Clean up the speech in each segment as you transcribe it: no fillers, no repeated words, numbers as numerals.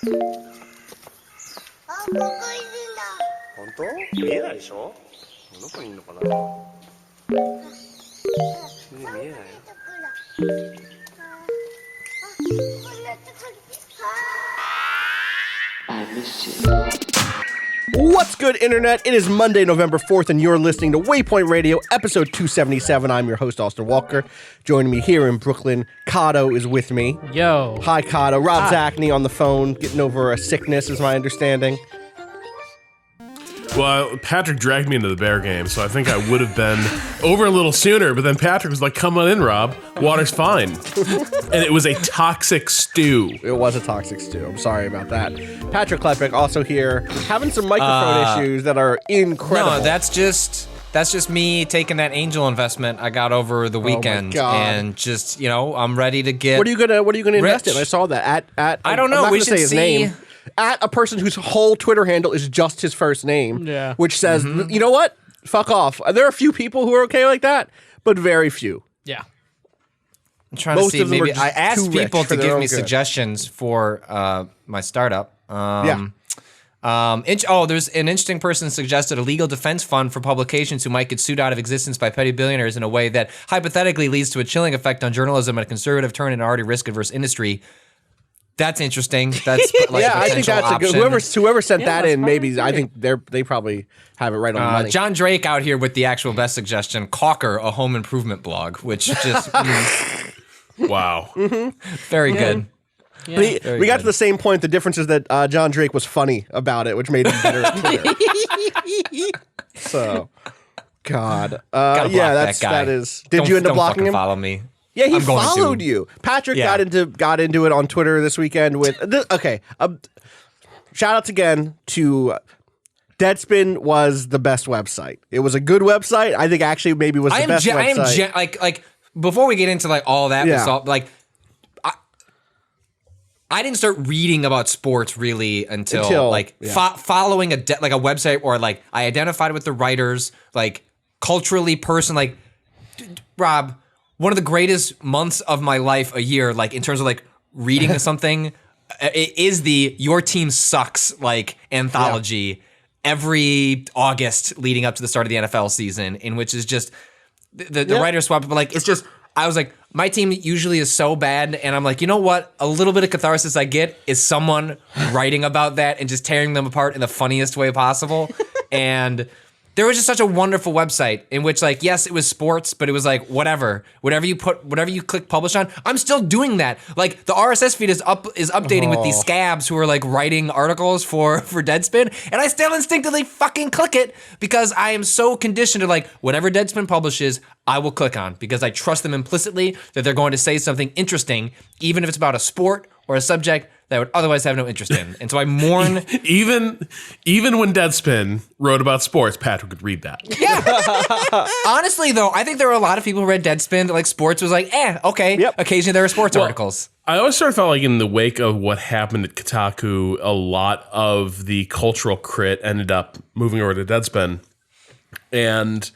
本当？見えないでしょ？どこにいるのかな？見えないよ。What's good, Internet? It is Monday, November 4th, and you're listening to Waypoint Radio, episode 277. I'm your host, Austin Walker. Joining me here in Brooklyn, Cado is with me. Yo. Hi, Cado. Rob Zachney on the phone, getting over a sickness, is my understanding. Well, Patrick dragged me into the bear game, so I think I would have been over a little sooner, but then Patrick was like, come on in, Rob. Water's fine. And it was a toxic stew. It was a toxic stew. I'm sorry about that. Patrick Klepek also here, having some microphone issues that are incredible. No, that's just me taking that angel investment I got over the weekend, and just, you know, I'm ready to get. What are you gonna invest in? I saw that at I don't know. I'm not We gonna should say his see. name. At a person whose whole Twitter handle is just his first name, which says, you know what? Fuck off. There are a few people who are okay like that, but very few. Yeah. I'm trying Most to see. of them are Maybe just I asked too rich people for to their give own me good. suggestions for my startup. Yeah. There's an interesting person suggested a legal defense fund for publications who might get sued out of existence by petty billionaires in a way that hypothetically leads to a chilling effect on journalism and a conservative turn in an already risk-averse industry. That's interesting. That's like Yeah, a I think potential that's a option. good. Whoever sent that that's in, maybe I think they probably have it right on the money. John Drake out here with the actual best suggestion, Caulker, a home improvement blog, which just Wow. very good. Yeah. We got to the same point. The difference is that John Drake was funny about it, which made him better at Twitter. So, God, Gotta yeah, block that's that guy. that is. Did you end up Don't blocking fucking him? Follow me. Yeah, he I'm going to. followed you. Patrick Yeah. got into it on Twitter this weekend with shout outs again to Deadspin was the best website. It was a good website. I think actually maybe was the best website. like before we get into like all that, Yeah. like I didn't start reading about sports really until like following a website, or like I identified with the writers, like culturally like Rob. One of the greatest months of my life a year, like in terms of like reading something, is the Your Team Sucks like anthology every August leading up to the start of the NFL season, in which is just the writer swap. But like, it's just, I was like, my team usually is so bad, and I'm like, you know what? A little bit of catharsis I get is someone writing about that and just tearing them apart in the funniest way possible. And there was just such a wonderful website in which, like, yes, it was sports, but it was like whatever you click publish on, I'm still doing that. Like the RSS feed is updating with these scabs who are like writing articles for Deadspin, and I still instinctively fucking click it because I am so conditioned to like whatever Deadspin publishes, I will click on because I trust them implicitly that they're going to say something interesting, even if it's about a sport or a subject that I would otherwise have no interest in. And so I mourn. Even when Deadspin wrote about sports, Patrick could read that. Yeah. Honestly, though, I think there were a lot of people who read Deadspin that like sports was like, okay. Yep. Occasionally there were sports articles. I always sort of felt like in the wake of what happened at Kotaku, a lot of the cultural crit ended up moving over to Deadspin. And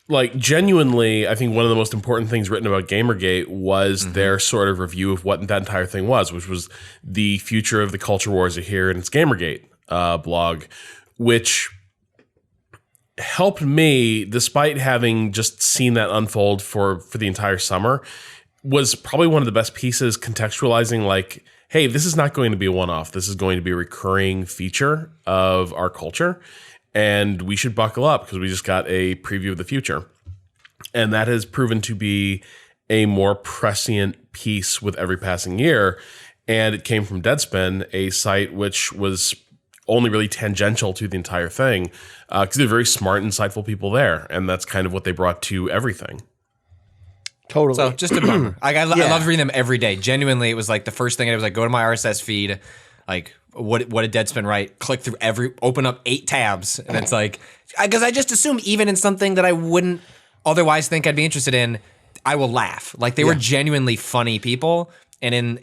like genuinely, I think one of the most important things written about Gamergate was their sort of review of what that entire thing was, which was the future of the culture wars are here in its Gamergate blog, which helped me, despite having just seen that unfold for the entire summer, was probably one of the best pieces contextualizing like, hey, this is not going to be a one-off. This is going to be a recurring feature of our culture. And we should buckle up because we just got a preview of the future. And that has proven to be a more prescient piece with every passing year. And it came from Deadspin, a site which was only really tangential to the entire thing because they're very smart, insightful people there. And that's kind of what they brought to everything. Totally. So just a bummer. I loved reading them every day. Genuinely, it was like the first thing I was like, go to my RSS feed, like, what did Deadspin write? Click through open up 8 tabs. And it's like, because I just assume even in something that I wouldn't otherwise think I'd be interested in, I will laugh. Like they were genuinely funny people. And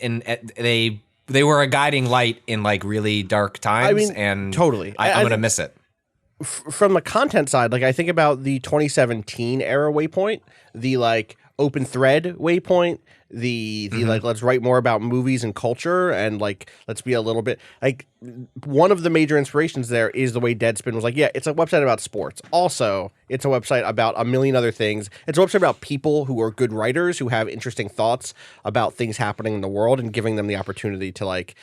they were a guiding light in like really dark times. I mean, and totally. I'm going to miss it. From the content side, like I think about the 2017 era Waypoint, the like open thread Waypoint, the like let's write more about movies and culture, and like let's be a little bit like one of the major inspirations there is the way Deadspin was like, yeah, it's a website about sports. Also, it's a website about a million other things. It's a website about people who are good writers who have interesting thoughts about things happening in the world and giving them the opportunity to like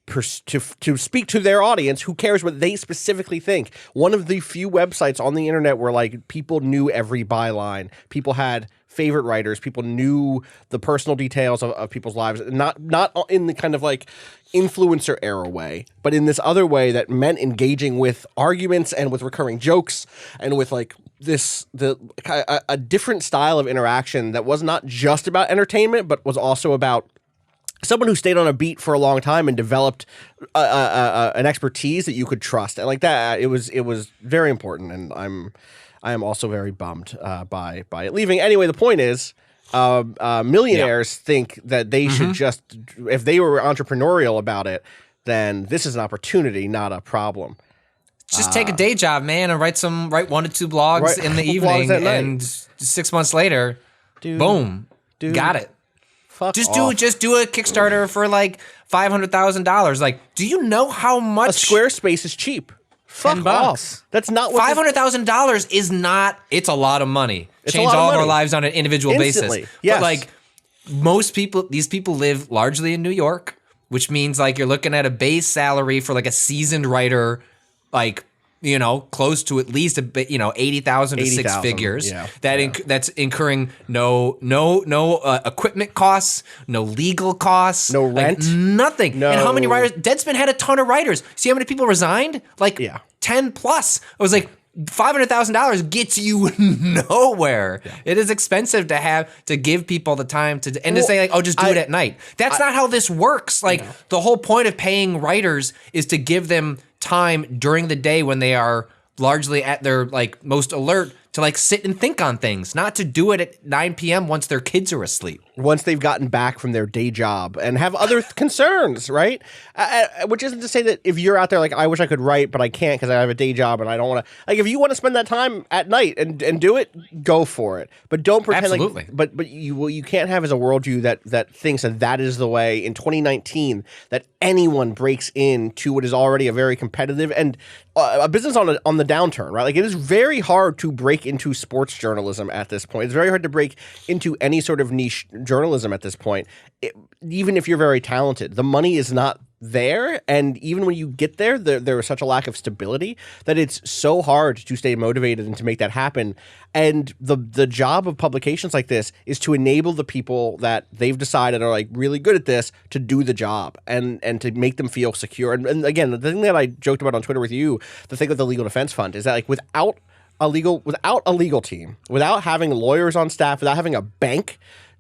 to speak to their audience who cares what they specifically think. One of the few websites on the internet where like people knew every byline, people had favorite writers, people knew the personal details of people's lives, not in the kind of like influencer era way, but in this other way that meant engaging with arguments and with recurring jokes and with like a different style of interaction that was not just about entertainment, but was also about someone who stayed on a beat for a long time and developed an expertise that you could trust. And like that, it was very important. And I am also very bummed by it leaving. Anyway, the point is, millionaires think that they should just, if they were entrepreneurial about it, then this is an opportunity, not a problem. Just take a day job, man, and write 1 to 2 blogs in the evening, and 6 months later, boom, got it. Just do a Kickstarter for like $500,000. Like, do you know how much a Squarespace is cheap? Fuck off. That's not what $500,000 is not. It's a lot of money. Change all of our lives on an individual basis. Yes. But like most people, these people live largely in New York, which means like you're looking at a base salary for like a seasoned writer, like, you know, close to at least $80,000 to 6 figures. Yeah. That's incurring no equipment costs, no legal costs, no rent, like nothing. No. And how many writers? Deadspin had a ton of writers. See how many people resigned? Like 10 plus. I was like, $500,000 gets you nowhere. Yeah. It is expensive to give people the time to say like, oh, just do it at night. That's not how this works. Like the whole point of paying writers is to give them time during the day when they are largely at their like most alert to like sit and think on things, not to do it at 9 p.m. once their kids are asleep. Once they've gotten back from their day job and have other concerns, right? Which isn't to say that if you're out there like, I wish I could write, but I can't because I have a day job and I don't want to. Like, if you want to spend that time at night and do it, go for it. But don't pretend Absolutely. like. But you can't have as a worldview that thinks that is the way in 2019 that anyone breaks into what is already a very competitive and a business on the downturn, right? Like, it is very hard to break into sports journalism at this point. It's very hard to break into any sort of niche journalism at this point. Even if you're very talented, the money is not there, and even when you get there is such a lack of stability that it's so hard to stay motivated and to make that happen. And the job of publications like this is to enable the people that they've decided are like really good at this to do the job and to make them feel secure. And again, the thing that I joked about on Twitter with you, the thing with the legal defense fund, is that like without a legal team, without having lawyers on staff, without having a bank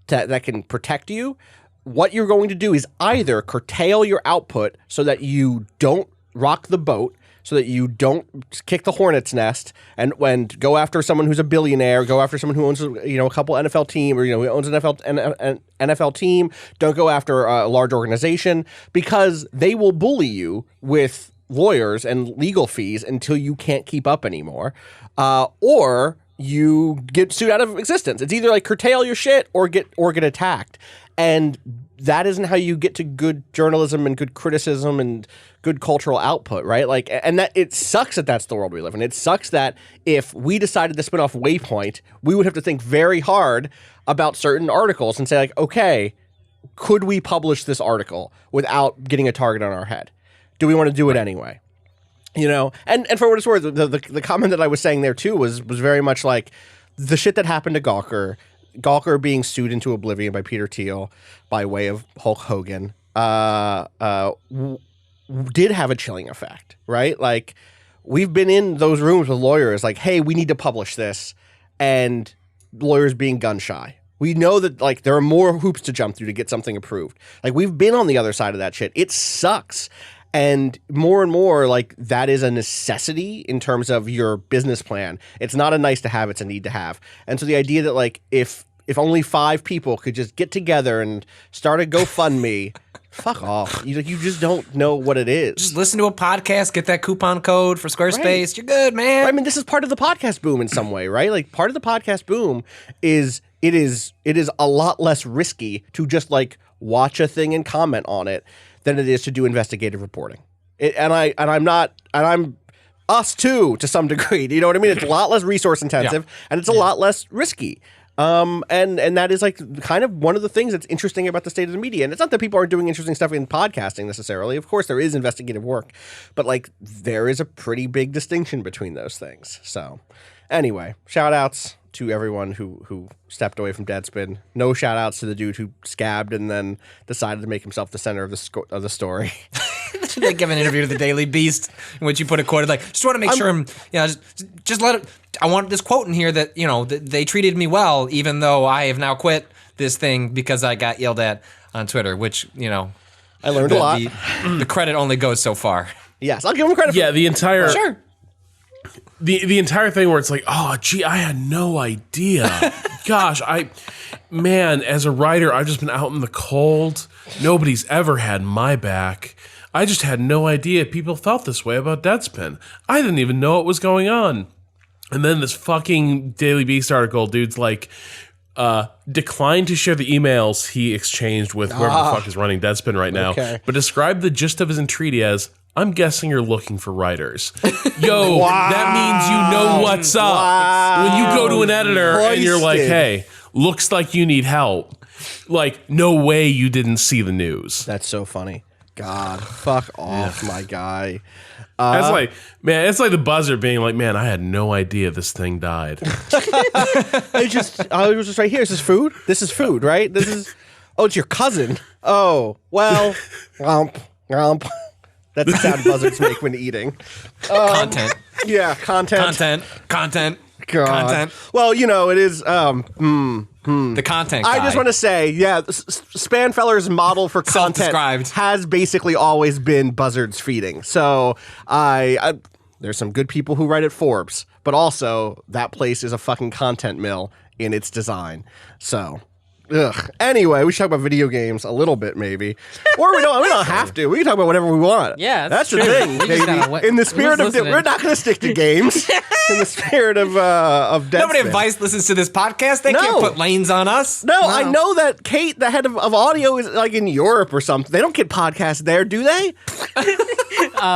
that can protect you, what you're going to do is either curtail your output so that you don't rock the boat, so that you don't kick the hornet's nest and go after someone who's a billionaire, go after someone who owns a couple NFL team, or who owns an NFL team. Don't go after a large organization because they will bully you with lawyers and legal fees until you can't keep up anymore, or you get sued out of existence. It's either like curtail your shit or get attacked. And that isn't how you get to good journalism and good criticism and good cultural output, right? Like, and that it sucks that that's the world we live in. It sucks that if we decided to spin off Waypoint, we would have to think very hard about certain articles and say like, okay, could we publish this article without getting a target on our head? Do we want to do it anyway? And for what it's worth, the comment that I was saying there too was very much like the shit that happened to Gawker being sued into oblivion by Peter Thiel by way of Hulk Hogan did have a chilling effect, right? Like, we've been in those rooms with lawyers like, hey, we need to publish this, and lawyers being gun shy. We know that like there are more hoops to jump through to get something approved. Like, we've been on the other side of that shit. It sucks. And more, like, that is a necessity in terms of your business plan. It's not a nice to have, it's a need to have. And so the idea that, like, if only 5 people could just get together and start a GoFundMe, fuck off. You just don't know what it is. Just listen to a podcast, get that coupon code for Squarespace. Right. You're good, man. I mean, this is part of the podcast boom in some way, right? Like, part of the podcast boom is it is a lot less risky to just like watch a thing and comment on it than it is to do investigative reporting. I'm us too to some degree. You know what I mean? It's a lot less resource intensive and it's a lot less risky. And that is like kind of one of the things that's interesting about the state of the media. And it's not that people aren't doing interesting stuff in podcasting necessarily. Of course, there is investigative work, but like there is a pretty big distinction between those things. So anyway, shout outs to everyone who stepped away from Deadspin. No shout outs to the dude who scabbed and then decided to make himself the center of the story. They give an interview to the Daily Beast in which you put a quote like, just want to make sure just let it. I want this quote in here that they treated me well, even though I have now quit this thing because I got yelled at on Twitter. Which I learned a lot. The credit only goes so far. Yes, I'll give him credit. Yeah, the entire sure. The entire thing where it's like, oh, gee, I had no idea. Gosh, as a writer, I've just been out in the cold. Nobody's ever had my back. I just had no idea people felt this way about Deadspin. I didn't even know what was going on. And then this fucking Daily Beast article, dude's like, declined to share the emails he exchanged with whoever the fuck is running Deadspin right now, but described the gist of his entreaty as, I'm guessing you're looking for writers. Yo, that means you know what's up. Wow. When you go to an editor and you're like, hey, looks like you need help. Like, no way you didn't see the news. That's so funny. God, fuck off, my guy. That's like, man, it's like the buzzer being like, man, I had no idea this thing died. I was just right here. Is this food? This is food, right? This is, it's your cousin. Oh, well, womp. That's the sound buzzards make when eating. Content. Yeah, content. God. Content. Well, it is, The content guy. I just want to say, Spanfeller's model for content Self-described. has basically always been buzzards feeding. So there's some good people who write at Forbes, but also that place is a fucking content mill in its design. So, anyway, we should talk about video games a little bit, maybe, or we don't have to. We can talk about whatever we want. Yeah, that's the true. thing. Baby. In the spirit of, we're not going to stick to games. In the spirit of Deadspin. Nobody at Vice listens to this podcast. They can't put lanes on us. No, I know that Kate, the head of audio, is like in Europe or something. They don't get podcasts there, do they?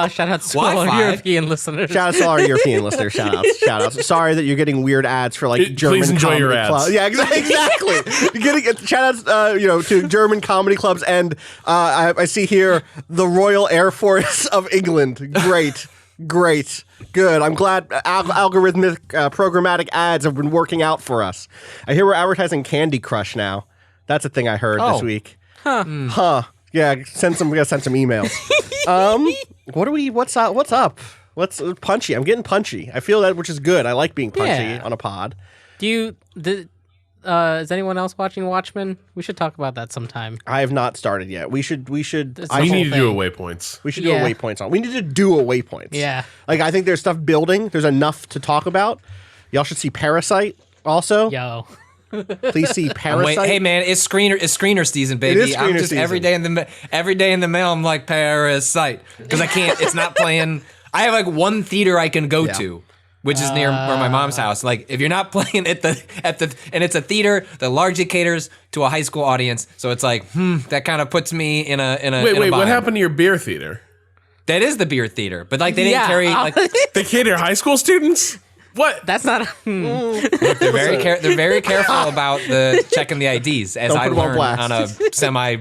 Shout out to all our European listeners. Shout out to all our European listeners. Shout outs. Sorry that you're getting weird ads for like German please enjoy comedy your ads. clubs. Yeah, exactly. You're getting shout outs, to German comedy clubs, and I see here the Royal Air Force of England. Great. Good. I'm glad algorithmic programmatic ads have been working out for us. I hear we're advertising Candy Crush now. That's a thing I heard this week. Huh. Yeah, we gotta send some emails. What's up? What's punchy? I'm getting punchy. I feel that, which is good. I like being punchy on a pod. Is anyone else watching Watchmen? We should talk about that sometime. I have not started yet. We should. We need to do a Waypoints. We should do a Waypoints on. We need to do a Waypoints. Yeah. Like, I think there's stuff building. There's enough to talk about. Y'all should see Parasite also. Yo. Please see Parasite. Hey man, it's screener season, baby. It is screener season. Every day in the mail, I'm like Parasite because I can't. It's not playing. I have like one theater I can go to, which is near where my mom's house. Like, if you're not playing at the and it's a theater that largely caters to a high school audience, so it's like, that kind of puts me in a Wait, what happened to your beer theater? That is the beer theater, but like they didn't carry like they cater high school students. What? That's not. They're very careful about the checking the IDs, as I learn on a semi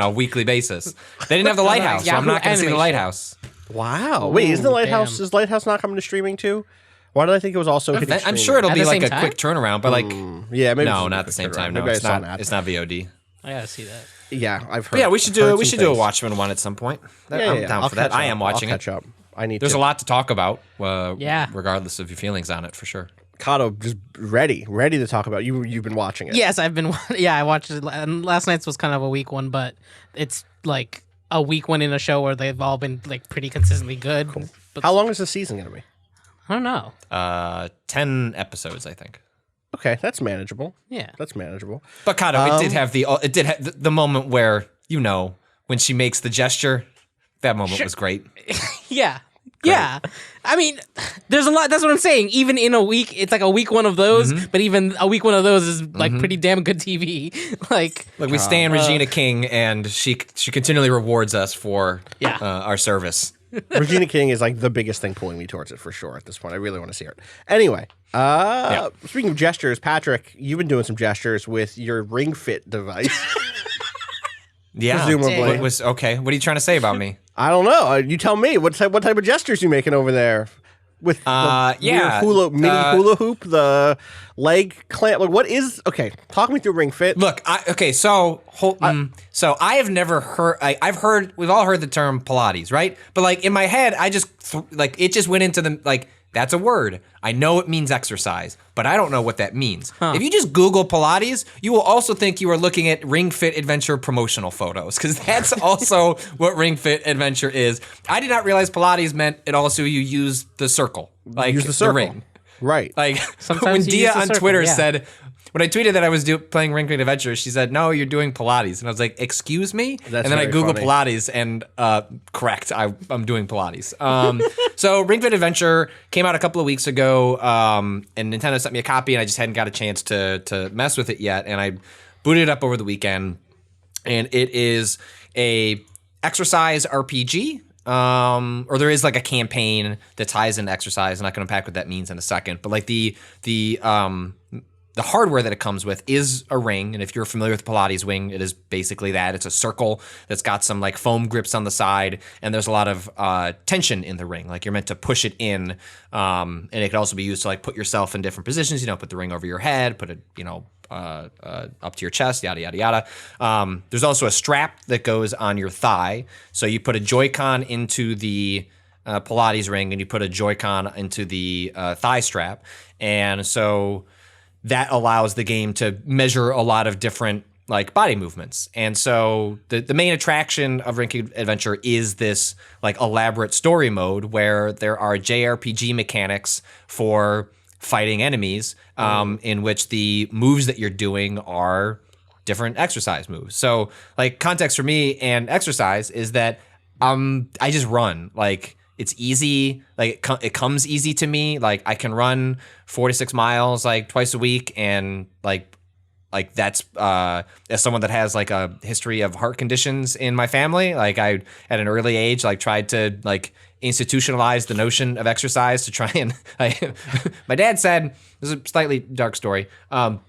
weekly basis. They didn't have the Lighthouse, so I'm not going to see the Lighthouse. Wow. Wait, isn't the Lighthouse? Is Lighthouse not coming to streaming too? Why did I think it was also hitting I'm sure it'll At be the like same a time? quick turnaround, but like maybe no, not at the same time. No, it's not VOD. I gotta see that. Yeah, I've heard. But yeah, we should do a things. Watchmen one at some point. Yeah, I'm down for that. I am watching I'll catch it. up. I need. There's a lot to talk about. Yeah. Regardless of your feelings on it, for sure. Cado just ready to talk about. You've been watching it. Yes, I've been. Yeah, I watched it. And last night's was kind of a weak one, but it's like a weak one in a show where they've all been like pretty consistently good. Cool. But How long is the season going to be? I don't know. 10 episodes, I think. Okay, that's manageable. Yeah, that's manageable. But Cado, it did have the moment where when she makes the gesture. That moment was great. Yeah. Yeah. I mean, there's a lot. That's what I'm saying. Even in a week, it's like a week one of those, but even a week one of those is like pretty damn good TV. Like we stand Regina King, and she continually rewards us for our service. Regina King is like the biggest thing pulling me towards it for sure at this point. I really want to see it. Anyway, speaking of gestures, Patrick, you've been doing some gestures with your Ring Fit device. Yeah. Presumably. Okay. What are you trying to say about me? I don't know. You tell me. What type of gestures you making over there? With the mini hula hoop, the leg clamp. Like, what is? Okay, talk me through Ring Fit. Look, so I have never heard. I've heard. We've all heard the term Pilates, right? But like in my head, I just it just went into the like. That's a word. I know it means exercise, but I don't know what that means. If you just Google Pilates, you will also think you are looking at Ring Fit Adventure promotional photos, because that's also what Ring Fit Adventure is. I did not realize Pilates meant it also you use the circle, like use the circle. ring. Right. Like Sometimes when Dia on Twitter said, when I tweeted that I was playing Ring Fit Adventure, she said, "No, you're doing Pilates," and I was like, "Excuse me?" And then I Googled Pilates, and correct, I'm doing Pilates. So Ring Fit Adventure came out a couple of weeks ago, and Nintendo sent me a copy, and I just hadn't got a chance to mess with it yet. And I booted it up over the weekend, and it is a exercise RPG. Or there is like a campaign that ties into exercise. I'm not going to unpack what that means in a second, but like the hardware that it comes with is a ring, and if you're familiar with Pilates ring, it is basically that. It's a circle that's got some like foam grips on the side, and there's a lot of tension in the ring. Like you're meant to push it in, and it can also be used to like put yourself in different positions. Put the ring over your head, put it, up to your chest, yada yada yada. There's also a strap that goes on your thigh, so you put a Joy-Con into the Pilates ring, and you put a Joy-Con into the thigh strap, and so that allows the game to measure a lot of different like body movements. And so the main attraction of Ring Fit Adventure is this like elaborate story mode where there are JRPG mechanics for fighting enemies, in which the moves that you're doing are different exercise moves. So like context for me and exercise is that I just run. Like it's easy, like it comes easy to me. Like I can run 4 to 6 miles like twice a week, and like that's as someone that has like a history of heart conditions in my family, like I at an early age like tried to like institutionalize the notion of exercise to try and my dad said, this is a slightly dark story. My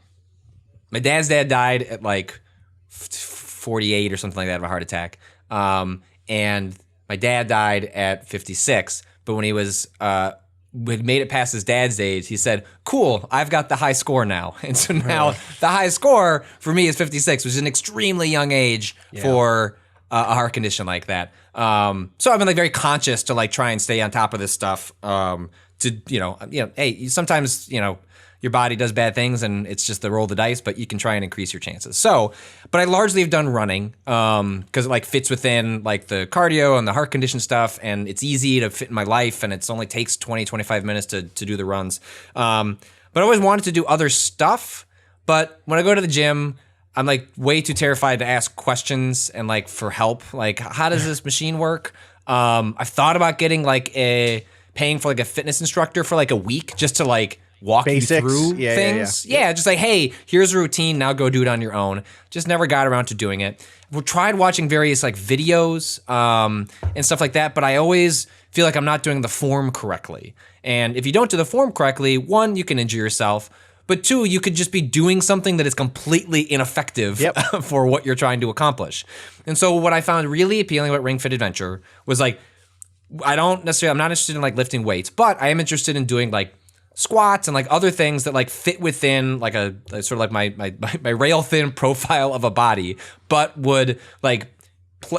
dad's dad died at like 48 or something like that of a heart attack. And my dad died at 56, but when he was had made it past his dad's age, he said, "Cool, I've got the high score now." And so now the high score for me is 56, which is an extremely young age for a heart condition like that. So I've been like very conscious to like try and stay on top of this stuff. Hey, sometimes your body does bad things, and it's just the roll of the dice, but you can try and increase your chances. So, but I largely have done running because it like fits within like the cardio and the heart condition stuff, and it's easy to fit in my life, and it only takes 20, 25 minutes to do the runs. But I always wanted to do other stuff, but when I go to the gym, I'm like way too terrified to ask questions and like for help. Like, how does this machine work? I've thought about getting like paying for like a fitness instructor for like a week just to like walk you through things. Yeah, just like, hey, here's a routine. Now go do it on your own. Just never got around to doing it. We tried watching various like videos and stuff like that, but I always feel like I'm not doing the form correctly. And if you don't do the form correctly, one, you can injure yourself. But two, you could just be doing something that is completely ineffective for what you're trying to accomplish. And so what I found really appealing about Ring Fit Adventure was like, I'm not interested in like lifting weights, but I am interested in doing like squats and like other things that like fit within like a sort of like my rail thin profile of a body, but would like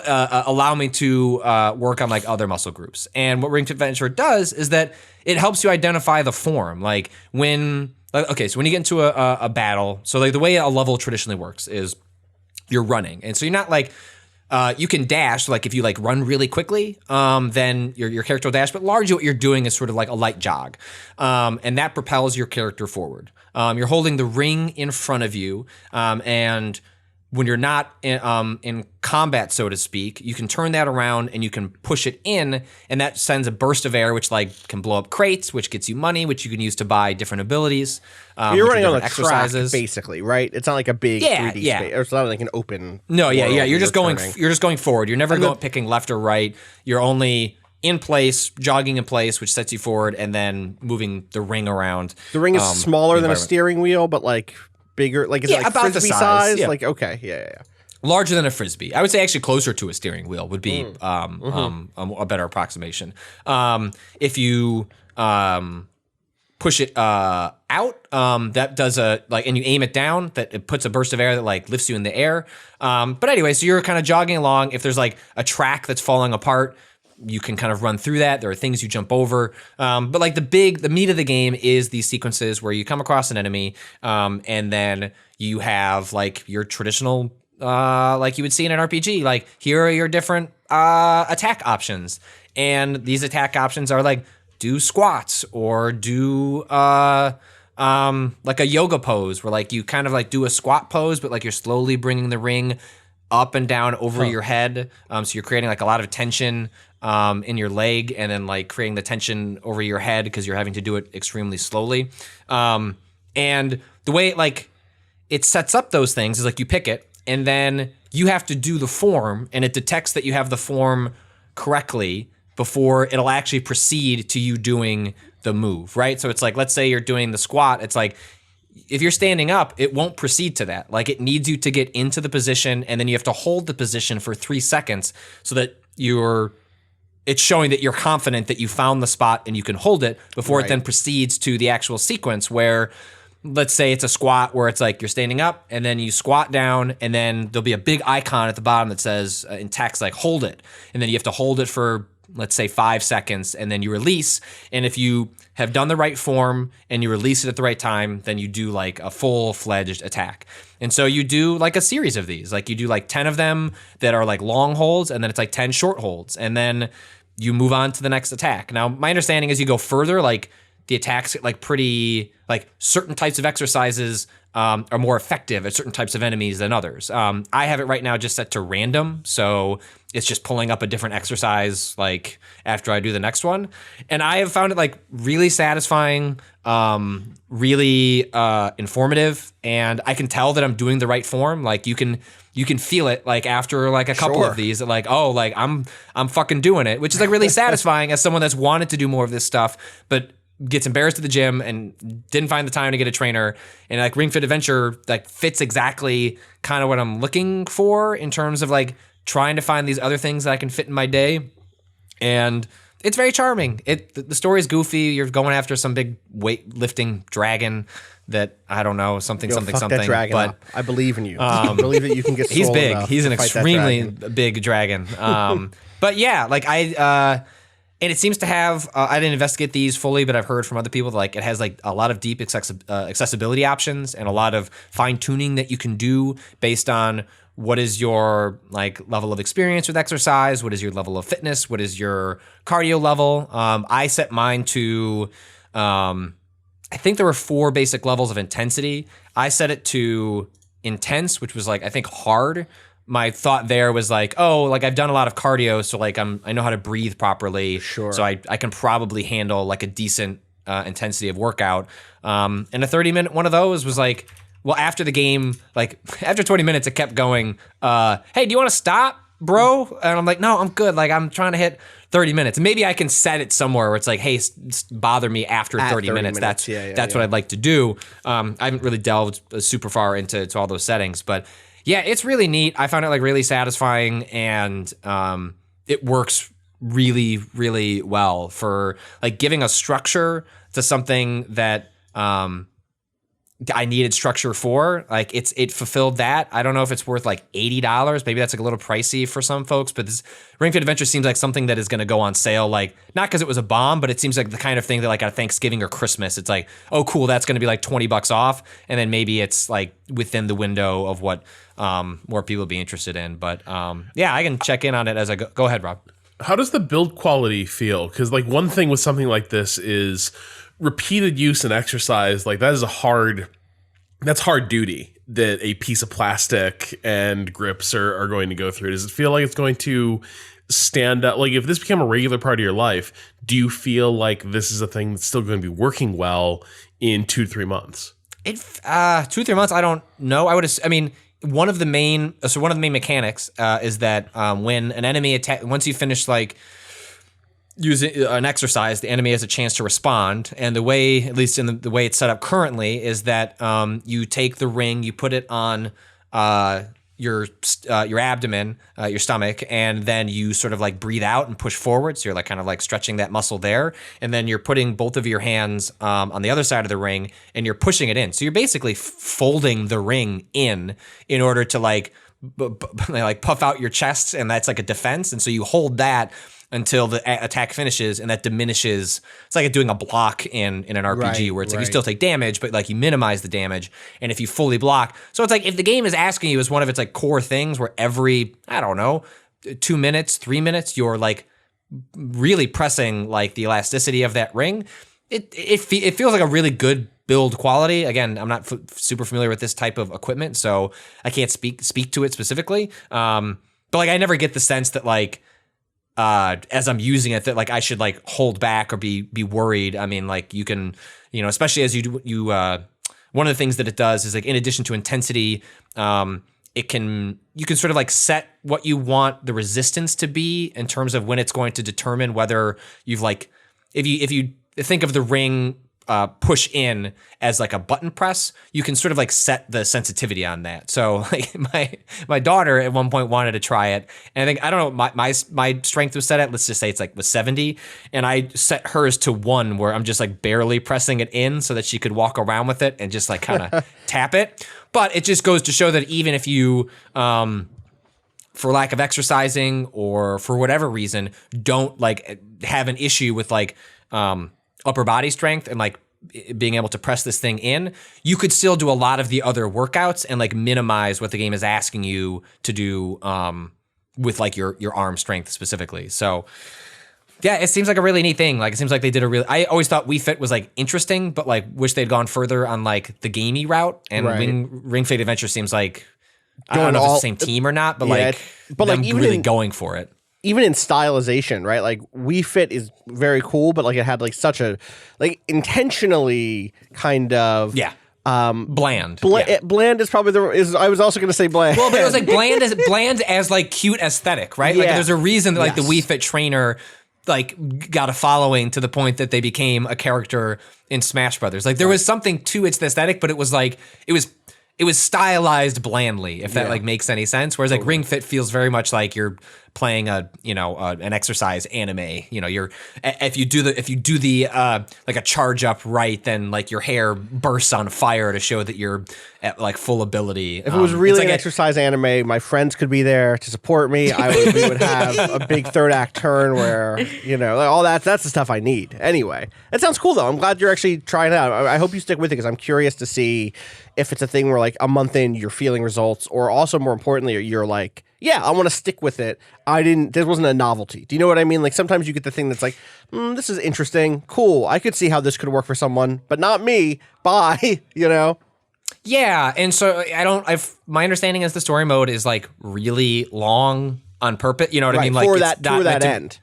allow me to work on like other muscle groups. And what Ring Fit Adventure does is that it helps you identify the form. Like when you get into a battle, so like the way a level traditionally works is you're running, and so you're not like you can dash. Like if you like run really quickly, then your character will dash. But largely what you're doing is sort of like a light jog, and that propels your character forward. You're holding the ring in front of you, and when you're not in combat, so to speak, you can turn that around and you can push it in, and that sends a burst of air, which like can blow up crates, which gets you money, which you can use to buy different abilities. You're running on a track, basically, right? It's not like a big 3D space, or it's not like an open. No, yeah. You're just going forward. You're never picking left or right. You're only in place, jogging in place, which sets you forward, and then moving the ring around. The ring is smaller than a steering wheel, but like bigger. Like, is it like about Frisbee the size? Like, okay, yeah. Larger than a Frisbee. I would say actually closer to a steering wheel would be a better approximation. If you push it out, that does and you aim it down, that it puts a burst of air that like lifts you in the air. But anyway, so you're kind of jogging along. If there's like a track that's falling apart, you can kind of run through that. There are things you jump over. But like the meat of the game is these sequences where you come across an enemy, and then you have like your traditional, like you would see in an RPG, like here are your different attack options. And these attack options are like, do squats or do like a yoga pose where like you kind of like do a squat pose, but like you're slowly bringing the ring up and down over your head. So you're creating like a lot of tension in your leg, and then like creating the tension over your head because you're having to do it extremely slowly. And the way it sets up those things is like you pick it, and then you have to do the form, and it detects that you have the form correctly before it'll actually proceed to you doing the move, right? So it's like, let's say you're doing the squat. It's like, if you're standing up, it won't proceed to that. Like, it needs you to get into the position, and then you have to hold the position for 3 seconds so that it's showing that you're confident that you found the spot and you can hold it before it then proceeds to the actual sequence where, let's say it's a squat where it's like you're standing up and then you squat down, and then there'll be a big icon at the bottom that says in text like hold it. And then you have to hold it for, let's say 5 seconds, and then you release. And if you have done the right form and you release it at the right time, then you do like a full-fledged attack. And so you do like a series of these. Like you do like 10 of them that are like long holds, and then it's like 10 short holds. And then you move on to the next attack. Now, my understanding is you go further, like the attacks get like pretty, like certain types of exercises are more effective at certain types of enemies than others. I have it right now just set to random, so it's just pulling up a different exercise like after I do the next one. And I have found it like really satisfying, really informative, and I can tell that I'm doing the right form. Like you can feel it like after like a couple of these, like, oh, like I'm fucking doing it, which is like really satisfying as someone that's wanted to do more of this stuff, but gets embarrassed at the gym and didn't find the time to get a trainer. And like Ring Fit Adventure like fits exactly kind of what I'm looking for in terms of like trying to find these other things that I can fit in my day. And it's very charming. The story is goofy. You're going after some big weightlifting dragon that I don't know, something. That dragon but up. I believe in you. I believe that you can get. He's big. He's an to extremely big dragon. But yeah, like and it seems to have. I didn't investigate these fully, but I've heard from other people that like it has like a lot of deep accessibility options and a lot of fine tuning that you can do based on what is your like level of experience with exercise, what is your level of fitness, what is your cardio level. I set mine to. I think there were 4 basic levels of intensity. I set it to intense, which was like, I think hard. My thought there was like, oh, like I've done a lot of cardio, so like I know how to breathe properly. Sure. So I can probably handle like a decent intensity of workout. And a 30-minute one of those was like, well, after the game, like after 20 minutes, it kept going, hey, do you want to stop, bro? And I'm like, no, I'm good. Like I'm trying to hit 30 minutes. Maybe I can set it somewhere where it's like, hey, bother me after 30 minutes. That's what I'd like to do. I haven't really delved super far into all those settings, but yeah, it's really neat. I found it like really satisfying, and it works really, really well for like giving a structure to something that I needed structure for. Like it fulfilled that. I don't know if it's worth like $80. Maybe that's like a little pricey for some folks, but this Ring Fit Adventure seems like something that is going to go on sale. Like not because it was a bomb, but it seems like the kind of thing that like at Thanksgiving or Christmas, it's like, oh cool, that's going to be like $20 off. And then maybe it's like within the window of what more people would be interested in. But yeah, I can check in on it as I go. Go ahead, Rob. How does the build quality feel? Because like one thing with something like this is repeated use and exercise. Like that's hard duty. that a piece of plastic and grips are going to go through? Does it feel like it's going to stand up? Like, if this became a regular part of your life, do you feel like this is a thing that's still going to be working well in 2 to 3 months? 2 to 3 months, I don't know. I mean, one of the main mechanics is that when an enemy attack, once you finish like using an exercise, the enemy has a chance to respond. And the way, at least in the way it's set up currently, is that you take the ring, you put it on your abdomen, your stomach, and then you sort of like breathe out and push forward. So you're like kind of like stretching that muscle there. And then you're putting both of your hands on the other side of the ring and you're pushing it in. So you're basically folding the ring in order to like puff out your chest. And that's like a defense. And so you hold that until the attack finishes, and that diminishes. It's like doing a block in an RPG where it's like you still take damage, but like you minimize the damage. And if you fully block, so it's like if the game is asking you as one of its like core things, where every, I don't know, 2 minutes, 3 minutes, you're like really pressing like the elasticity of that ring. It feels like a really good build quality. Again, I'm not super familiar with this type of equipment, so I can't speak to it specifically. But like I never get the sense that like, as I'm using it, that like I should like hold back or be worried. I mean, like you can, especially as you one of the things that it does is like, in addition to intensity, you can sort of like set what you want the resistance to be in terms of when it's going to determine whether you've like, if you think of the ring push in as like a button press, you can sort of like set the sensitivity on that. So like my daughter at one point wanted to try it, and I don't know, my strength was set at, let's just say it's like was 70, and I set hers to 1 where I'm just like barely pressing it in so that she could walk around with it and just like kind of tap it. But it just goes to show that even if you for lack of exercising or for whatever reason don't like have an issue with like upper body strength and like being able to press this thing in, you could still do a lot of the other workouts and like minimize what the game is asking you to do with like your arm strength specifically. So yeah, it seems like a really neat thing. Like it seems like they did I always thought Wii Fit was like interesting, but like wish they'd gone further on like the gamey route. And Ring Fit Adventure seems like, I don't know if it's the same team or not, but like even really going for it. Even in stylization, right? Like Wii Fit is very cool, but like it had like such a like intentionally kind of bland. Bland is probably I was also going to say bland. Well, but it was like bland as like cute aesthetic, right? Like there's a reason that like the Wii Fit trainer like got a following to the point that they became a character in Smash Brothers. Like there was something to its aesthetic, but it was like it was stylized blandly, if that like makes any sense. Whereas like Ring Fit feels very much like you're playing an exercise anime. You're if you do the like a charge up right, then like your hair bursts on fire to show that you're at like full ability. If it was really like an exercise anime, my friends could be there to support me. We would have a big third act turn where all that's the stuff I need. Anyway, that sounds cool though. I'm glad you're actually trying it out. I hope you stick with it because I'm curious to see if it's a thing where like a month in you're feeling results, or also more importantly you're like, yeah, I want to stick with it. This wasn't a novelty. Do you know what I mean? Like sometimes you get the thing that's like, this is interesting, cool. I could see how this could work for someone, but not me. Bye. Yeah, and so my understanding is the story mode is like really long on purpose. You know what I mean? Like for that end.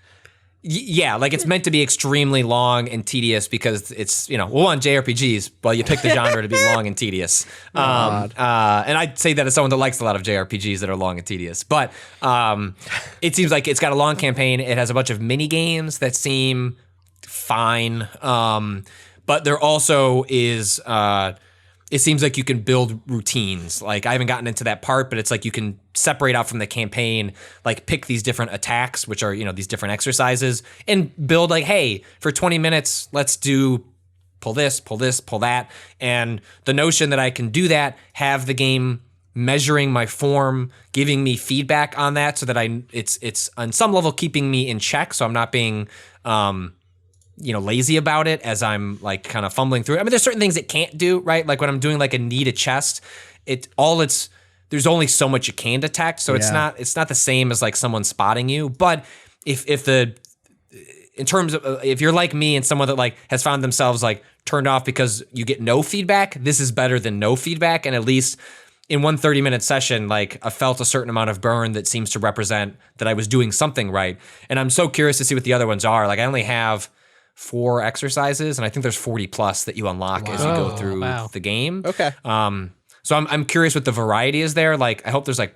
Yeah, like it's meant to be extremely long and tedious because it's, one, JRPGs, well, you pick the genre to be long and tedious. And I'd say that as someone that likes a lot of JRPGs that are long and tedious. But it seems like it's got a long campaign. It has a bunch of mini games that seem fine. But there also is... it seems like you can build routines. Like I haven't gotten into that part, but it's like you can separate out from the campaign, like pick these different attacks, which are, these different exercises, and build like, hey, for 20 minutes, let's do pull this, pull that. And the notion that I can do that, have the game measuring my form, giving me feedback on that so that it's on some level keeping me in check. So I'm not being, lazy about it as I'm like kind of fumbling through it. I mean, there's certain things it can't do, right? Like when I'm doing like a knee to chest, there's only so much you can detect. So it's not the same as like someone spotting you. But in terms of, if you're like me and someone that like has found themselves like turned off because you get no feedback, this is better than no feedback. And at least in one 30-minute session, like I felt a certain amount of burn that seems to represent that I was doing something right. And I'm so curious to see what the other ones are. Like I only have 4 exercises, and I think there's 40 plus that you unlock as you go through the game. Okay. So I'm curious what the variety is there. Like I hope there's like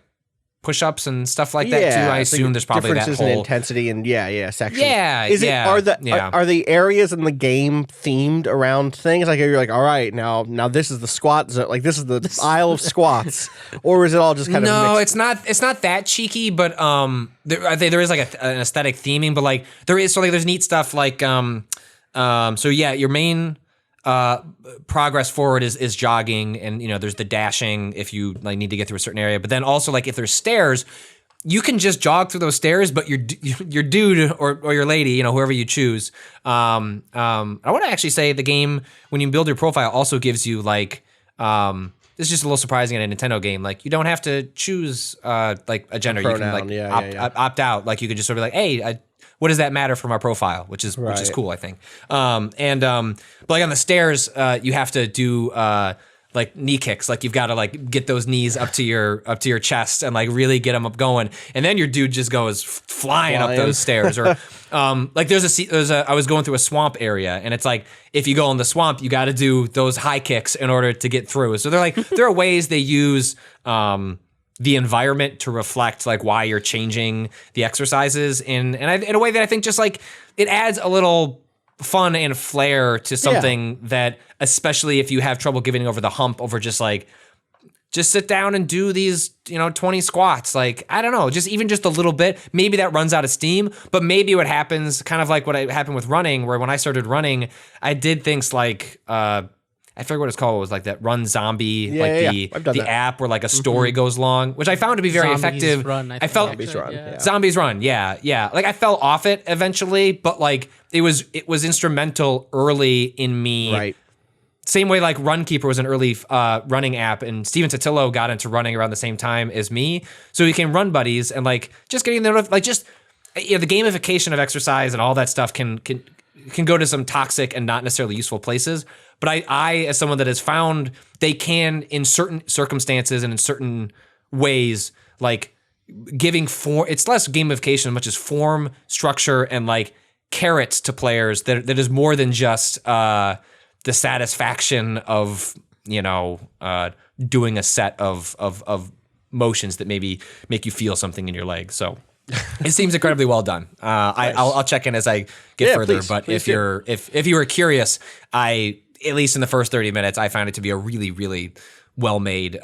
push-ups and stuff like that too. I assume there's probably that differences whole in intensity and sections. Yeah, Are the areas in the game themed around things? Like you're like, all right, now this is the squat zone, like this is the aisle of squats, or is it all just kind of mixed? It's not that cheeky, but I think there is like an aesthetic theming, but like there's neat stuff like your main progress forward is jogging, and there's the dashing if you like need to get through a certain area, but then also like if there's stairs, you can just jog through those stairs, but your dude or your lady, whoever you choose. I want to actually say the game, when you build your profile, also gives you like this is just a little surprising in a Nintendo game. Like you don't have to choose like a gender. You can like opt out. Like you could just sort of be like, hey, what does that matter from our profile? Which is cool, I think. But like on the stairs, you have to do like knee kicks. Like you've got to like get those knees up to your chest and like really get them up going. And then your dude just goes flying up those stairs. Or like I was going through a swamp area, and it's like if you go in the swamp, you got to do those high kicks in order to get through. So there are ways they use the environment to reflect like why you're changing the exercises in a way that I think just like it adds a little fun and flair to something that, especially if you have trouble getting over the hump over just sit down and do these 20 squats. Like I don't know, just a little bit, maybe that runs out of steam. But maybe what happens, kind of like what happened with running, where when I started running, I did things like I forget what it's called. It was like that Run Zombie, the app where like a story goes long, which I found to be very effective. I felt Zombies Run. Yeah. Like I fell off it eventually, but like it was instrumental early in me. Right. Same way like Runkeeper was an early running app, and Steven Totillo got into running around the same time as me, so we became run buddies, and like just getting there, like just the gamification of exercise and all that stuff can go to some toxic and not necessarily useful places. But I, as someone that has found they can, in certain circumstances and in certain ways, like giving it's less gamification as much as form, structure, and like carrots to players that is more than just the satisfaction of doing a set of motions that maybe make you feel something in your leg. So it seems incredibly well done. I'll check in as I get further. But if you were curious, at least in the first 30 minutes, I found it to be a really, really well-made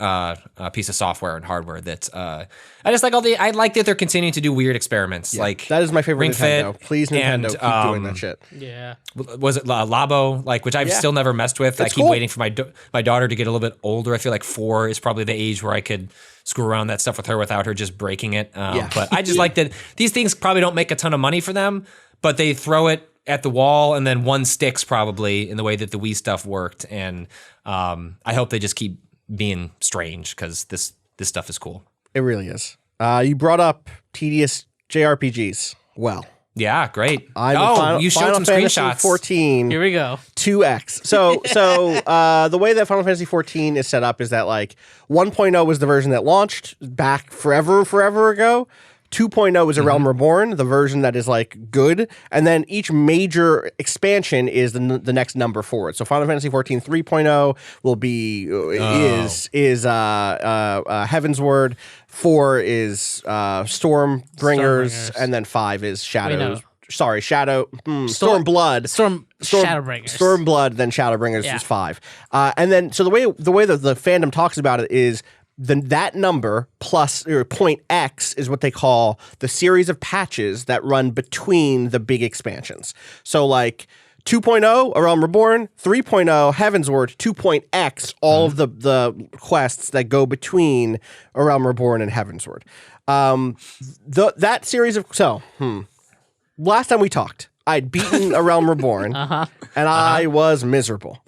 piece of software and hardware that I just like I like that they're continuing to do weird experiments. Like that is my favorite Ring Nintendo. Fit Please, Nintendo, keep doing that shit. Yeah. Was it Labo? Like, which I've still never messed with. I keep waiting for my daughter to get a little bit older. I feel like 4 is probably the age where I could screw around that stuff with her without her just breaking it. But I just like that these things probably don't make a ton of money for them, but they throw it at the wall and then one sticks probably in the way that the Wii stuff worked. And I hope they just keep being strange, because this stuff is cool. It really is. You brought up tedious JRPGs. Well, yeah, great. You showed some screenshots. 14. Here we go. 2X. So the way that Final Fantasy XIV is set up is that like 1.0 was the version that launched back forever ago. 2.0 is A Realm Reborn, the version that is like good, and then each major expansion is the next number forward. So Final Fantasy XIV 3.0 will be is Heaven's Word, 4 is Stormbringers, and then 5 is Shadows. Stormblood. Shadowbringers. Stormblood, then Shadowbringers is 5. And then so the way that the fandom talks about it is that number plus point X is what they call the series of patches that run between the big expansions. So like 2.0, A Realm Reborn, 3.0, Heaven's Word, 2.X, all of the quests that go between A Realm Reborn and Heaven's Word. That series of last time we talked, I'd beaten A Realm Reborn, and I was miserable.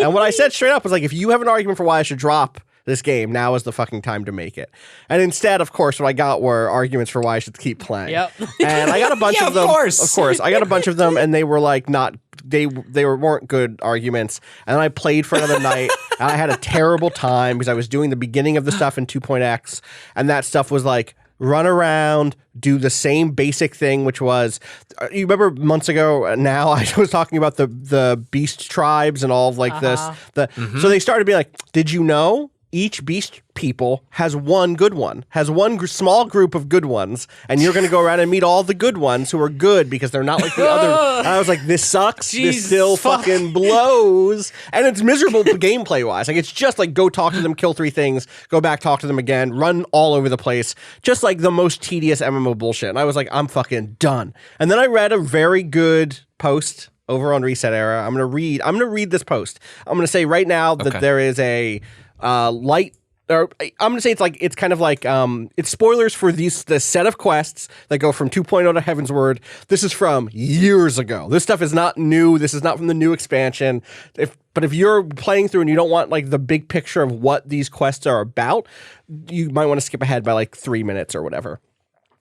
And what I said straight up was like, if you have an argument for why I should drop this game, now is the fucking time to make it. And instead, of course, what I got were arguments for why I should keep playing. Yep. And I got a bunch of them. Of course. I got a bunch of them, and they were like weren't good arguments. And then I played for another night, And I had a terrible time because I was doing the beginning of the stuff in 2.x, and that stuff was like run around, do the same basic thing, which was, you remember months ago now, I was talking about the beast tribes and all of like this. So they started being like, did you know each beast people has one good one, has one small group of good ones, and you're going to go around and meet all the good ones who are good because they're not like the other. And I was like, this sucks. This still fucking blows. And it's miserable gameplay wise. Like, it's just like, go talk to them, kill 3 things, go back, talk to them again, run all over the place. Just like the most tedious MMO bullshit. And I was like, I'm fucking done. And then I read a very good post over on Reset Era. I'm going to read this post. I'm going to say right now that there is a light, or I'm gonna say it's kind of like it's spoilers for the set of quests that go from 2.0 to Heavensward. This is from years ago. This stuff is not new. This is not from the new expansion. But if you're playing through and you don't want like the big picture of what these quests are about, you might want to skip ahead by like 3 minutes or whatever.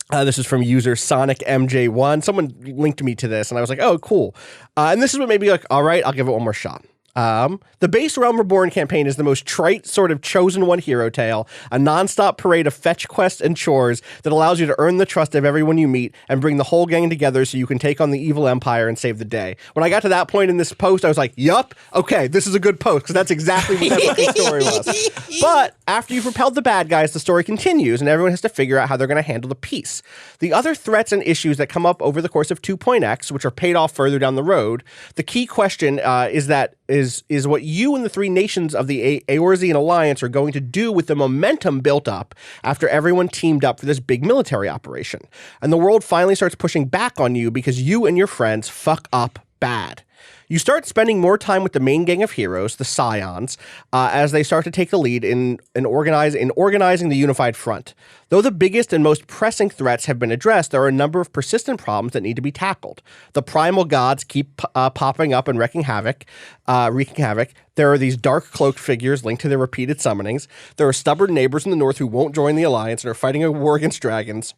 This is from user Sonic MJ1. Someone linked me to this, and I was like, oh, cool. And this is what made me like, all right, I'll give it one more shot. The base Realm Reborn campaign is the most trite sort of chosen one hero tale, a nonstop parade of fetch quests and chores that allows you to earn the trust of everyone you meet and bring the whole gang together so you can take on the evil empire and save the day. When I got to that point in this post, I was like, yup, okay, this is a good post, because that's exactly what that fucking story was. But after you've repelled the bad guys, the story continues, and everyone has to figure out how they're going to handle the peace. The other threats and issues that come up over the course of 2.x, which are paid off further down the road, the key question is what you and the 3 nations of the Eorzean Alliance are going to do with the momentum built up after everyone teamed up for this big military operation. And the world finally starts pushing back on you because you and your friends fuck up bad. You start spending more time with the main gang of heroes, the Scions, as they start to take the lead in organizing the unified front. Though the biggest and most pressing threats have been addressed, there are a number of persistent problems that need to be tackled. The primal gods keep popping up and wreaking havoc. There are these dark cloaked figures linked to their repeated summonings. There are stubborn neighbors in the north who won't join the alliance and are fighting a war against dragons.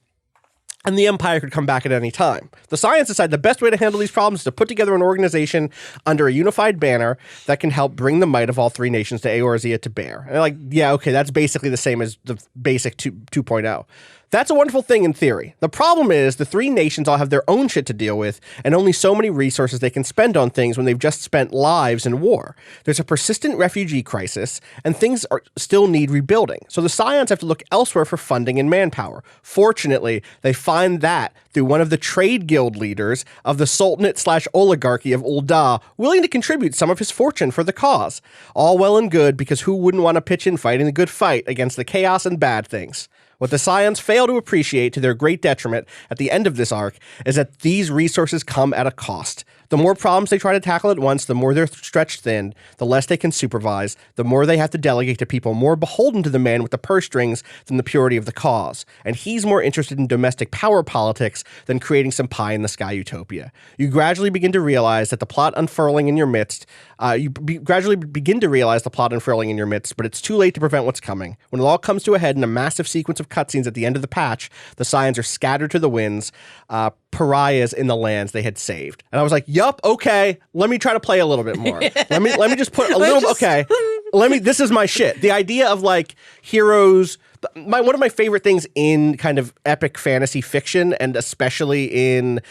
And the Empire could come back at any time. The Scions decide the best way to handle these problems is to put together an organization under a unified banner that can help bring the might of all 3 nations to Eorzea to bear. And they're like, yeah, okay, that's basically the same as the basic 2.0. That's a wonderful thing in theory. The problem is the 3 nations all have their own shit to deal with and only so many resources they can spend on things when they've just spent lives in war. There's a persistent refugee crisis and things still need rebuilding. So the Scions have to look elsewhere for funding and manpower. Fortunately, they find that through one of the trade guild leaders of the Sultanate/oligarchy of Ul'dah, willing to contribute some of his fortune for the cause. All well and good, because who wouldn't want to pitch in fighting the good fight against the chaos and bad things? What the Scions fail to appreciate, to their great detriment at the end of this arc, is that these resources come at a cost. The more problems they try to tackle at once, the more they're stretched thin, the less they can supervise, the more they have to delegate to people more beholden to the man with the purse strings than the purity of the cause. And he's more interested in domestic power politics than creating some pie-in-the-sky utopia. You gradually begin to realize that the plot unfurling in your midst, but it's too late to prevent what's coming. When it all comes to a head in a massive sequence of cutscenes at the end of the patch, the Scions are scattered to the winds, pariahs in the lands they had saved. And I was like, yup, okay, let me try to play a little bit more. let me just put a little, okay, this is my shit. The idea of like heroes, one of my favorite things in kind of epic fantasy fiction, and especially in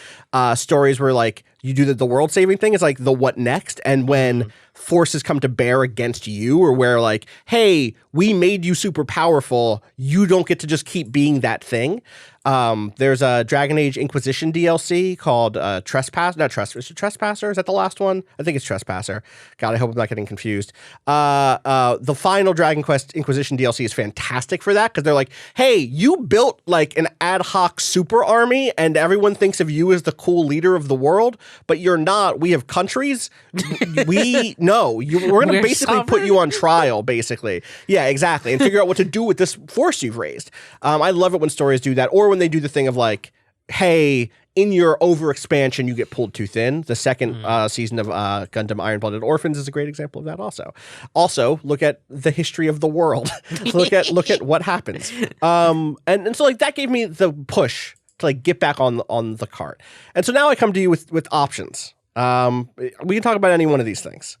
stories where like you do the world saving thing, is like the what next, and when forces come to bear against you, or where like, hey, we made you super powerful, you don't get to just keep being that thing. There's a Dragon Age Inquisition DLC called Trespasser. Is it Trespasser? Is that the last one? I think it's Trespasser. God, I hope I'm not getting confused. The final Dragon Quest Inquisition DLC is fantastic for that, because they're like, hey, you built like an ad hoc super army and everyone thinks of you as the cool leader of the world, but you're not. We have countries. We're going to basically put you on trial, basically. Yeah, exactly. And figure out what to do with this force you've raised. I love it when stories do that, or when they do the thing of like, hey, in your overexpansion, you get pulled too thin. The second season of Gundam Iron-Blooded Orphans is a great example of that also. Also, look at the history of the world. look at what happens. And so like that gave me the push to like get back on the cart. And so now I come to you with options. We can talk about any one of these things.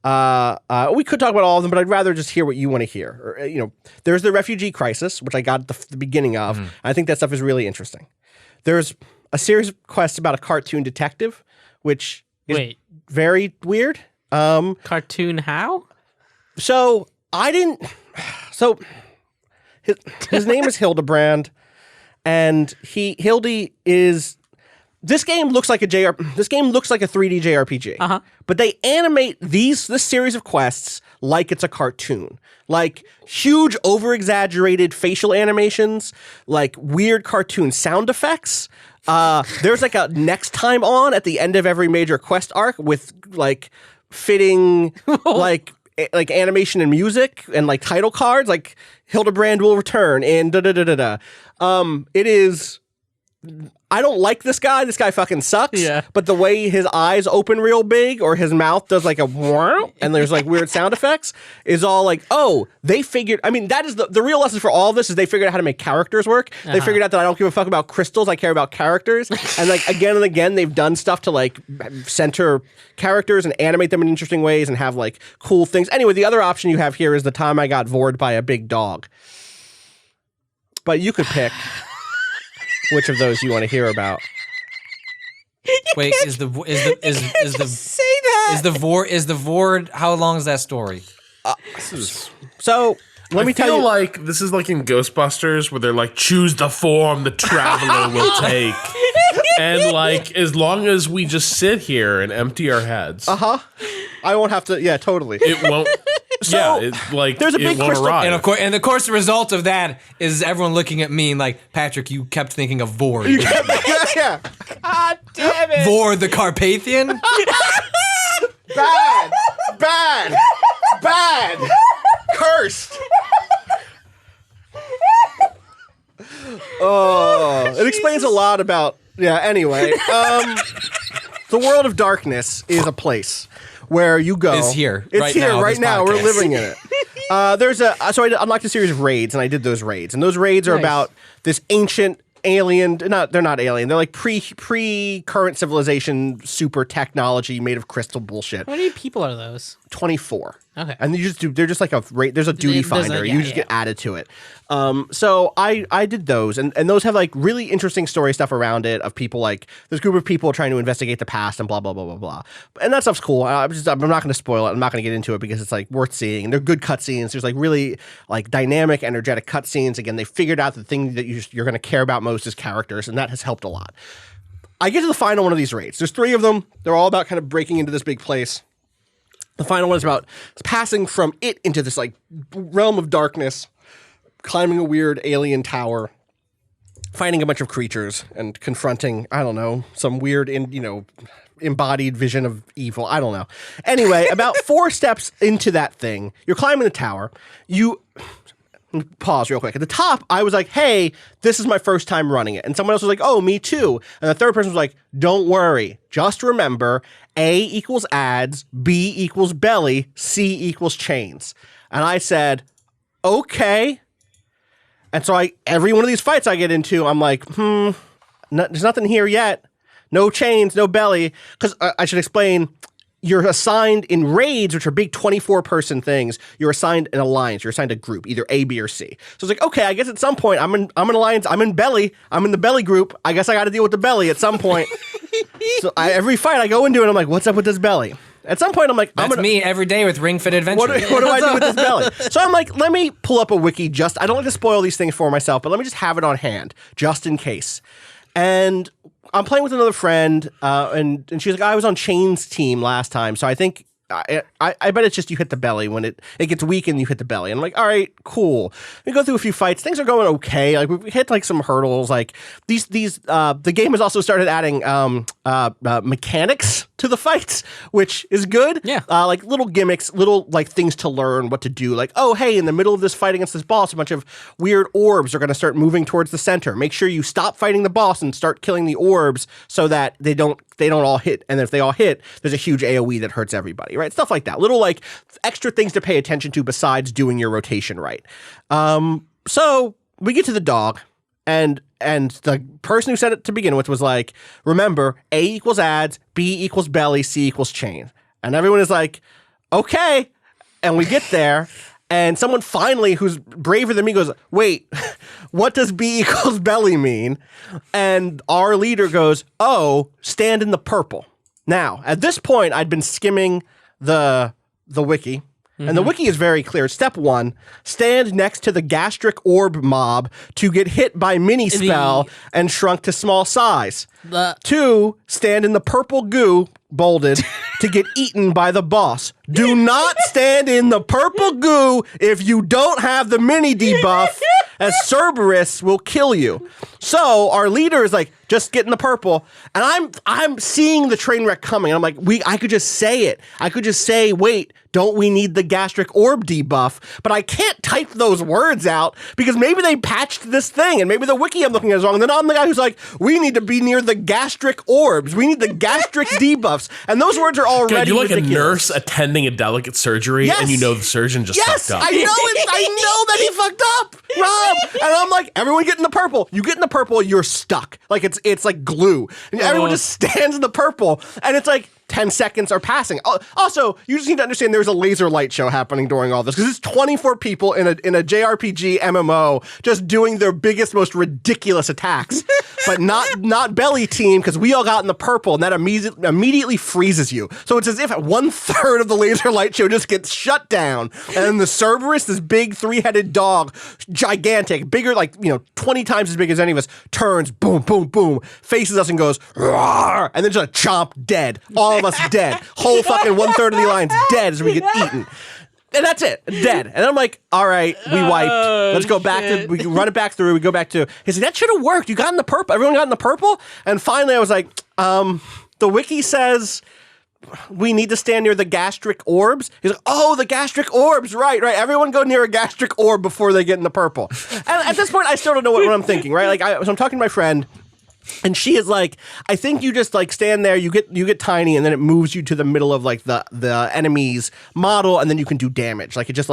We could talk about all of them, but I'd rather just hear what you want to hear. Or, there's the refugee crisis, which I got at the beginning of. I think that stuff is really interesting. There's a series of quests about a cartoon detective, which is very weird. Cartoon how? So his name is Hildebrand, and Hildy is. This game looks like a 3D JRPG. But they animate this series of quests like it's a cartoon. Like huge over-exaggerated facial animations, like weird cartoon sound effects. There's like a next time on at the end of every major quest arc with like fitting like animation and music and like title cards, like Hildebrand will return and da-da-da-da-da. It is... I don't like this guy. This guy fucking sucks. Yeah. But the way his eyes open real big or his mouth does like a wow and there's like weird sound effects is all like, oh, they figured. I mean, that is the real lesson for all of this is they figured out how to make characters work. They figured out that I don't give a fuck about crystals. I care about characters. And like again and again, they've done stuff to like center characters and animate them in interesting ways and have like cool things. Anyway, the other option you have here is the time I got vored by a big dog. But you could pick. Which of those you want to hear about? Wait, is the Vord? How long is that story? So let me tell you. Like this is like in Ghostbusters where they're like, choose the form the traveler will take, and like as long as we just sit here and empty our heads, I won't have to. Yeah, totally. It won't. So, there's a big crystal, and of course, the result of that is everyone looking at me like, Patrick, you kept thinking of Vord. Yeah. God damn it. Vord the Carpathian? Bad. Cursed. Oh, it explains a lot about. Yeah. Anyway, the world of darkness is a place where you go. It's here. It's right now. We're living in it. So I unlocked a series of raids, and I did those raids. And those raids are about this ancient alien. They're not alien. They're like pre-current civilization, super technology made of crystal bullshit. How many people are those? 24. Okay. And they're just like a rate. There's a duty finder. You just get added to it. So I did those, and those have like really interesting story stuff around it of people like this group of people trying to investigate the past and blah blah blah blah blah. And that stuff's cool. I'm not going to spoil it. I'm not going to get into it because it's like worth seeing. And they're good cutscenes. There's like really like dynamic, energetic cutscenes. Again, they figured out the thing that you're going to care about most is characters, and that has helped a lot. I get to the final one of these raids. There's 3 of them. They're all about kind of breaking into this big place. The final one is about passing from it into this like realm of darkness, climbing a weird alien tower, finding a bunch of creatures, and confronting, I don't know, some weird, embodied vision of evil. I don't know. Anyway, about 4 steps into that thing, you're climbing the tower. Pause real quick. At the top, I was like, hey, this is my first time running it. And someone else was like, oh, me too. And the third person was like, don't worry. Just remember, A equals ads, B equals belly, C equals chains. And I said, okay. And so every one of these fights I get into, I'm like, there's nothing here yet. No chains, no belly. Because I should explain, you're assigned in raids, which are big 24-person things. You're assigned an alliance. You're assigned a group, either A, B, or C. So it's like, okay, I guess at some point I'm an alliance. I'm in belly. I'm in the belly group. I guess I got to deal with the belly at some point. So every fight I go into it, I'm like, what's up with this belly? At some point, I'm like, that's me every day with Ring Fit Adventure. What do I do with this belly? So I'm like, let me pull up a wiki. I don't like to spoil these things for myself, but let me just have it on hand, just in case. And I'm playing with another friend, and she's like, I was on Chain's team last time, so I think I bet it's just you hit the belly when it gets weak and you hit the belly. And I'm like, all right, cool. We go through a few fights. Things are going okay. Like we hit like some hurdles. Like the game has also started adding mechanics to the fights, which is good. Yeah. Like little gimmicks, little like things to learn what to do. Like, oh, hey, in the middle of this fight against this boss, a bunch of weird orbs are going to start moving towards the center. Make sure you stop fighting the boss and start killing the orbs so that they don't all hit. And if they all hit, there's a huge AoE that hurts everybody, right? Stuff like that. Little like extra things to pay attention to besides doing your rotation right. So we get to the dog, and the person who said it to begin with was like, remember, A equals ads, B equals belly, C equals chain. And everyone is like, okay. And we get there, and someone finally, who's braver than me, goes, wait, what does B equals belly mean? And our leader goes, oh, stand in the purple. Now, at this point, I'd been skimming the wiki. And the wiki is very clear. Step 1, stand next to the gastric orb mob to get hit by mini spell and shrunk to small size. 2, stand in the purple goo, bolded, to get eaten by the boss. Do not stand in the purple goo if you don't have the mini debuff, as Cerberus will kill you. So our leader is like, just get in the purple. And I'm seeing the train wreck coming. I'm like, I could just say it. I could just say, wait, don't we need the gastric orb debuff? But I can't type those words out because maybe they patched this thing and maybe the wiki I'm looking at is wrong. And then I'm the guy who's like, we need to be near the gastric orbs. We need the gastric debuffs. And those words are already God, you're like ridiculous. a nurse attending a delicate surgery and you know the surgeon just fucked up. I know that he fucked up, Rob. And I'm like, everyone get in the purple. You get in the purple, you're stuck. Like it's like glue. And everyone just stands in the purple. And it's like 10 seconds are passing. Also, you just need to understand there's a laser light show happening during all this because it's 24 people in a JRPG MMO just doing their biggest, most ridiculous attacks, but not belly team because we all got in the purple and that immediately freezes you. So it's as if 1/3 of the laser light show just gets shut down, and then the Cerberus, this big 3-headed dog, gigantic, bigger, 20 times as big as any of us, turns, boom, boom, boom, faces us and goes, roar, and then just chomp, dead. All of us dead. Whole fucking 1/3 of the alliance dead as we get eaten. And that's it. Dead. And I'm like, all right, we wiped. Let's go back we run it back through. We go back to, he's like, that should have worked. You got in the purple. Everyone got in the purple. And finally I was like, the wiki says we need to stand near the gastric orbs. He's like, oh, the gastric orbs. Right. Everyone go near a gastric orb before they get in the purple. And at this point, I still don't know what I'm thinking, right? So I'm talking to my friend. And she is like, I think you just stand there, you get tiny, and then it moves you to the middle of the enemy's model, and then you can do damage. It just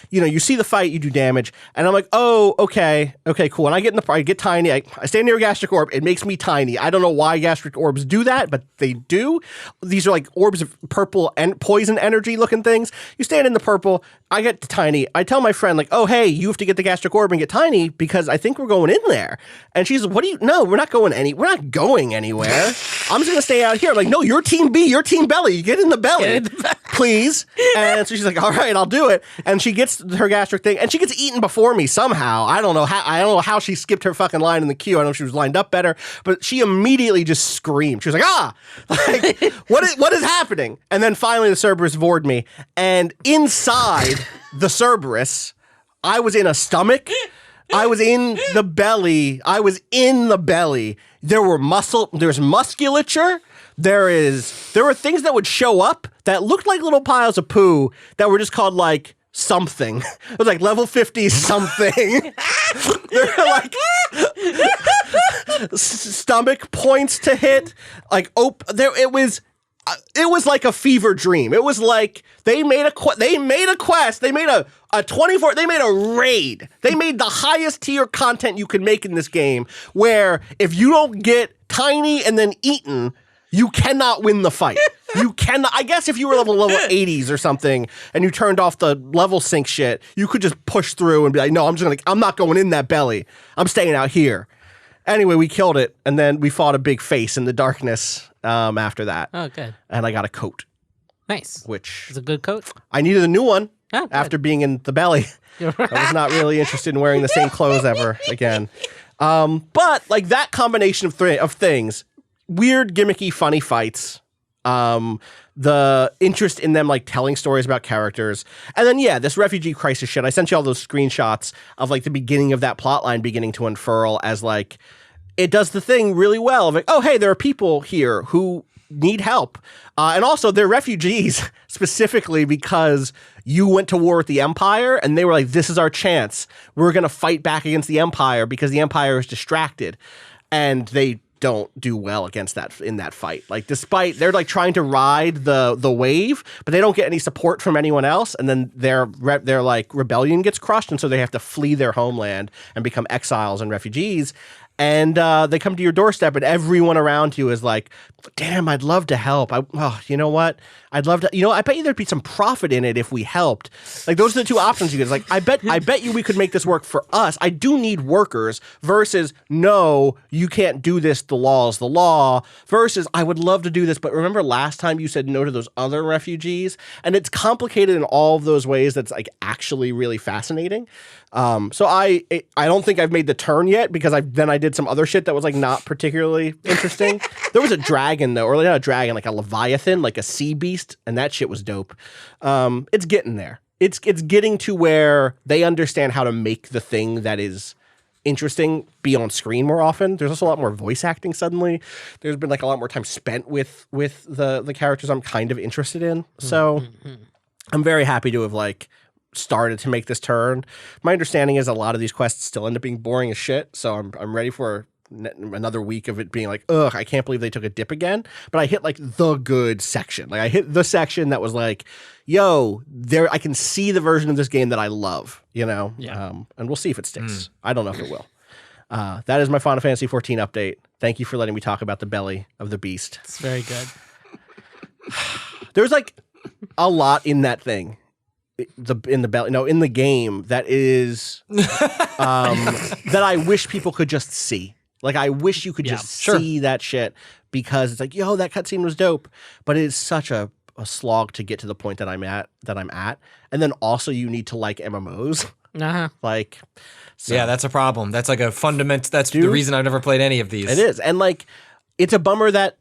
you see the fight, you do damage. And I'm like, oh, okay, cool. And I get tiny, I stand near a gastric orb, it makes me tiny. I don't know why gastric orbs do that, but they do. These are orbs of purple and poison energy looking things. You stand in the purple, I get tiny. I tell my friend, oh, hey, you have to get the gastric orb and get tiny because I think we're going in there. And she's like, no, we're not going anywhere. I'm just gonna stay out here. I'm like, no, you're team B, you're team belly. You get in the belly, please. And so she's like, all right, I'll do it. And she gets her gastric thing, and she gets eaten before me somehow. I don't know how she skipped her fucking line in the queue. I don't know if she was lined up better, but she immediately just screamed. She was like, what is happening? And then finally the Cerberus vored me, and inside the Cerberus, I was in a stomach. I was in the belly. There's musculature. There were things that would show up that looked like little piles of poo that were just called something. It was level 50 something. There were stomach points to hit. It was like a fever dream. It was like they made a quest. They made a 24. They made a raid. They made the highest tier content you could make in this game. Where if you don't get tiny and then eaten, you cannot win the fight. You cannot. I guess if you were level 80s or something and you turned off the level sync shit, you could just push through and be like, no, I'm not going in that belly. I'm staying out here. Anyway, we killed it, and then we fought a big face in the darkness after that. Oh, good. And I got a coat. Nice. Which it's a good coat. I needed a new one after being in the belly. I was not really interested in wearing the same clothes ever again. But that combination of things, weird, gimmicky, funny fights, the interest in them telling stories about characters, and then this refugee crisis shit. I sent you all those screenshots of the beginning of that plot line beginning to unfurl as it does the thing really well of oh, hey, there are people here who need help, and also they're refugees specifically because you went to war with the Empire, and they were like, this is our chance, we're gonna fight back against the Empire because the Empire is distracted, and they don't do well against that in that fight. Despite they're trying to ride the wave, but they don't get any support from anyone else, and then their rebellion gets crushed, and so they have to flee their homeland and become exiles and refugees. and they come to your doorstep, and everyone around you is like, damn, I'd love to help. You know what? I'd love to, I bet you there'd be some profit in it if we helped. Like, those are the two options you get. It's like, I bet you we could make this work for us. I do need workers versus, no, you can't do this. The law is the law versus, I would love to do this. But remember last time you said no to those other refugees? And it's complicated in all of those ways. That's like actually really fascinating. So I don't think I've made the turn yet because I did some other shit that was like not particularly interesting. There was a dragon though, or not a dragon, like a leviathan, like a sea beast, and that shit was dope. It's getting there. It's getting to where they understand how to make the thing that is interesting be on screen more often. There's also a lot more voice acting suddenly. There's been like a lot more time spent with the characters I'm kind of interested in. So I'm very happy to have like started to make this turn. My understanding is a lot of these quests still end up being boring as shit, so I'm ready for another week of it being like, ugh, I can't believe they took a dip again. But I hit like the good section. Like I hit the section that was like, yo, there I can see the version of this game that I love, Yeah. And we'll see if it sticks. I don't know if it will. That is my Final Fantasy XIV update. Thank you for letting me talk about the belly of the beast. It's very good. There's like a lot in that thing. In the game that is that I wish people could just see. Like I wish you could just see that shit because it's like, yo, that cutscene was dope, but it is such a slog to get to the point that I'm at. And then also you need to like MMOs. Like, so. Yeah, that's a problem. That's like a fundamental. That's the reason I've never played any of these. It is, and like, it's a bummer that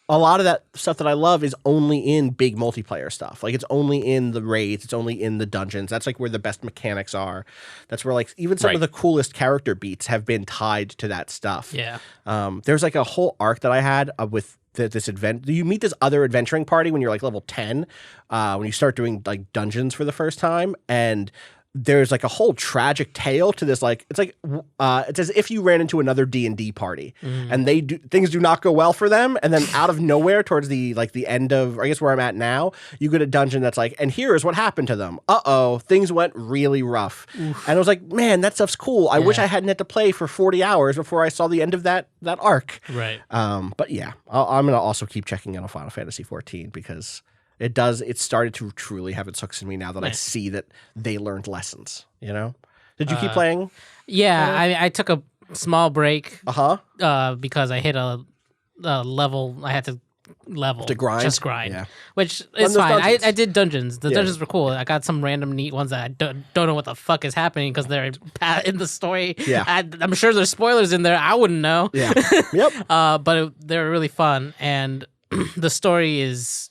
a lot of that stuff that I love is only in big multiplayer stuff. Like it's only in the raids, it's only in the dungeons. That's like where the best mechanics are. That's where like even some of the coolest character beats have been tied to that stuff. Yeah. There's like a whole arc that I had with this event. You meet this other adventuring party when you're like level 10, when you start doing like dungeons for the first time, and there's like a whole tragic tale to this. Like it's as if you ran into another D&D party and things do not go well for them. And then out of nowhere towards the end of, I guess where I'm at now, you get a dungeon that's like, and here is what happened to them. Things went really rough. Oof. And I was like, man, that stuff's cool. I wish I hadn't had to play for 40 hours before I saw the end of that arc. Right. But yeah, I'm going to also keep checking in on Final Fantasy XIV because it started to truly have its hooks in me now that I see that they learned lessons, Did you keep playing? Yeah, I took a small break because I hit a level. I had to level. To grind? Just grind. Yeah. Which is fine. I did dungeons. The dungeons were cool. I got some random neat ones that I don't know what the fuck is happening because they're in the story. Yeah. I'm sure there's spoilers in there. I wouldn't know. Yeah. Yep. But they were really fun. And the story is...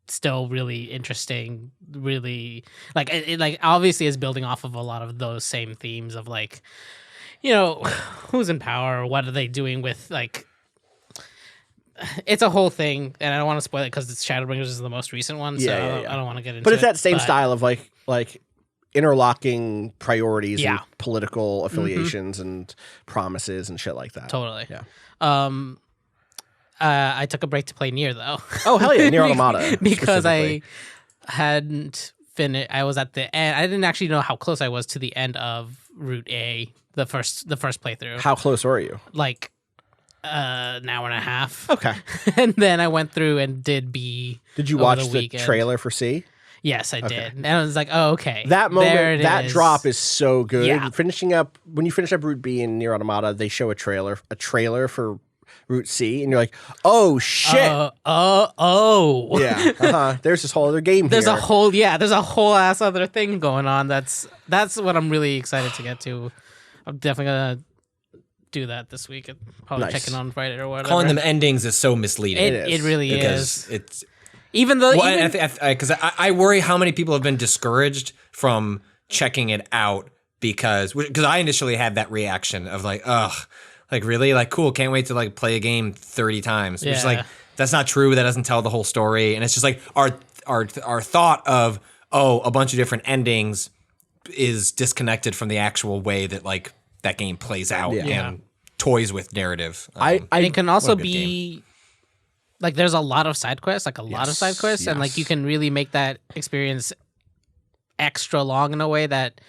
still really interesting, really like it like obviously is building off of a lot of those same themes of like, who's in power, what are they doing with like, it's a whole thing, and I don't want to spoil it because it's Shadowbringers is the most recent one, so I don't want to get into it. But it's that same style of like interlocking priorities and political affiliations and promises and shit like that. Totally. Yeah. I took a break to play Nier though. Oh hell yeah, Nier Automata. Because I hadn't finished. I was at the end. I didn't actually know how close I was to the end of Route A, the first playthrough. How close were you? Like an hour and a half. Okay. And then I went through and did B. Did you watch the trailer for C? Yes, I did. And I was like, oh, okay. That moment, that drop is so good. Yeah. When you finish up Route B in Nier Automata, they show a trailer for Route C, and you're like, oh shit. Yeah. There's this whole other game there's here. There's a whole ass other thing going on. That's what I'm really excited to get to. I'm definitely gonna do that this week. Probably checking on Friday or whatever. Calling them endings is so misleading. It really is. It's even though because I worry how many people have been discouraged from checking it out because I initially had that reaction of like, ugh. Like, really? Like, cool, can't wait to, like, play a game 30 times. Yeah. It's just like, that's not true. That doesn't tell the whole story. And it's just like our thought of, a bunch of different endings is disconnected from the actual way that, like, that game plays out and toys with narrative. It can also be, like, there's a lot of side quests, and, like, you can really make that experience extra long in a way that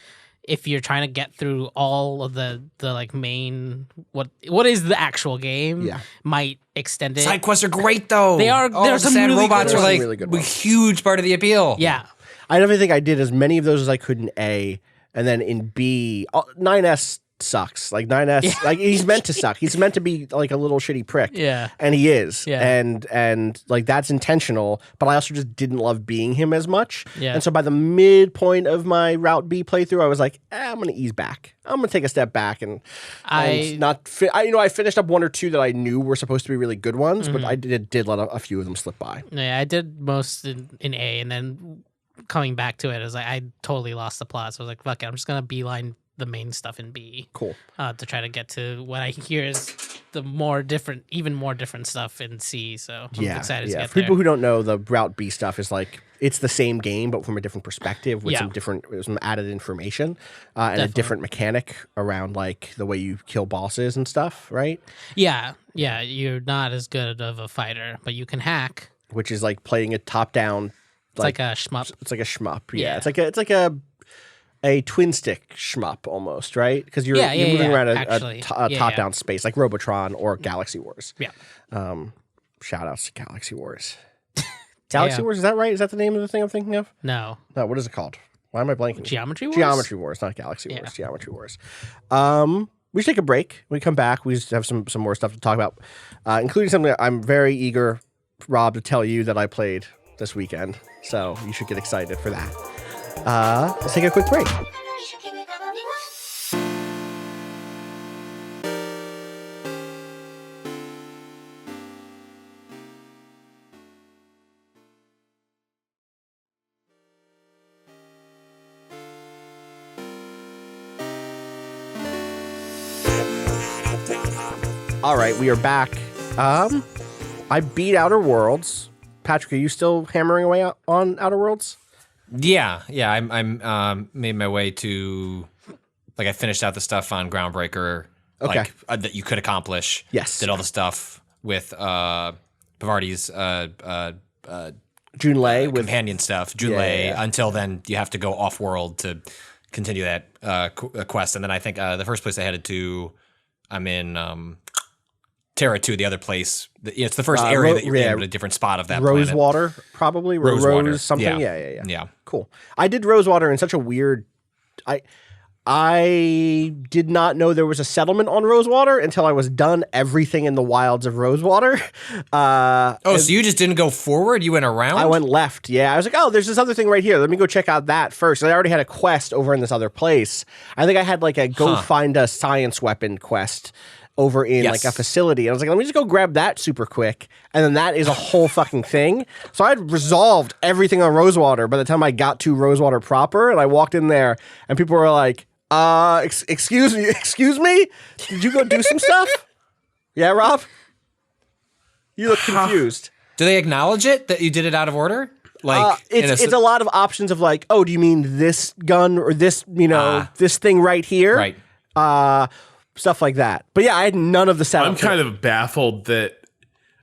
if you're trying to get through all of the like main what is the actual game, might extend it. Side quests are great though. They are. There's some sand really robots good are ones. like really good a ones. huge part of the appeal. Yeah. I definitely think I did as many of those as I could in A, and then in B, 9S sucks. Like 9S, like he's meant to suck. He's meant to be like a little shitty prick. Yeah. And he is. Yeah. And like that's intentional, but I also just didn't love being him as much. Yeah. And so by the midpoint of my Route B playthrough, I was like, I'm going to ease back. I'm going to take a step back and not I finished up one or two that I knew were supposed to be really good ones, but I did let a few of them slip by. Yeah, I did most in A, and then coming back to it, I was like, I totally lost the plot. So I was like, fuck it, I'm just gonna beeline the main stuff in B. Cool. To try to get to what I hear is the even more different stuff in C. So I'm excited to get For people there. who don't know, the Route B stuff is like it's the same game but from a different perspective with some added information and a different mechanic around like the way you kill bosses and stuff, right? Yeah, you're not as good of a fighter, but you can hack. Which is like playing a top down. It's like a shmup. It's like a shmup. Yeah. It's like a twin stick shmup almost, right? Because you're moving around a top down space like Robotron or Galaxy Wars. Yeah. Shout outs to Galaxy Wars. Galaxy Wars, is that right? Is that the name of the thing I'm thinking of? No, what is it called? Why am I blanking? Geometry Wars. Geometry Wars, not Galaxy Wars. Geometry Wars. We should take a break. When we come back, we just have some more stuff to talk about, including something that I'm very eager, Rob, to tell you that I played this weekend. So you should get excited for that. Let's take a quick break. All right, we are back. I beat Outer Worlds. Patrick, are you still hammering away on Outer Worlds? Yeah. I'm made my way to I finished out the stuff on Groundbreaker. Okay. That you could accomplish. Yes. Did all the stuff with Bavardi's Junlei with companion stuff. Junlei. Until then, you have to go off world to continue that quest. And then I think the first place I headed to, I'm in Terra 2, the other place. It's the first area that you're in, but a different spot of that planet. Rosewater, probably. Rosewater. Something. Yeah. Yeah. Cool. I did Rosewater in such a weird... I did not know there was a settlement on Rosewater until I was done everything in the wilds of Rosewater. So you just didn't go forward? You went around? I went left, yeah. I was like, oh, there's this other thing right here. Let me go check out that first. I already had a quest over in this other place. I think I had like a go find a science weapon quest over in like a facility. I was like, let me just go grab that super quick. And then that is a whole fucking thing. So I had resolved everything on Rosewater by the time I got to Rosewater proper. And I walked in there and people were like, excuse me? Did you go do some stuff? Yeah, Rob? You look confused. Do they acknowledge it, that you did it out of order? It's a lot of options of like, oh, do you mean this gun or this, this thing right here? Right. Stuff like that. But yeah, I had none of the setup. I'm kind of baffled that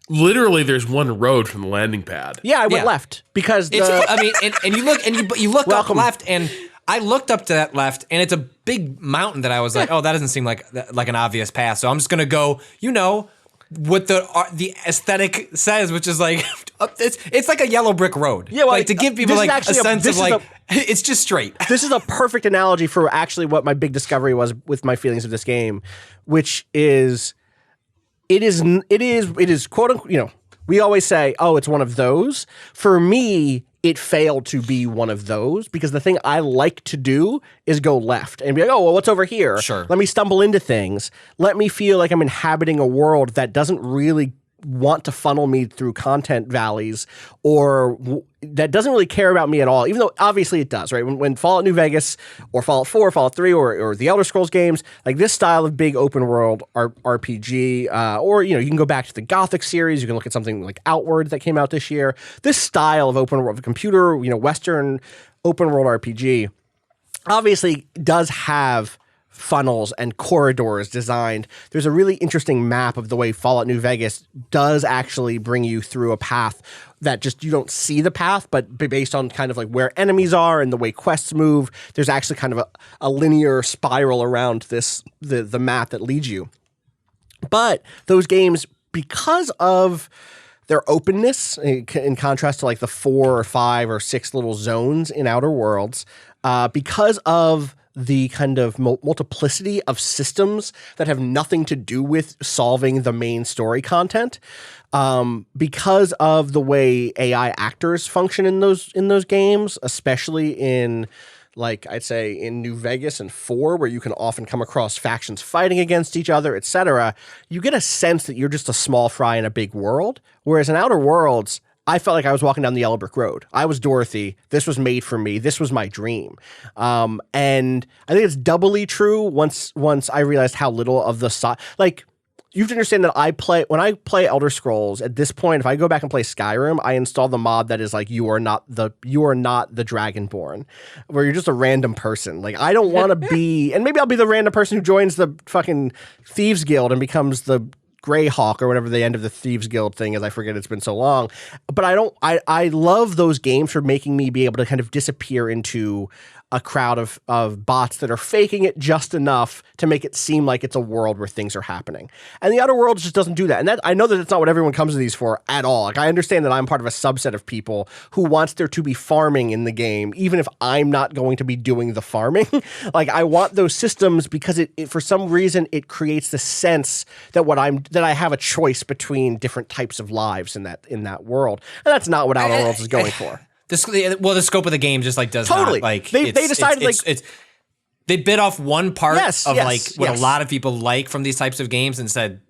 literally there's one road from the landing pad. Yeah, I went left because and you look up left, and I looked up to that left, and it's a big mountain that I was like, oh, that doesn't seem like an obvious path. So I'm just gonna go, what the aesthetic says, which is like it's like a yellow brick road. Yeah, well, to give people a sense of it's just straight. This is a perfect analogy for actually what my big discovery was with my feelings of this game, which is it is quote unquote, we always say, oh, it's one of those. For me, it failed to be one of those because the thing I like to do is go left and be like, oh, well, what's over here? Sure. Let me stumble into things. Let me feel like I'm inhabiting a world that doesn't really want to funnel me through content valleys or that doesn't really care about me at all, even though obviously it does, right? When Fallout New Vegas or Fallout 4, Fallout 3, or the Elder Scrolls games, like this style of big open world RPG, or, you can go back to the Gothic series, you can look at something like Outward that came out this year. This style of open world, computer, Western open world RPG obviously does have funnels and corridors designed. There's a really interesting map of the way Fallout New Vegas does actually bring you through a path that just you don't see the path, but based on kind of like where enemies are and the way quests move, there's actually kind of a linear spiral around the map that leads you. But those games, because of their openness, in contrast to like the 4 or 5 or 6 little zones in Outer Worlds, because of the kind of multiplicity of systems that have nothing to do with solving the main story content, because of the way AI actors function in those games, especially in, like, I'd say in New Vegas and 4, where you can often come across factions fighting against each other, etc., you get a sense that you're just a small fry in a big world. Whereas in Outer Worlds, I felt like I was walking down the Yellow Brick Road. I was Dorothy. This was made for me. This was my dream. And I think it's doubly true once I realized how little of the like, you have to understand that when I play Elder Scrolls, at this point, if I go back and play Skyrim, I install the mod that is like, you are not the Dragonborn, where you're just a random person. Like, I don't want to be, and maybe I'll be the random person who joins the fucking Thieves Guild and becomes the Greyhawk or whatever the end of the Thieves Guild thing is. I forget, it's been so long. But I love those games for making me be able to kind of disappear into a crowd of bots that are faking it just enough to make it seem like it's a world where things are happening. And the Outer Worlds just doesn't do that. And that, I know that it's not what everyone comes to these for at all. Like, I understand that I'm part of a subset of people who wants there to be farming in the game, even if I'm not going to be doing the farming. Like, I want those systems because it for some reason it creates the sense that I have a choice between different types of lives in that world. And that's not what Outer Worlds is going for. The scope of the game just like does totally. Not like they decided they bit off one part of like what a lot of people like from these types of games and said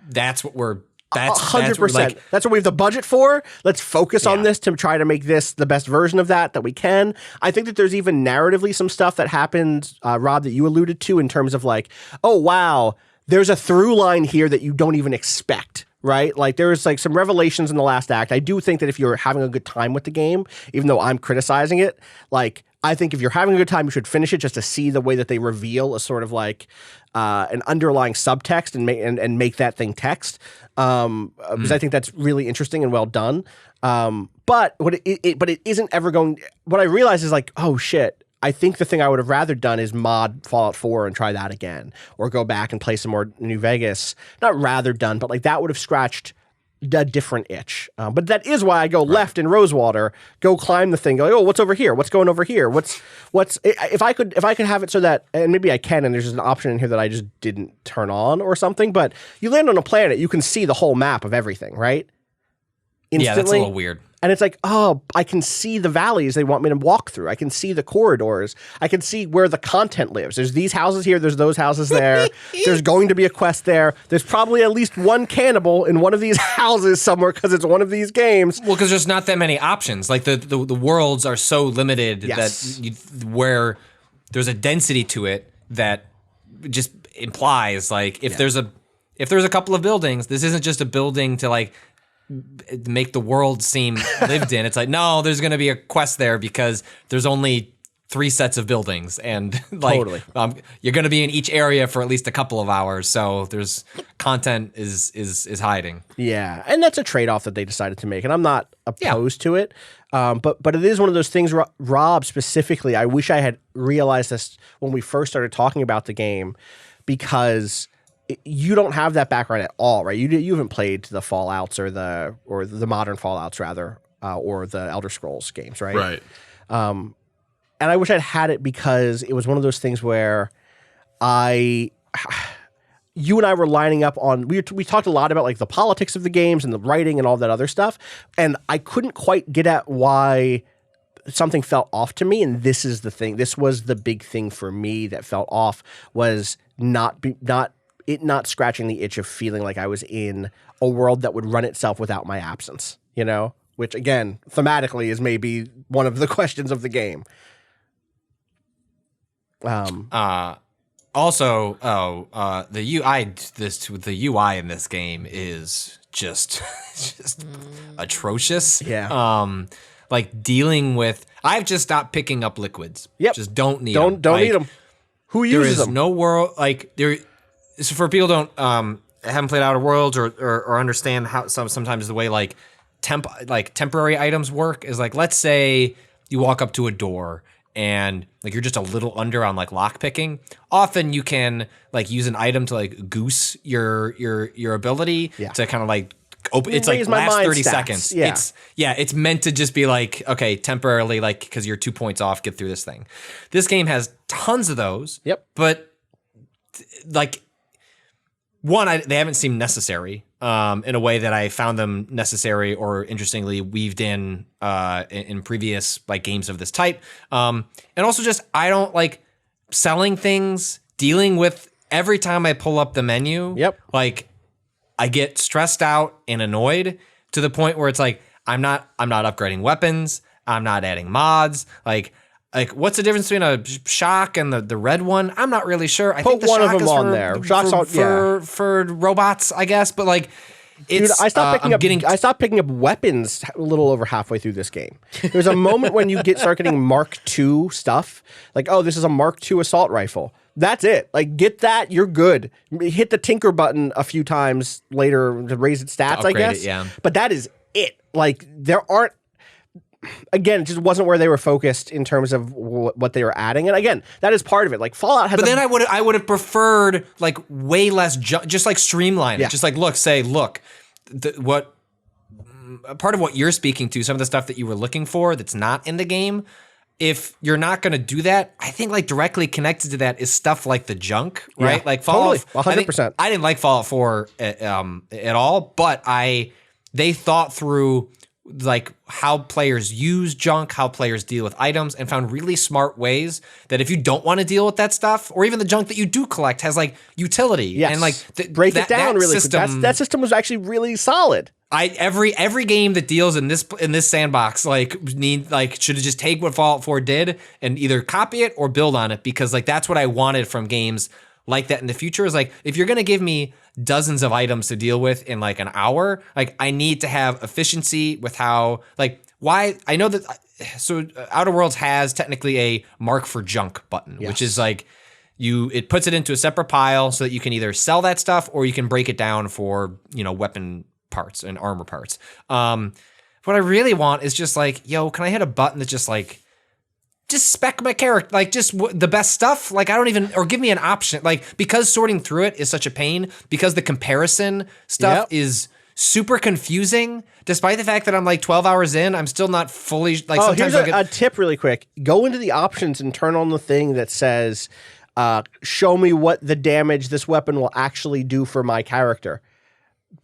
that's what we're 100%. Like, that's what we have the budget for. Let's focus on this to try to make this the best version of that we can. I think that there's even narratively some stuff that happened, Rob, that you alluded to in terms of like, oh wow, there's a through line here that you don't even expect. Right? Like, there's like some revelations in the last act. I do think that if you're having a good time with the game, even though I'm criticizing it, like, I think if you're having a good time, you should finish it just to see the way that they reveal a sort of like an underlying subtext and make that thing text. Because I think that's really interesting and well done. But it isn't ever going. What I realize is like, oh shit. I think the thing I would have rather done is mod Fallout 4 and try that again, or go back and play some more New Vegas. Not rather done, but like that would have scratched a different itch. But that is why I go left in Rosewater, go climb the thing, go, oh, what's over here? What's going over here? What's if I could have it so that, and maybe I can, and there's just an option in here that I just didn't turn on or something, but you land on a planet, you can see the whole map of everything, right? Instantly. Yeah, that's a little weird. And it's like, oh, I can see the valleys they want me to walk through. I can see the corridors. I can see where the content lives. There's these houses here. There's those houses there. There's going to be a quest there. There's probably at least one cannibal in one of these houses somewhere because it's one of these games. Well, because there's not that many options. Like the worlds are so limited where there's a density to it that just implies like if there's a couple of buildings, this isn't just a building to like make the world seem lived in. It's like, no, there's going to be a quest there because there's only 3 sets of buildings and like you're going to be in each area for at least a couple of hours. So there's content is hiding. Yeah. And that's a trade-off that they decided to make. And I'm not opposed to it. But it is one of those things, Rob, specifically, I wish I had realized this when we first started talking about the game, because you don't have that background at all, right? You haven't played the Fallouts or the modern Fallouts rather, or the Elder Scrolls games, right? Right. And I wish I'd had it because it was one of those things where you and I were lining up on, we talked a lot about like the politics of the games and the writing and all that other stuff, and I couldn't quite get at why something felt off to me. And this is the thing. This was the big thing for me that felt off, was not scratching the itch of feeling like I was in a world that would run itself without my absence, you know? Which, again, thematically is maybe one of the questions of the game. The UI in this game is just atrocious. Yeah. Like dealing with, I've just stopped picking up liquids. Yep. Just don't need them. Don't need them. Who uses them? No world like there. So for people who don't haven't played Outer Worlds or understand how sometimes the way like temporary items work is like, let's say you walk up to a door and like you're just a little under on like lock picking. Often you can like use an item to like goose your ability to kind of like open. It's like last 30 seconds. It's meant to just be like, okay, temporarily, like because you're 2 points off, get through this thing. This game has tons of those. Yep. But like one, they haven't seemed necessary in a way that I found them necessary or interestingly weaved in previous like games of this type. And also just I don't like selling things, dealing with every time I pull up the menu. Yep. Like I get stressed out and annoyed to the point where it's like I'm not upgrading weapons, I'm not adding mods, like what's the difference between a shock and the red one? I'm not really sure. I think the one shock of them is on there. Shock's for robots, I guess. But like, it's dude, I stopped picking up weapons a little over halfway through this game. There's a moment when you start getting Mark II stuff, like this is a Mark II assault rifle. That's it. Like get that, you're good. Hit the tinker button a few times later to raise its stats, I guess. But that is it. Like there aren't. Again, it just wasn't where they were focused in terms of what they were adding. And again, that is part of it. Like Fallout has. But then I would have preferred like way less, just like streamline it. Just like look, what part of what you're speaking to, some of the stuff that you were looking for that's not in the game. If you're not going to do that, I think like directly connected to that is stuff like the junk, right? Like Fallout, totally, 100%. I didn't like Fallout 4 at all, but they thought through like how players use junk, how players deal with items, and found really smart ways that if you don't want to deal with that stuff, or even the junk that you do collect has like utility. Yes. And like break it down really quick. That system was actually really solid. Every game that deals in this sandbox should just take what Fallout 4 did and either copy it or build on it, because like that's what I wanted from games like that in the future. Is like, if you're gonna give me dozens of items to deal with in like an hour, like I need to have efficiency with how why I know that. So Outer Worlds has technically a mark for junk button, which is like it puts it into a separate pile so that you can either sell that stuff or you can break it down for weapon parts and armor parts. What I really want is just like, can I hit a button that just spec my character, like just the best stuff. Like I don't even, or give me an option, like because sorting through it is such a pain, because the comparison stuff is super confusing. Despite the fact that I'm like 12 hours in, I'm still not fully like. Oh, here's a tip really quick. Go into the options and turn on the thing that says, show me what the damage this weapon will actually do for my character.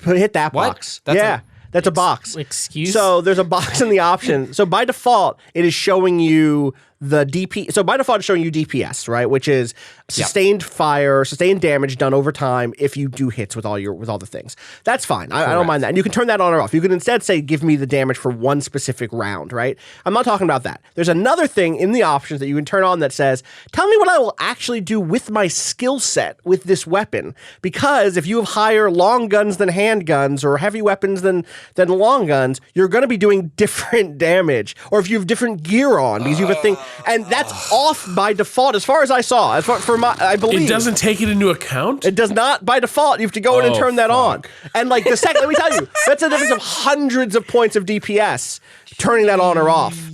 Hit that box. That's a box. Excuse? So there's a box in the option. So by default, it is showing you the DP. So by default, it's showing you DPS, right? Which is sustained fire, sustained damage done over time if you do hits with all the things. That's fine. I don't mind that. And you can turn that on or off. You can instead say, give me the damage for one specific round, right? I'm not talking about that. There's another thing in the options that you can turn on that says, tell me what I will actually do with my skill set with this weapon. Because if you have higher long guns than handguns or heavy weapons than long guns, you're going to be doing different damage. Or if you have different gear on because you have a thing. And that's off by default, as far as I saw. I believe it doesn't take it into account. It does not by default. You have to go in and turn that on. And like the second, let me tell you, that's a difference of hundreds of points of DPS turning that on or off.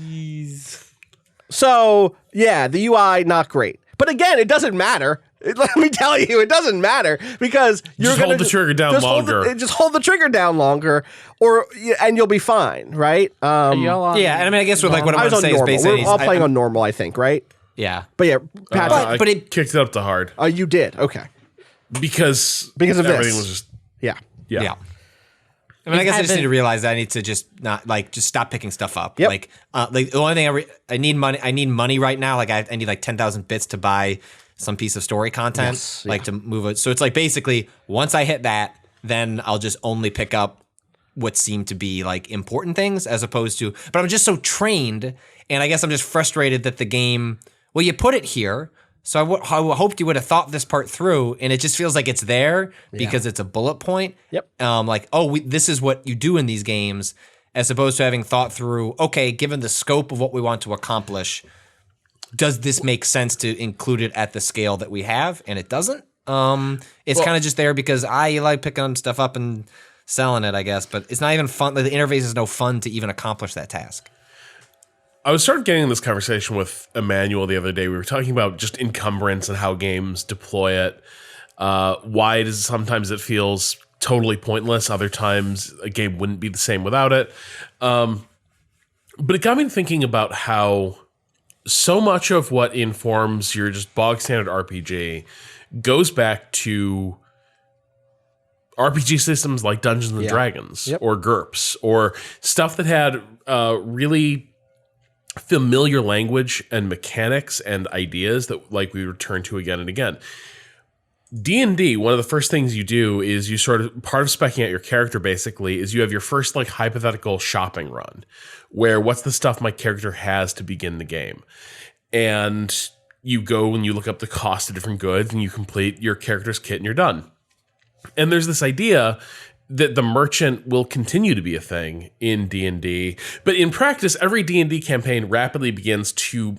So yeah, the UI not great. But again, it doesn't matter. Let me tell you, it doesn't matter because you're just hold the trigger down longer. Just hold the trigger down longer, and you'll be fine, right? And I mean, I guess with like what I'm going to say is basically we're all playing on normal, I think, right? Yeah, but yeah, Patrick, but it kicked it up to hard. Oh, you did, okay? Because of everything this. was just yeah. I mean, I guess I just need to realize that I need to just not just stop picking stuff up. Yep. Like the only thing I need money. I need money right now. Like I need like 10,000 bits to buy some piece of story content, to move it. So it's like basically once I hit that, then I'll just only pick up what seem to be like important things as opposed to, but I'm just so trained. And I guess I'm just frustrated that the game, well, you put it here. So I hoped you would have thought this part through, and it just feels like it's there because it's a bullet point. Yep. This is what you do in these games, as opposed to having thought through, okay, given the scope of what we want to accomplish, does this make sense to include it at the scale that we have? And it doesn't. It's kind of just there because I like picking stuff up and selling it, I guess. But it's not even fun. The interface is no fun to even accomplish that task. I was started getting this conversation with Emmanuel the other day. We were talking about just encumbrance and how games deploy it. Why does sometimes it feels totally pointless. Other times a game wouldn't be the same without it. But it got me thinking about how so much of what informs your just bog standard RPG goes back to RPG systems like Dungeons and Dragons or GURPS or stuff that had really familiar language and mechanics and ideas that like we return to again and again. D&D, one of the first things you do is you sort of, part of speccing out your character basically is you have your first like hypothetical shopping run where what's the stuff my character has to begin the game. And you go and you look up the cost of different goods and you complete your character's kit and you're done. And there's this idea that the merchant will continue to be a thing in D&D, but in practice, every D&D campaign rapidly begins to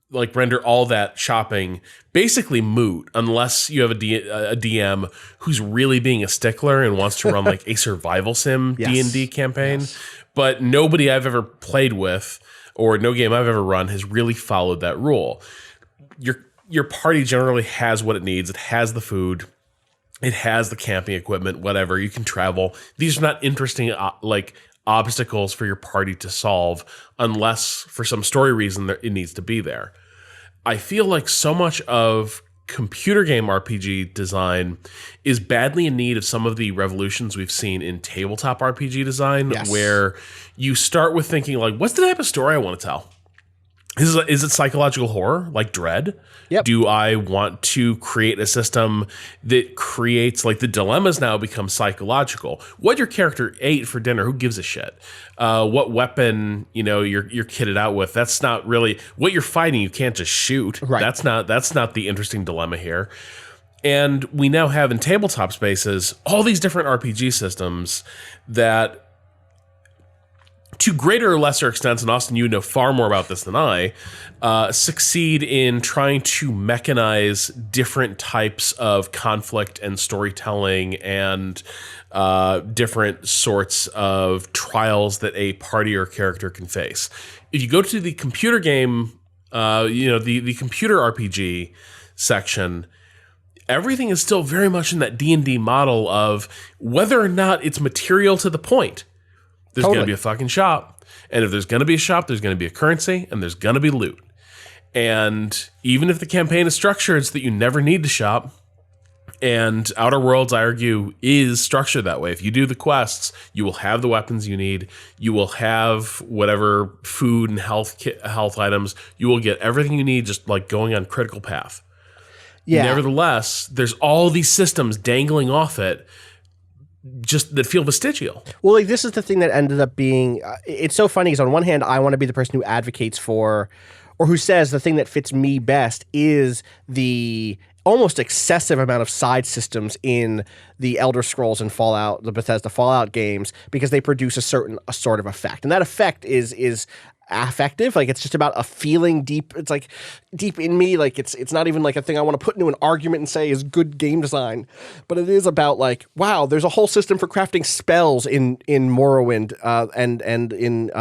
like render all that shopping basically moot unless you have a DM who's really being a stickler and wants to run like a survival sim D&D campaign. But nobody I've ever played with or no game I've ever run has really followed that rule. Your party generally has what it needs. It has the food. It has the camping equipment, whatever. You can travel. These are not interesting like obstacles for your party to solve unless for some story reason it needs to be there. I feel like so much of computer game RPG design is badly in need of some of the revolutions we've seen in tabletop RPG design, where you start with thinking like, what's the type of story I want to tell? Is it psychological horror like Dread? Yep. Do I want to create a system that creates like the dilemmas now become psychological? What your character ate for dinner? Who gives a shit? What weapon you're kitted out with? That's not really what you're fighting. You can't just shoot. Right. That's not the interesting dilemma here. And we now have in tabletop spaces all these different RPG systems that, to greater or lesser extents, and Austin, you know far more about this than I, succeed in trying to mechanize different types of conflict and storytelling and different sorts of trials that a party or character can face. If you go to the computer game, the computer RPG section, everything is still very much in that D&D model of whether or not it's material to the point. There's going to be a fucking shop. And if there's going to be a shop, there's going to be a currency and there's going to be loot. And even if the campaign is structured so that you never need to shop, and Outer Worlds, I argue, is structured that way. If you do the quests, you will have the weapons you need. You will have whatever food and health items. You will get everything you need just like going on critical path. Yeah. Nevertheless, there's all these systems dangling off it just that feel vestigial. Well, like this is the thing that ended up being, it's so funny because on one hand, I want to be the person who advocates for, or who says the thing that fits me best is the almost excessive amount of side systems in the Elder Scrolls and Fallout, the Bethesda Fallout games, because they produce a sort of effect. And that effect is affective. Like it's just about a feeling deep. It's like deep in me. Like it's not even like a thing I want to put into an argument and say is good game design, but it is about like, wow, there's a whole system for crafting spells in Morrowind and in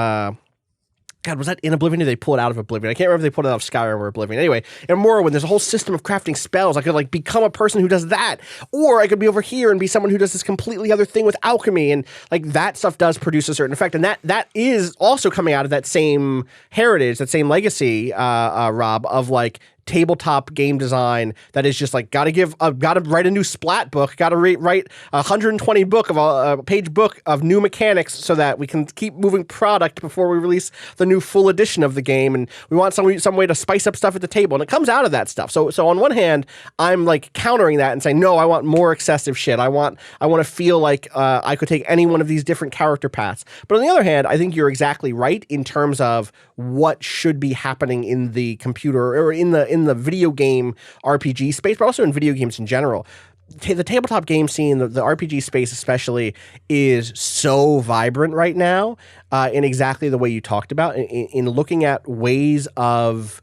God, was that in Oblivion or did they pull it out of Oblivion? I can't remember if they pulled it out of Skyrim or Oblivion. Anyway, in Morrowind, there's a whole system of crafting spells. I could like become a person who does that. Or I could be over here and be someone who does this completely other thing with alchemy. And like that stuff does produce a certain effect. And that is also coming out of that same heritage, that same legacy, Rob, of like tabletop game design that is just like gotta write a new Splat book, gotta write a 120 page book of new mechanics so that we can keep moving product before we release the new full edition of the game, and we want some way to spice up stuff at the table, and it comes out of that stuff. So on one hand, I'm like countering that and saying no, I want more excessive shit. I want to feel like I could take any one of these different character paths. But on the other hand, I think you're exactly right in terms of what should be happening in the computer or in the video game RPG space, but also in video games in general. The tabletop game scene, the RPG space especially, is so vibrant right now in exactly the way you talked about, in looking at ways of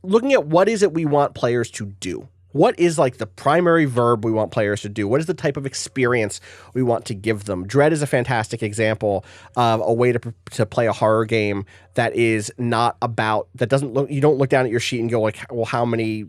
looking at what is it we want players to do. What is like the primary verb we want players to do? What is the type of experience we want to give them? Dread is a fantastic example of a way to play a horror game that is not about, that doesn't look, you don't look down at your sheet and go like, well, how many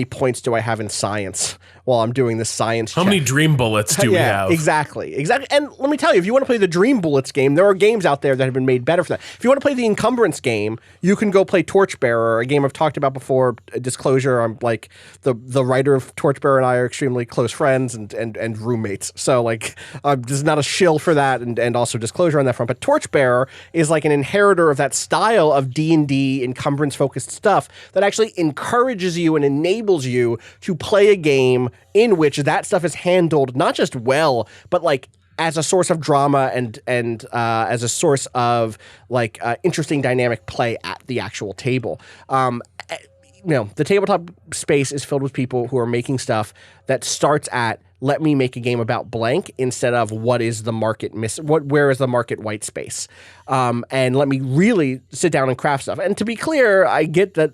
points do I have in science while I'm doing this science How check? many dream bullets do we have? Exactly. And let me tell you, if you want to play the Dream Bullets game, there are games out there that have been made better for that. If you want to play the Encumbrance game, you can go play Torchbearer, a game I've talked about before. Disclosure, I'm like the writer of Torchbearer and I are extremely close friends and roommates. So like there's not a shill for that and also disclosure on that front. But Torchbearer is like an inheritor of that style of D&D encumbrance focused stuff that actually encourages you and enables you to play a game in which that stuff is handled not just well, but like as a source of drama and as a source of like interesting dynamic play at the actual table. The tabletop space is filled with people who are making stuff that starts at let me make a game about blank instead of what is the market where is the market white space, and let me really sit down and craft stuff. And to be clear, I get that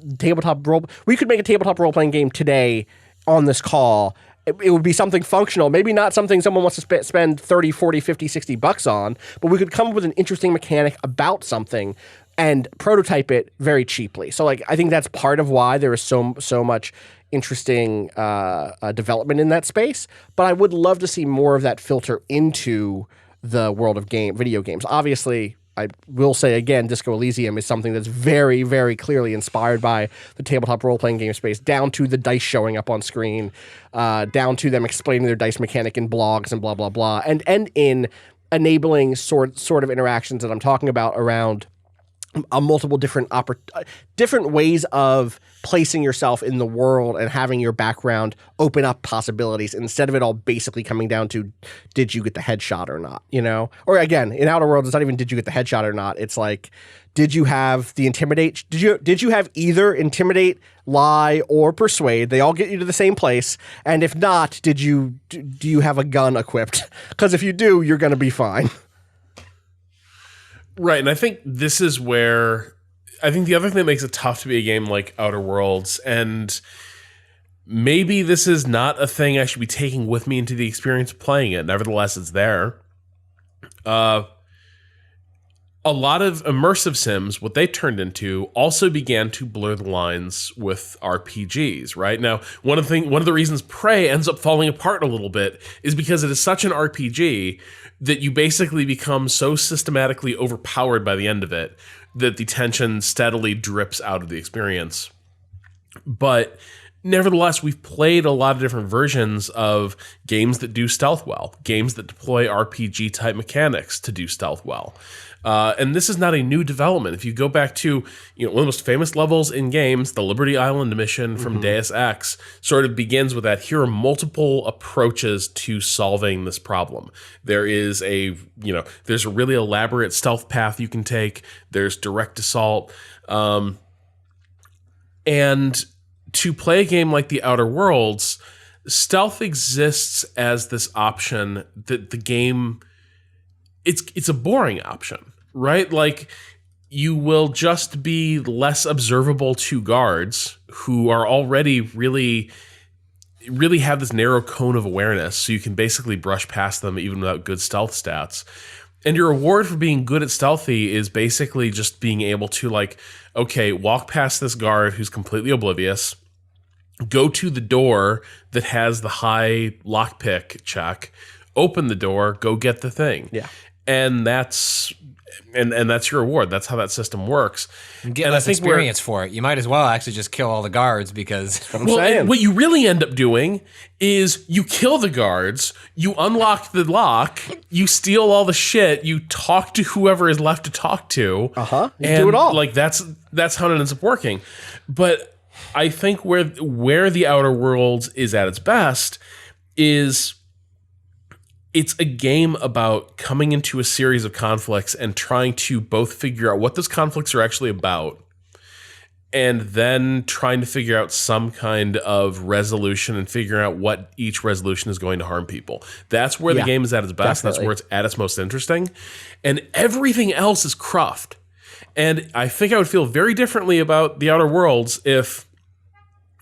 we could make a tabletop role playing game today on this call. It would be something functional, maybe not something someone wants to spend 30, 40, 50, 60 bucks on, but we could come up with an interesting mechanic about something and prototype it very cheaply. So like I think that's part of why there is so much interesting development in that space, but I would love to see more of that filter into the world of video games. Obviously, I will say again, Disco Elysium is something that's very, very clearly inspired by the tabletop role-playing game space, down to the dice showing up on screen, down to them explaining their dice mechanic in blogs and blah, blah, blah, and in enabling sort of interactions that I'm talking about around multiple different ways of placing yourself in the world and having your background open up possibilities instead of it all basically coming down to did you get the headshot or not, or again in Outer Worlds it's not even did you get the headshot or not, it's like did you have the intimidate, did you have either intimidate, lie, or persuade? They all get you to the same place, and if not, do you have a gun equipped? Because if you do, you're going to be fine. Right, and I think this is where I think the other thing that makes it tough to be a game like Outer Worlds, and maybe this is not a thing I should be taking with me into the experience of playing it. Nevertheless, it's there. A lot of immersive sims, what they turned into, also began to blur the lines with RPGs, right? Now, one of the reasons Prey ends up falling apart a little bit is because it is such an RPG that you basically become so systematically overpowered by the end of it that the tension steadily drips out of the experience. But nevertheless, we've played a lot of different versions of games that do stealth well, games that deploy RPG-type mechanics to do stealth well. And this is not a new development. If you go back to one of the most famous levels in games, the Liberty Island mission from Deus Ex, sort of begins with that. Here are multiple approaches to solving this problem. There is there's a really elaborate stealth path you can take. There's direct assault. And to play a game like The Outer Worlds, stealth exists as this option that the game, it's a boring option, right? Like, you will just be less observable to guards who are already really have this narrow cone of awareness, so you can basically brush past them even without good stealth stats. And your reward for being good at stealthy is basically just being able to, walk past this guard who's completely oblivious, go to the door that has the high lockpick check, open the door, go get the thing. Yeah. And that's your reward. That's how that system works. And get less experience for it. You might as well actually just kill all the guards because... What you really end up doing is you kill the guards, you unlock the lock, you steal all the shit, you talk to whoever is left to talk to. You do it all. That's how it ends up working. But I think where the Outer Worlds is at its best is... it's a game about coming into a series of conflicts and trying to both figure out what those conflicts are actually about and then trying to figure out some kind of resolution and figuring out what each resolution is going to harm people. That's where the game is at its best. Definitely. That's where it's at its most interesting. And everything else is cruft. And I think I would feel very differently about the Outer Worlds if,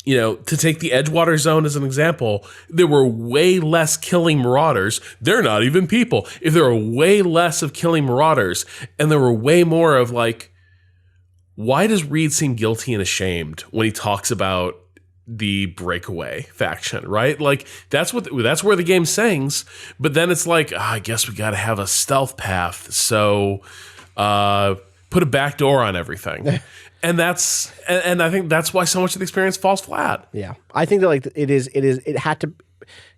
to take the Edgewater Zone as an example, there were way less killing marauders. They're not even people. If there were way less of killing marauders and there were way more of like, why does Reed seem guilty and ashamed when he talks about the breakaway faction, right? Like that's where the game sings, but then it's like, I guess we got to have a stealth path. So, put a back door on everything. And I think that's why so much of the experience falls flat. Yeah. I think that like it had to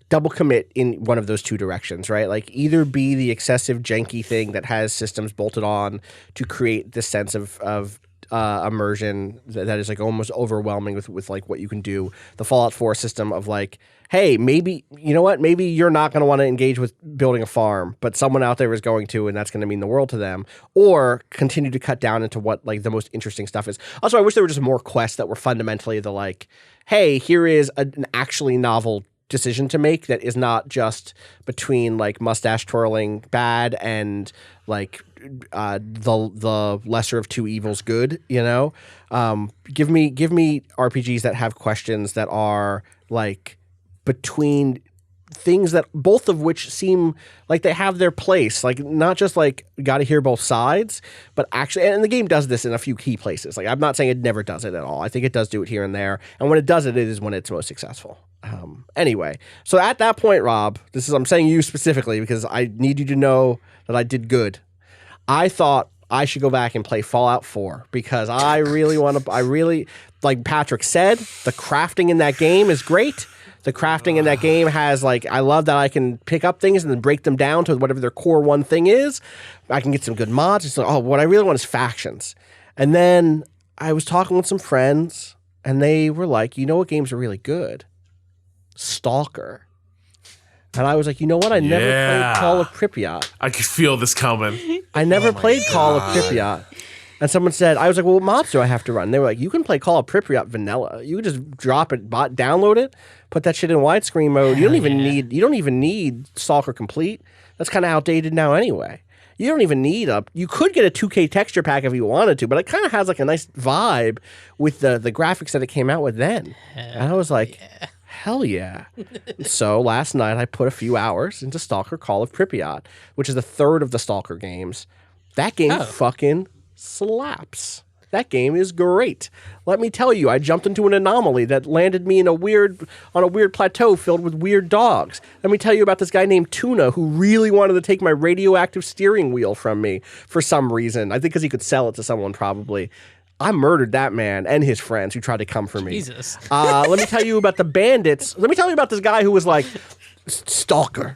double commit in one of those two directions, right? Like either be the excessive janky thing that has systems bolted on to create this sense of immersion that is like almost overwhelming with like what you can do. The Fallout 4 system of like, hey, maybe, you know what? Maybe you're not going to want to engage with building a farm, but someone out there is going to, and that's going to mean the world to them. Or continue to cut down into what like the most interesting stuff is. Also, I wish there were just more quests that were fundamentally the like, hey, here is an actually novel decision to make that is not just between like mustache twirling bad and like the lesser of two evils good, give me RPGs that have questions that are like between things that both of which seem like they have their place, like not just like got to hear both sides, but actually, and the game does this in a few key places. Like I'm not saying it never does it at all. I think it does do it here and there, and when it does it, it is when it's most successful. Anyway, so at that point, Rob, I'm saying you specifically because I need you to know that I did good. I thought I should go back and play Fallout 4 because I really like Patrick said, the crafting in that game is great. The crafting in that game has like, I love that I can pick up things and then break them down to whatever their core one thing is. I can get some good mods. It's like, what I really want is factions. And then I was talking with some friends and they were like, you know what games are really good? S.T.A.L.K.E.R. And I was like, you know what? I never played Call of Pripyat. I could feel this coming. I never played Call of Pripyat. And someone said, I was like, well, what mods do I have to run? And they were like, you can play Call of Pripyat vanilla. You can just drop it, download it, put that shit in widescreen mode. You don't even need S.T.A.L.K.E.R. Complete. That's kind of outdated now anyway. You don't even need you could get a 2K texture pack if you wanted to, but it kind of has like a nice vibe with the graphics that it came out with then. And I was like, hell yeah. So last night I put a few hours into S.T.A.L.K.E.R. Call of Pripyat, which is the third of the S.T.A.L.K.E.R. games. That game fucking slaps. That game is great. Let me tell you, I jumped into an anomaly that landed me on a weird plateau filled with weird dogs. Let me tell you about this guy named Tuna who really wanted to take my radioactive steering wheel from me for some reason. I think because he could sell it to someone probably. I murdered that man and his friends who tried to come for me. Jesus. Let me tell you about the bandits. Let me tell you about this guy who was like, S.T.A.L.K.E.R.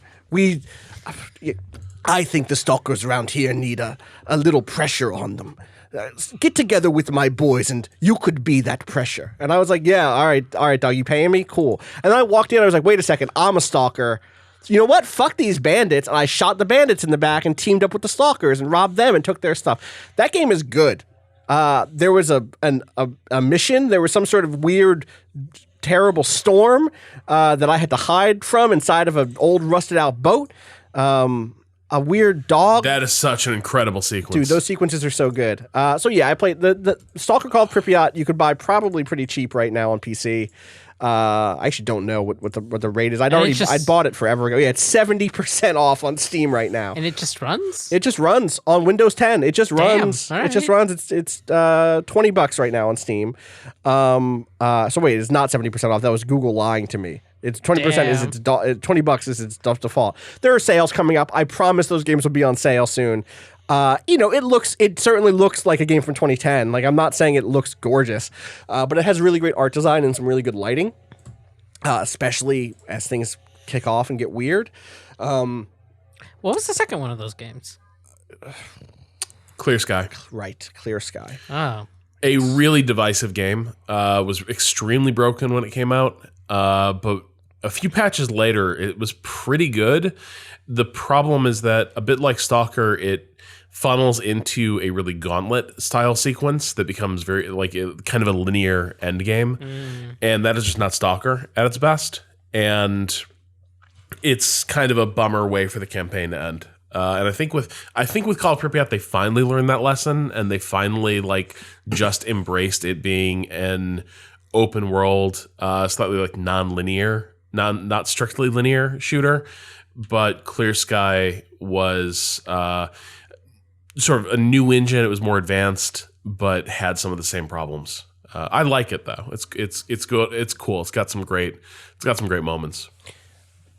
I think the stalkers around here need a little pressure on them. Get together with my boys and you could be that pressure. And I was like, yeah, all right, dog, you paying me? Cool. And then I walked in, I was like, wait a second, I'm a stalker. You know what? Fuck these bandits. And I shot the bandits in the back and teamed up with the stalkers and robbed them and took their stuff. That game is good. There was a mission. There was some sort of weird, terrible storm that I had to hide from inside of an old rusted out boat. A weird dog. That is such an incredible sequence. Dude, those sequences are so good. So yeah, I played the S.T.A.L.K.E.R. Call of Pripyat. You could buy probably pretty cheap right now on PC. I actually don't know what the rate is. I bought it forever ago. Yeah, it's 70% off on Steam right now. And it just runs? It just runs on Windows 10. It just runs. Right. It just runs. It's $20 right now on Steam. So wait, it's not 70% off. That was Google lying to me. It's 20% is its $20 is its default. There are sales coming up. I promise those games will be on sale soon. It certainly looks like a game from 2010. Like I'm not saying it looks gorgeous, but it has really great art design and some really good lighting, especially as things kick off and get weird. What was the second one of those games? Clear Sky. Right, Clear Sky. Oh. A really divisive game. Was extremely broken when it came out, but a few patches later, it was pretty good. The problem is that a bit like S.T.A.L.K.E.R., it funnels into a really gauntlet style sequence that becomes very like kind of a linear end game. And that is just not S.T.A.L.K.E.R. at its best. And it's kind of a bummer way for the campaign to end. And I think with Call of Pripyat, they finally learned that lesson, and they finally like just embraced it being an open world, slightly like non-linear, not strictly linear shooter. But Clear Sky was sort of a new engine. It was more advanced, but had some of the same problems. I like it though. It's good. It's cool. It's got some great moments.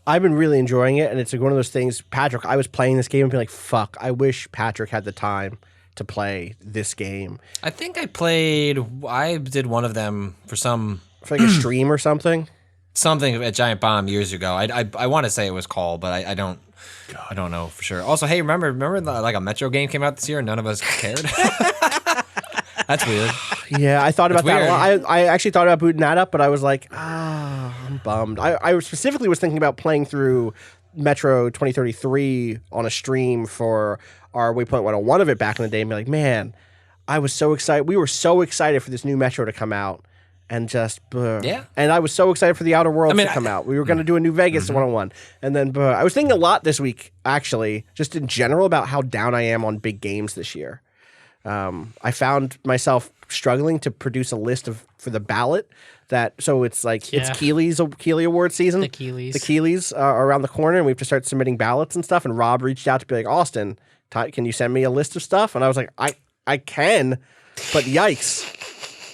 I've been really enjoying it, and it's like one of those things. Patrick, I was playing this game and being like, "Fuck! I wish Patrick had the time to play this game." I think I did one of them for like a stream or something. Something at Giant Bomb years ago. I want to say it was called, but I don't know for sure. Also, hey, remember like a Metro game came out this year and none of us cared? That's weird. Yeah, I thought about that a lot. I actually thought about booting that up, but I was like, I'm bummed. I specifically was thinking about playing through Metro 2033 on a stream for our Waypoint 101 of it back in the day and be like, man, I was so excited. We were so excited for this new Metro to come out. And just, yeah. And I was so excited for the Outer Worlds to come out. We were going to do a new Vegas 101. And then, I was thinking a lot this week, actually, just in general about how down I am on big games this year. I found myself struggling to produce a list for the ballot. So it's like, it's Keeley Award season. The Keeleys. The Keeleys are around the corner, and we have to start submitting ballots and stuff. And Rob reached out to be like, Austin, can you send me a list of stuff? And I was like, I can, but yikes.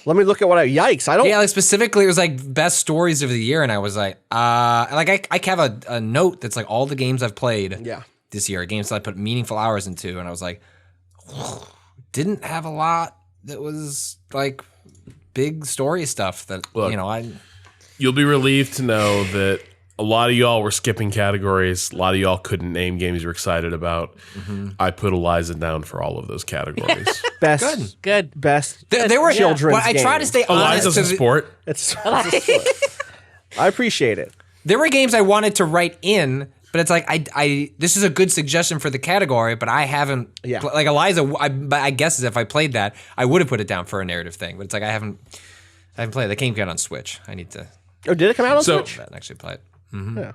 Let me look at yikes. I don't. Yeah, like specifically, it was like best stories of the year, and I was like, I have a note that's like all the games I've played this year, games that I put meaningful hours into, and I was like, didn't have a lot that was like big story stuff that You'll be relieved to know that a lot of y'all were skipping categories. A lot of y'all couldn't name games you're excited about. Mm-hmm. I put Eliza down for all of those categories. Good. Best. They were children's. Well, I try to stay honest. Eliza's a sport. It's a sport. I appreciate it. There were games I wanted to write in, but it's like this is a good suggestion for the category, but I haven't. Yeah. Like Eliza, I guess if I played that, I would have put it down for a narrative thing. But it's like I haven't played it. The game came out on Switch. I need to. Oh, did it come out on Switch? And actually play it. Mm-hmm. Yeah.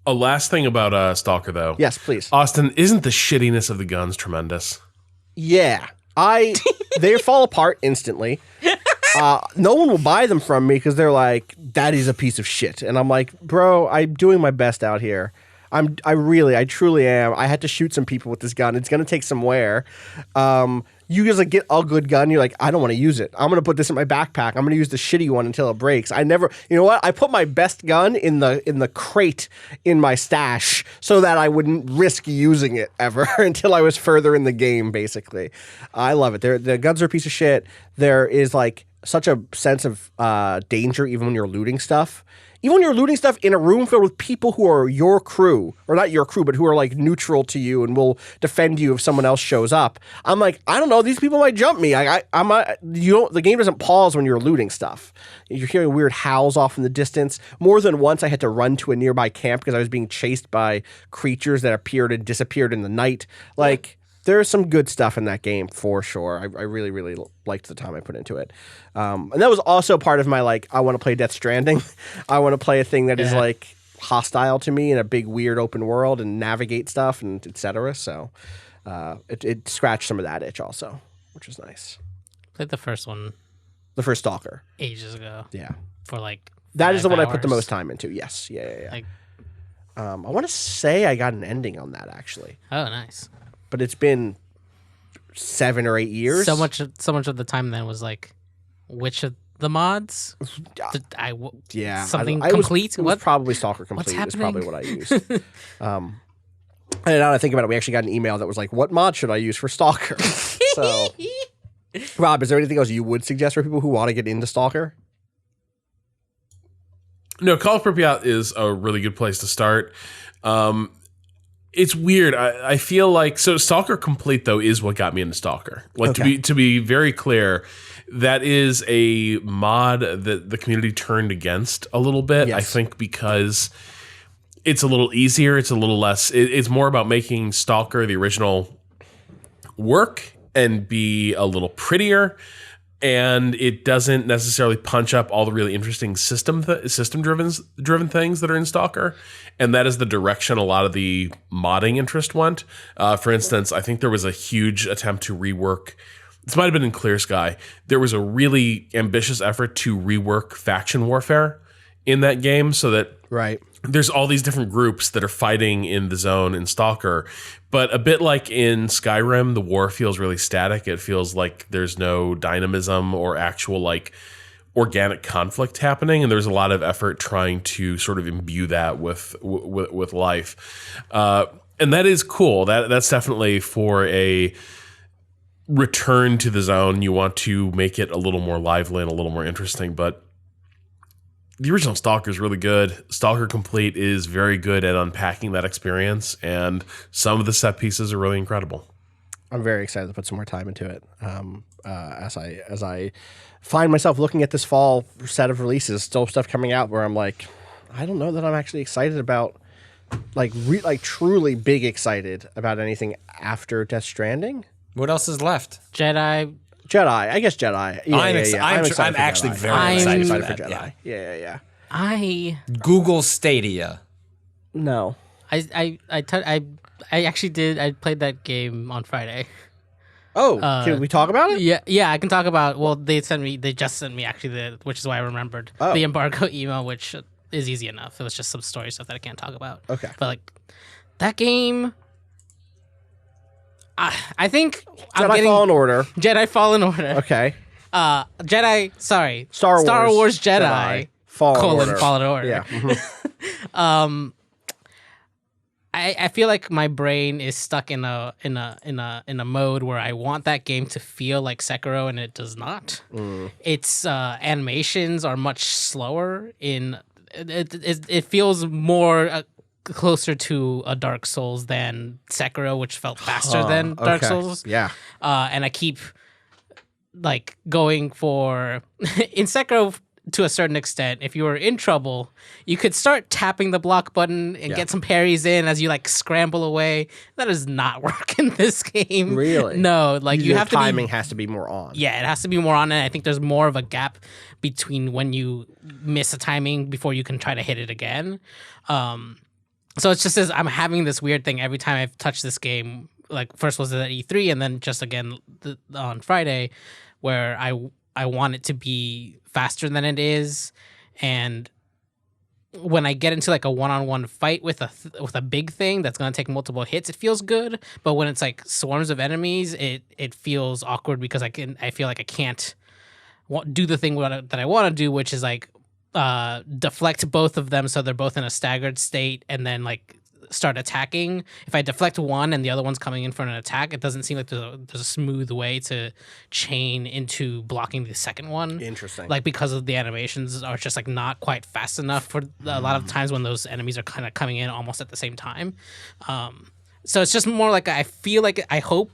A last thing about S.T.A.L.K.E.R. though. Yes, please. Austin, isn't the shittiness of the guns tremendous? Yeah. They fall apart instantly. No one will buy them from me because they're like, Daddy's a piece of shit. And I'm like, bro, I'm doing my best out here. I truly am. I had to shoot some people with this gun. It's going to take some wear. You guys get a good gun. You're like, I don't want to use it. I'm going to put this in my backpack. I'm going to use the shitty one until it breaks. You know what? I put my best gun in the crate in my stash so that I wouldn't risk using it ever until I was further in the game, basically. I love it. The guns are a piece of shit. There is like such a sense of danger even when you're looting stuff. Even when you're looting stuff in a room filled with people who are your crew, or not your crew, but who are like neutral to you and will defend you if someone else shows up. I'm like, I don't know, these people might jump me. The game doesn't pause when you're looting stuff. You're hearing weird howls off in the distance. More than once, I had to run to a nearby camp because I was being chased by creatures that appeared and disappeared in the night. Like, there's some good stuff in that game for sure. I really, really liked the time I put into it. And that was also part of my, like, I want to play Death Stranding. I want to play a thing that is, like, hostile to me in a big, weird open world and navigate stuff and et cetera. So it scratched some of that itch also, which was nice. Played the first one. The first Stalker. Ages ago. Yeah. For, like, that is the one hours. I put the most time into. Yes. Yeah. Like, I want to say I got an ending on that, actually. Oh, nice. But it's been 7 or 8 years. So much of the time then was like, which of the mods? Something complete? It was probably Stalker Complete is probably what I used. And now that I think about it, we actually got an email that was like, what mod should I use for Stalker? So, Rob, is there anything else you would suggest for people who want to get into Stalker? No, Call of Pripyat is a really good place to start. It's weird. I feel like Stalker Complete though is what got me into Stalker. Like to be very clear, that is a mod that the community turned against a little bit. Yes. I think because it's a little easier. It's a little less. It's more about making Stalker the original work and be a little prettier. and it doesn't necessarily punch up all the really interesting system driven things that are in Stalker, and that is the direction a lot of the modding interest went. For instance, I think there was a huge attempt to rework. This might have been in Clear Sky. There was a really ambitious effort to rework faction warfare in that game, so that there's all these different groups that are fighting in the zone in Stalker. But a bit like in Skyrim, the war feels really static. It feels like there's no dynamism or actual like organic conflict happening, and there's a lot of effort trying to sort of imbue that with life. And that is cool. That's definitely for a return to the zone. You want to make it a little more lively and a little more interesting, but the original Stalker is really good. Stalker Complete is very good at unpacking that experience, and some of the set pieces are really incredible. I'm very excited to put some more time into it. As I find myself looking at this fall set of releases, still stuff coming out where I'm like, I don't know that I'm actually excited about, like truly big excited about anything after Death Stranding. What else is left? Jedi. I guess Jedi. Yeah, I'm actually very excited for that. Jedi. Yeah. I Google Stadia. No. I actually did. I played that game on Friday. Oh, can we talk about it? Yeah, I can talk about. Well, they just sent me actually which is why I remembered the embargo email, which is easy enough. It was just some story stuff that I can't talk about. Okay, but like that game. I think Jedi Fallen Order. Jedi Fallen Order. Okay. Jedi. Sorry. Star Wars Jedi. Fallen Order. Yeah. Mm-hmm. I feel like my brain is stuck in a mode where I want that game to feel like Sekiro, and it does not. Its animations are much slower. It feels more closer to a Dark Souls than Sekiro, which felt faster than Dark Souls. Yeah. And I keep like going for in Sekiro to a certain extent. If you were in trouble, you could start tapping the block button and get some parries in as you like scramble away. That does not work in this game. Really? No, like you have to timing has to be more on. Yeah, it has to be more on it. I think there's more of a gap between when you miss a timing before you can try to hit it again. So it's just as I'm having this weird thing every time I've touched this game. Like first was at E3, and then just again on Friday, where I want it to be faster than it is, and when I get into like a one-on-one fight with a big thing that's gonna take multiple hits, it feels good. But when it's like swarms of enemies, it feels awkward because I feel like I can't do the thing that I want to do, which is like deflect both of them so they're both in a staggered state, and then like start attacking. If I deflect one and the other one's coming in for an attack, it doesn't seem like there's a smooth way to chain into blocking the second one. Interesting. Like because of the animations are just like not quite fast enough for a lot of times when those enemies are kind of coming in almost at the same time. So it's just more like I feel like I hope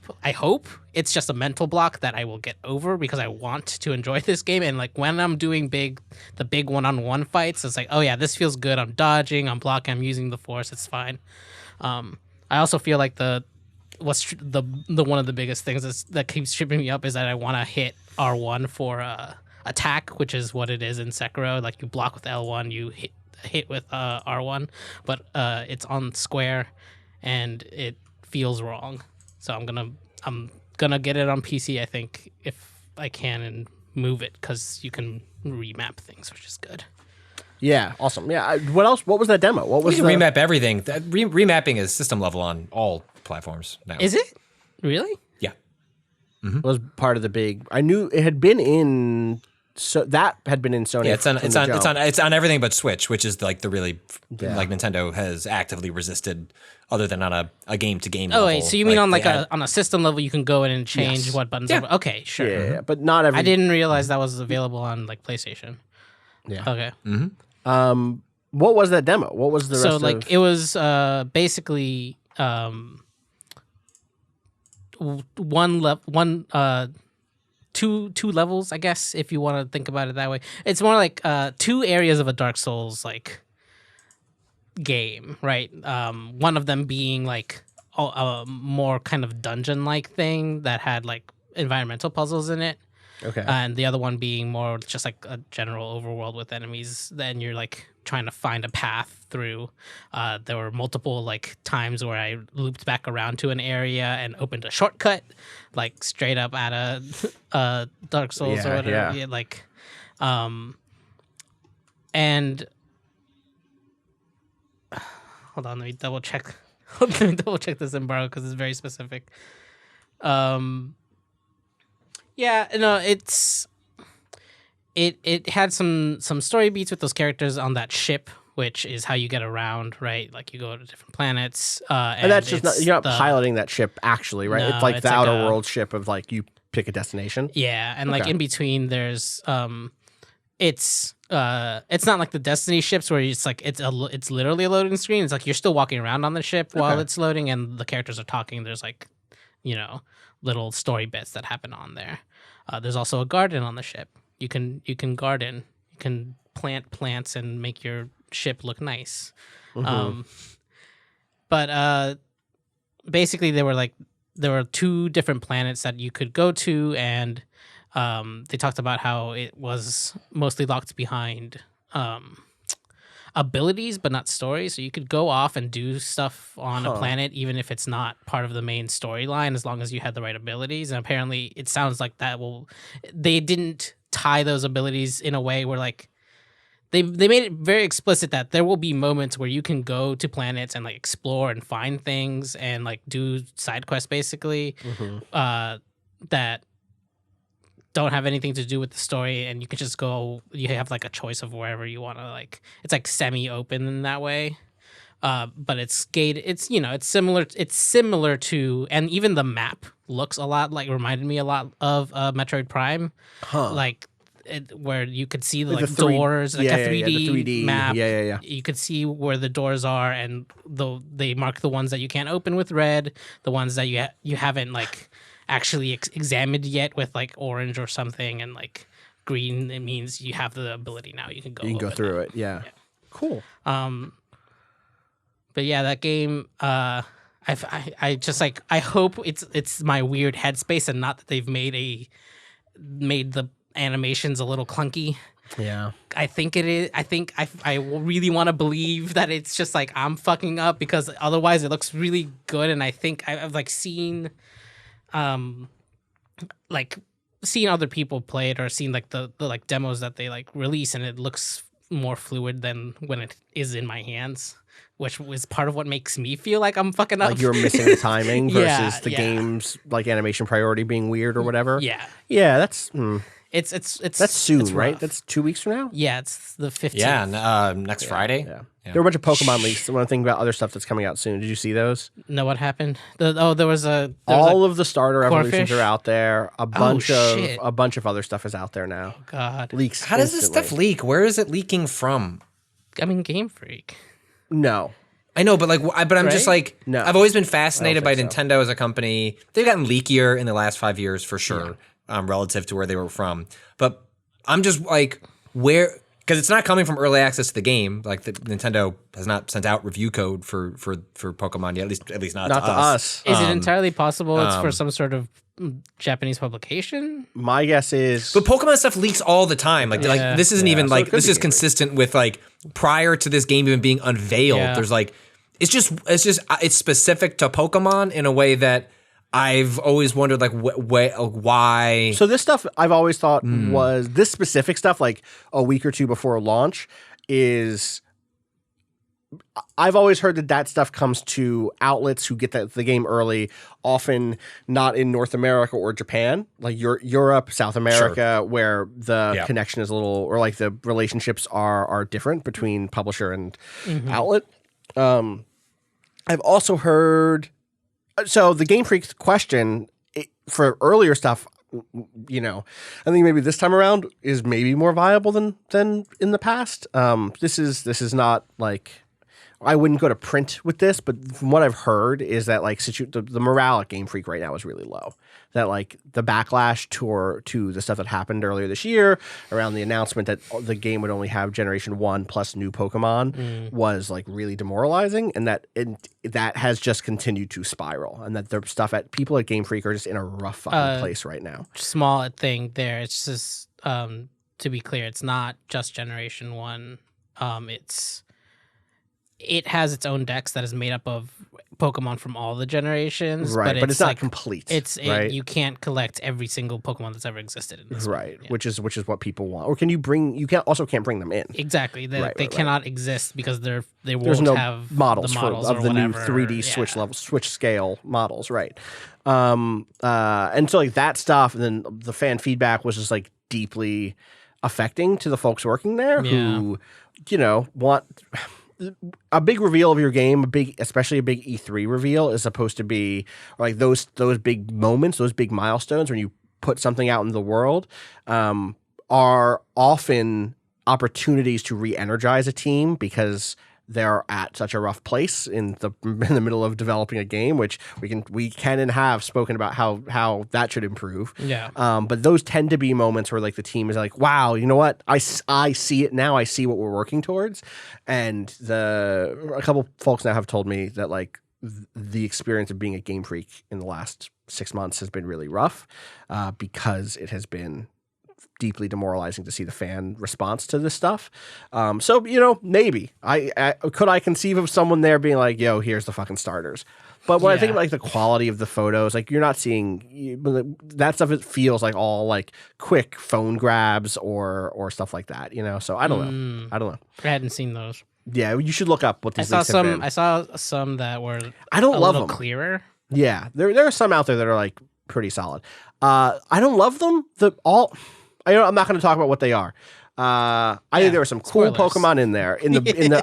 it's just a mental block that I will get over because I want to enjoy this game. And like when I'm doing the big one-on-one fights, it's like, oh yeah, this feels good. I'm dodging, I'm blocking, I'm using the force. It's fine. I also feel like the one of the biggest things that keeps tripping me up is that I want to hit R1 for attack, which is what it is in Sekiro. Like you block with L1, you hit with R1, but it's on square. And it feels wrong, so I'm gonna get it on PC. I think if I can and move it because you can remap things, which is good. Yeah, awesome. Yeah, what else? What was that demo? What was you can remap everything? Remapping is system level on all platforms now. Is it really? Yeah, it was part of the big. I knew it had been in. So that had been in Sony. Yeah, it's on everything but Switch, which is like the really like Nintendo has actively resisted, other than on a game to game. Oh, level. wait, so you mean on like on a system level, you can go in and change what buttons? Yeah. Okay, sure. Yeah, but not every. I didn't realize that was available on like PlayStation. Yeah. Okay. Mm-hmm. What was that demo? What was the rest? So like it was basically two levels, I guess, if you want to think about it that way. It's more like two areas of a Dark Souls like game, right? One of them being like a more kind of dungeon-like thing that had like environmental puzzles in it, Okay. And the other one being more just like a general overworld with enemies. Then you're like trying to find a path through. There were multiple like times where I looped back around to an area and opened a shortcut, like straight up at a Dark Souls or whatever. Yeah, like, and hold on, let me double check. Let me double check this embargo because it's very specific. Yeah, no, it had some story beats with those characters on that ship, which is how you get around, right? Like you go to different planets, and that's just not, you're not piloting that ship actually, right? No, it's like it's the like outer world ship of like you pick a destination. Yeah, and like in between, there's it's not like the Destiny ships where it's like it's literally a loading screen. It's like you're still walking around on the ship while it's loading, and the characters are talking. There's like, little story bits that happen on there. There's also a garden on the ship. You can garden. You can plant plants and make your ship look nice. But basically, there were 2 different planets that you could go to, and they talked about how it was mostly locked behind abilities, but not stories. So you could go off and do stuff on a planet, even if it's not part of the main storyline, as long as you had the right abilities. And apparently, it sounds like they didn't tie those abilities in a way where like they made it very explicit that there will be moments where you can go to planets and like explore and find things and like do side quests basically that don't have anything to do with the story, and you can just go. You have like a choice of wherever you want to like. It's like semi-open in that way, but it's gated. It's it's similar. It's similar to, and even the map looks a lot like reminded me a lot of Metroid Prime, like where you could see the like doors, like a 3D map. Yeah. You could see where the doors are, and they mark the ones that you can't open with red, the ones that you haven't like actually examined yet with like orange or something, and like green, it means you have the ability now. You can go through it. Yeah. Cool. But yeah, that game, I just like, I hope it's my weird headspace and not that they've made the animations a little clunky. Yeah. I think it is. I think I really want to believe that it's just like I'm fucking up, because otherwise it looks really good. And I think I've like seen like seeing other people play it, or seen like the like demos that they like release, and it looks more fluid than when it is in my hands, which was part of what makes me feel like I'm fucking up. Like you're missing the timing versus the game's like animation priority being weird or whatever. Yeah, that's it's that's soon, it's right? rough. That's 2 weeks from now. Yeah, it's the 15th. Yeah, next Friday. Yeah. There were a bunch of Pokemon leaks. I want to think about other stuff that's coming out soon. Did you see those? No, what happened? There was all of the starter evolutions Corfish? are out there. A bunch shit. of other stuff is out there now. Oh, God. Leaks. How does this stuff leak? Where is it leaking from? I mean, Game Freak. No. I know, but I'm just like, No. I've always been fascinated by think so. Nintendo as a company. They've gotten leakier in the last 5 years for sure, relative to where they were from. But I'm just like, where? Because it's not coming from early access to the game. Like Nintendo has not sent out review code for Pokemon yet. At least not to us. Is it entirely possible it's for some sort of Japanese publication? My guess is. But Pokemon stuff leaks all the time. Like this isn't even So like it could this be is Game consistent with like prior to this game even being unveiled. Yeah. There's like it's specific to Pokemon in a way that I've always wondered like why. So this stuff I've always thought was this specific stuff, like a week or two before launch, is. I've always heard that stuff comes to outlets who get the game early, often not in North America or Japan, like Europe, South America, where the connection is a little, or like the relationships are different between publisher and outlet. I've also heard, so the Game Freak question for earlier stuff, I think maybe this time around is maybe more viable than in the past. This is not like I wouldn't go to print with this, but from what I've heard is that like the morale at Game Freak right now is really low. That like the backlash to the stuff that happened earlier this year around the announcement that the game would only have Generation 1 plus new Pokemon was like really demoralizing, and that has just continued to spiral, and that the stuff at people at Game Freak are just in a rough fucking place right now. Small thing there. It's just to be clear, it's not just Generation 1. It has its own dex that is made up of Pokemon from all the generations, right? But it's not complete. Right? You can't collect every single Pokemon that's ever existed in this right? one. Yeah. Which is what people want. Or can you bring? You can't bring them in. Exactly. They cannot exist because they There's won't no have models, the models of the new whatever. 3D Switch scale models, right? And so like that stuff, and then the fan feedback was just like deeply affecting to the folks working there who, want a big reveal of your game, especially a big E3 reveal is supposed to be like those big moments, those big milestones when you put something out in the world, are often opportunities to re-energize a team because they're at such a rough place in the middle of developing a game, which we can and have spoken about how that should improve. Yeah. But those tend to be moments where like the team is like, wow, you know what? I see it now. I see what we're working towards. And a couple folks now have told me that like the experience of being a Game Freak in the last 6 months has been really rough because it has been deeply demoralizing to see the fan response to this stuff. So, maybe I conceive of someone there being like, yo, here's the fucking starters. But when I think of like the quality of the photos, like you're not seeing that stuff. It feels like all like quick phone grabs or stuff like that, So I don't know. I hadn't seen those. Yeah, you should look up what these I leaks have been. I saw some that were I don't love them. Clearer. Yeah, there are some out there that are like pretty solid. I don't love them. I'm not going to talk about what they are. I think there were some cool Pokemon in there.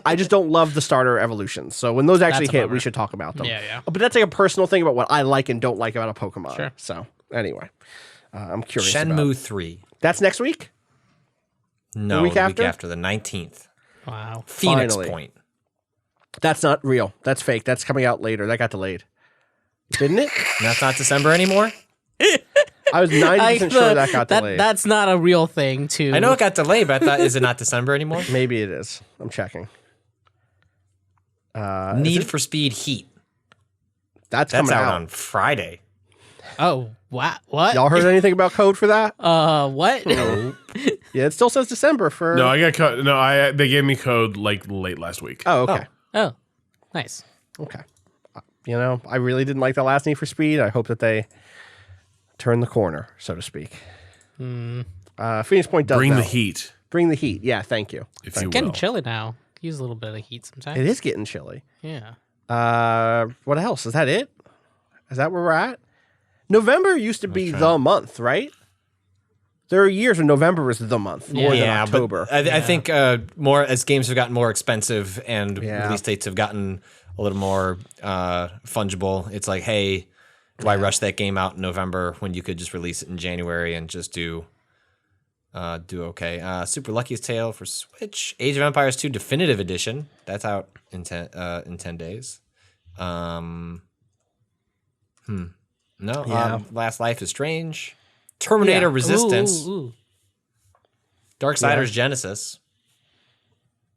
I just don't love the starter evolutions. So when those actually hit, we should talk about them. Yeah. But that's like a personal thing about what I like and don't like about a Pokemon. Sure. So anyway, I'm curious. Shenmue 3. That's next week? No, the week after? The 19th. Wow. Phoenix Finally. Point. That's not real. That's fake. That's coming out later. That got delayed. Didn't it? That's not December anymore? I was 90% sure that got delayed. That's not a real thing, too. I know it got delayed, but I thought, is it not December anymore? Maybe it is. I'm checking. Need for Speed Heat. That's coming out on Friday. Oh, what? Y'all heard anything about code for that? What? No. Yeah, it still says December for... No, I got code. No, they gave me code like late last week. Oh, okay. Oh, nice. Okay. I really didn't like the last Need for Speed. I hope that they turn the corner, so to speak. Phoenix Point does Bring though. the heat. Bring the heat. Yeah, thank you. If you Getting will. chilly now. Use a little bit of heat sometimes. It is getting chilly. Yeah. What else? Is that it? Is that where we're at? November used to be the month, right? There are years when November was the month more than October. But I think more as games have gotten more expensive and release dates have gotten a little more fungible. It's like, hey, why rush that game out in November when you could just release it in January and just do okay? Super Lucky's Tale for Switch, Age of Empires 2 Definitive Edition. That's out in 10 days. Last Life is Strange. Terminator Resistance. Ooh. Darksiders Genesis.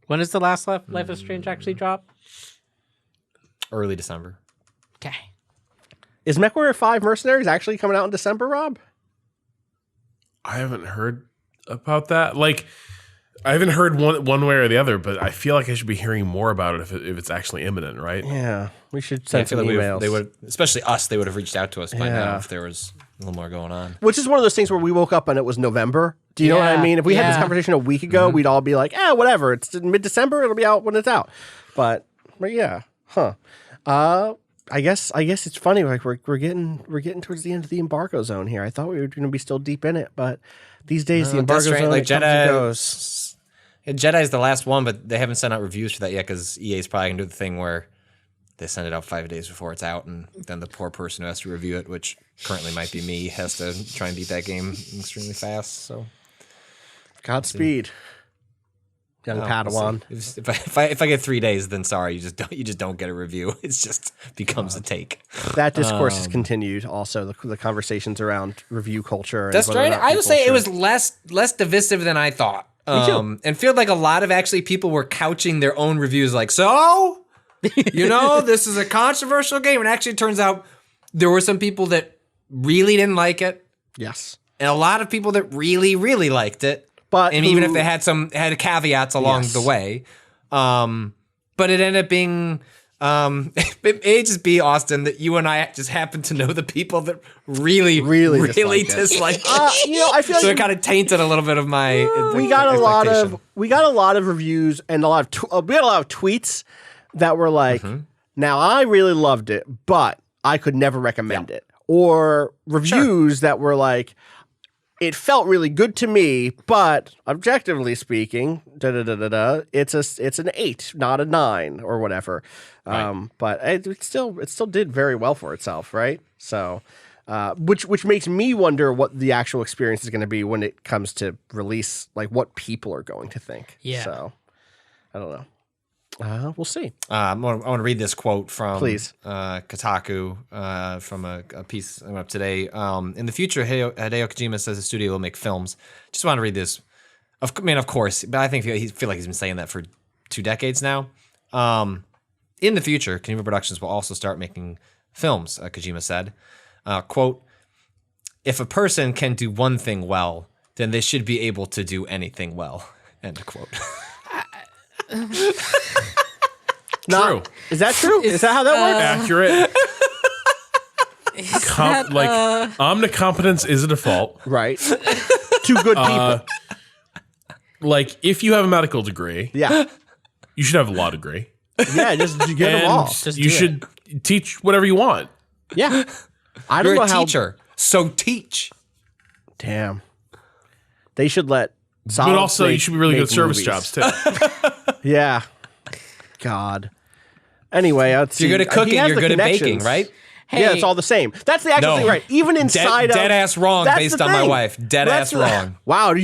When does the last Life is Strange actually drop? Early December. Okay. Is MechWarrior 5 Mercenaries actually coming out in December, Rob? I haven't heard about that. Like, I haven't heard one way or the other, but I feel like I should be hearing more about it if it's actually imminent, right? Yeah, we should send some like emails. They would, especially us. They would have reached out to us by now if there was a little more going on. Which is one of those things where we woke up and it was November. Do you know what I mean? If we had this conversation a week ago, we'd all be like, whatever. It's mid-December. It'll be out when it's out. But yeah, I guess it's funny. Like we're getting towards the end of the embargo zone here. I thought we were going to be still deep in it, but these days the embargo zone like comes and goes. Jedi's the last one, but they haven't sent out reviews for that yet because EA's probably gonna do the thing where they send it out 5 days before it's out, and then the poor person who has to review it, which currently might be me, has to try and beat that game extremely fast. So, Godspeed. Young Padawan. We'll if I get 3 days, then sorry, you just don't get a review. It just becomes a take. That discourse has continued. Also, the conversations around review culture. That's right. I would say it was less divisive than I thought. And feel like a lot of actually people were couching their own reviews like, so, this is a controversial game. And actually, it turns out there were some people that really didn't like it. Yes. And a lot of people that really, really liked it. And even if they had caveats along the way. But it ended up being, it may just be, Austin, that you and I just happen to know the people that really dislike it. I feel so it kind of tainted a little bit of my. We got a lot of reviews and we had a lot of tweets that were like, now I really loved it, but I could never recommend it. Or reviews that were like, it felt really good to me, but objectively speaking, it's an 8, not a 9 or whatever. Right. But it still did very well for itself, right? So, which makes me wonder what the actual experience is going to be when it comes to release, like what people are going to think. Yeah. So, I don't know. We'll see. I want to read this quote from Kotaku from a piece up today. In the future, Hideo Kojima says the studio will make films. Just want to read this. Of course, but I think feel like he's been saying that for 2 decades now. In the future, Kojima Productions will also start making films, Kojima said. Quote, if a person can do one thing well, then they should be able to do anything well. End quote. True. Is that true? Is that how that works? Accurate. Omnicompetence is a default. Right. To good people. Like, if you have a medical degree, you should have a law degree. Yeah, just get them all. You should teach whatever you want. Yeah. I don't You're know a teacher, so teach. Damn. They should let But also, you should be really good at service jobs, too. Yeah. God. Anyway, if you're good at cooking, you're good at baking, right? Hey, yeah, it's all the same. That's the actual thing, right? Even inside dead ass wrong based on my wife. Dead ass wrong. Wow,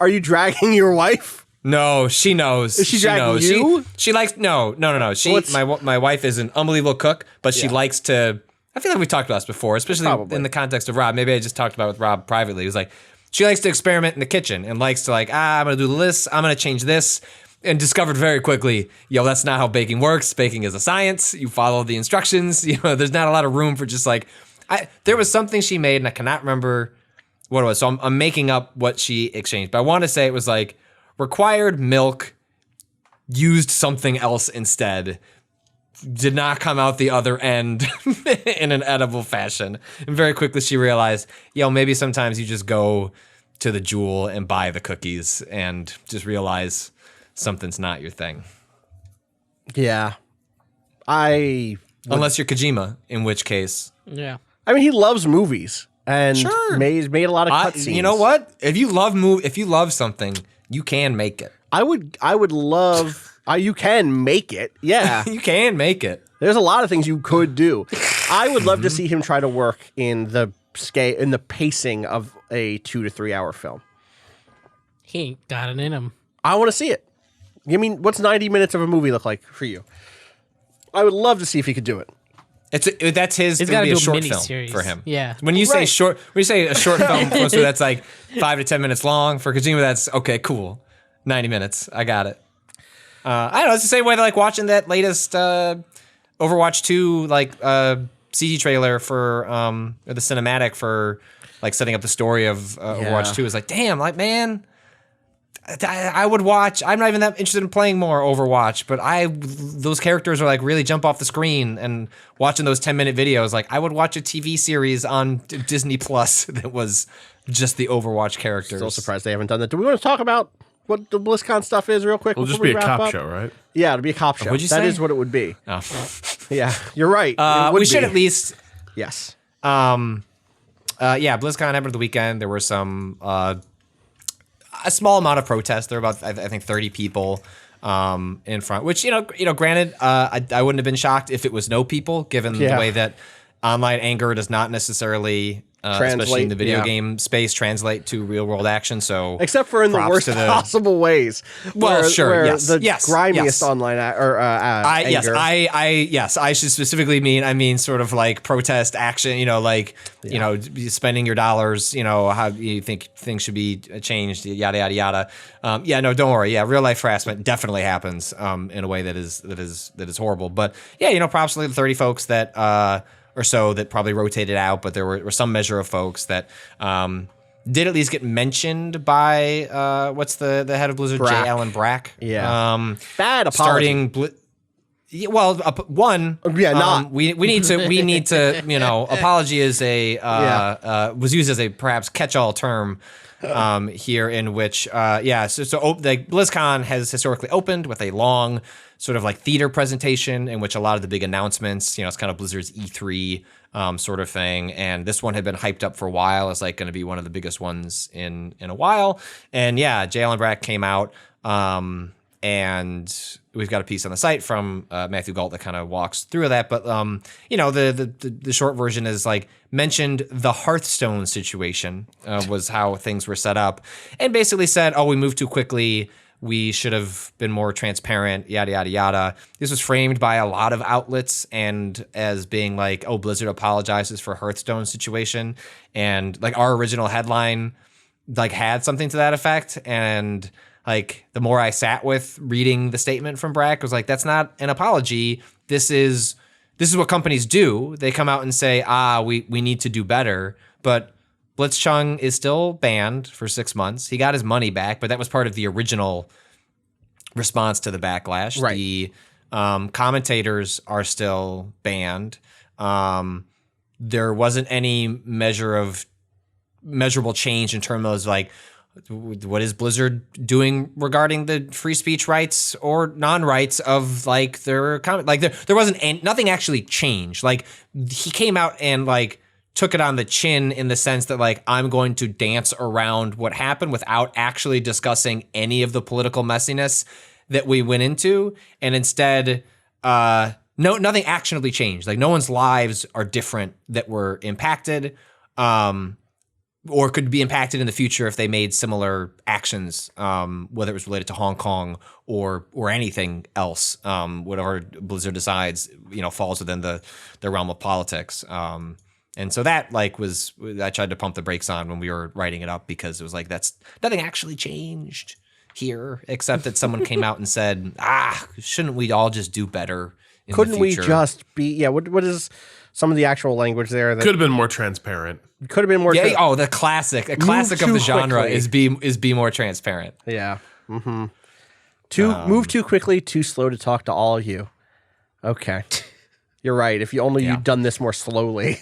are you dragging your wife? No, she knows. Is she dragging you? She likes no. My wife is an unbelievable cook, but she likes to. I feel like we've talked about this before, especially in the context of Rob. Maybe I just talked about it with Rob privately. It was like she likes to experiment in the kitchen and likes to I'm gonna do this. I'm gonna change this. And discovered very quickly, that's not how baking works. Baking is a science. You follow the instructions. There's not a lot of room for just there was something she made and I cannot remember what it was. So I'm making up what she exchanged. But I want to say it was like required milk, used something else instead, did not come out the other end in an edible fashion. And very quickly she realized, maybe sometimes you just go to the Jewel and buy the cookies and just realize something's not your thing. Yeah. Unless you're Kojima, in which case. Yeah. I mean, he loves movies and he's made a lot of cutscenes. You know what? If you love something, you can make it. I would love you can make it. Yeah. You can make it. There's a lot of things you could do. I would love to see him try to work in the pacing of a 2 to 3 hour film. He ain't got it in him. I want to see it. I mean, what's 90 minutes of a movie look like for you? I would love to see if he could do it. That's his. It's gonna be a short film series for him. Yeah. When you say short, when you say a short film, that's like 5 to 10 minutes long. For Kojima, that's okay. Cool. 90 minutes. I got it. I don't know. It's the same way that watching that latest Overwatch 2 CG trailer for or the cinematic for setting up the story of Overwatch 2 is damn, man. I would watch. I'm not even that interested in playing more Overwatch, but those characters are really jump off the screen, and watching those 10-minute videos, I would watch a TV series on Disney Plus that was just the Overwatch characters. Still surprised they haven't done that. Do we want to talk about what the BlizzCon stuff is real quick? It'll just be a cop show, right? Yeah, it'll be a cop show. What'd you say? That is what it would be. Oh. Yeah, you're right. We should at least. Yes. BlizzCon happened over the weekend. There were some. A small amount of protests. There were about, I think, 30 people in front. Which granted, I wouldn't have been shocked if it was no people, given the way that online anger does not necessarily especially in the video game space, translate to real world action. So except for in the worst possible ways. Well, the grimiest online anger. I should specifically mean sort of like protest action. You know, spending your dollars. You know, how you think things should be changed. Yada yada yada. No, don't worry. Yeah, real life harassment definitely happens in a way that is horrible. But yeah, you know, props to the 30 folks that. Or so that probably rotated out, but there were some measure of folks that did at least get mentioned by what's the head of Blizzard, J. Allen Brack. Yeah, bad apology. We need to you know, apology is was used as a perhaps catch-all term here, in which so like BlizzCon has historically opened with a long sort of like theater presentation in which a lot of the big announcements, you know, it's kind of Blizzard's E3 sort of thing. And this one had been hyped up for a while as like going to be one of the biggest ones in a while. And yeah, J. Allen Brack came out, and we've got a piece on the site from Matthew Galt that kind of walks through that. But you know, the short version is like mentioned the Hearthstone situation was how things were set up, and basically said, "Oh, we moved too quickly. We should have been more transparent, yada, yada, yada." This was framed by a lot of outlets and as being like, oh, Blizzard apologizes for Hearthstone situation. And like our original headline like had something to that effect. And like the more I sat with reading the statement from Brack, I was like, that's not an apology. This is what companies do. They come out and say, we need to do better. But Blitzchung is still banned for 6 months. He got his money back, but that was part of the original response to the backlash. Right. The commentators are still banned. There wasn't any measurable change in terms of like, what is Blizzard doing regarding the free speech rights or non-rights of like their comment? Like there wasn't nothing actually changed. Like he came out and like took it on the chin in the sense that like, I'm going to dance around what happened without actually discussing any of the political messiness that we went into. And instead, nothing actionably changed. Like no one's lives are different that were impacted, or could be impacted in the future if they made similar actions, whether it was related to Hong Kong or anything else, whatever Blizzard decides, you know, falls within the realm of politics. And so that like I tried to pump the brakes on when we were writing it up, because it was like, that's nothing actually changed here, except that someone came out and said, shouldn't we all just do better in Couldn't the we future? just be, what is some of the actual language there? That could have been more transparent. Could have been more. The classic, a classic of the genre quickly. is be more transparent. Yeah. Mm-hmm. Move too quickly, too slow to talk to all of you. Okay. You're right. If you'd done this more slowly,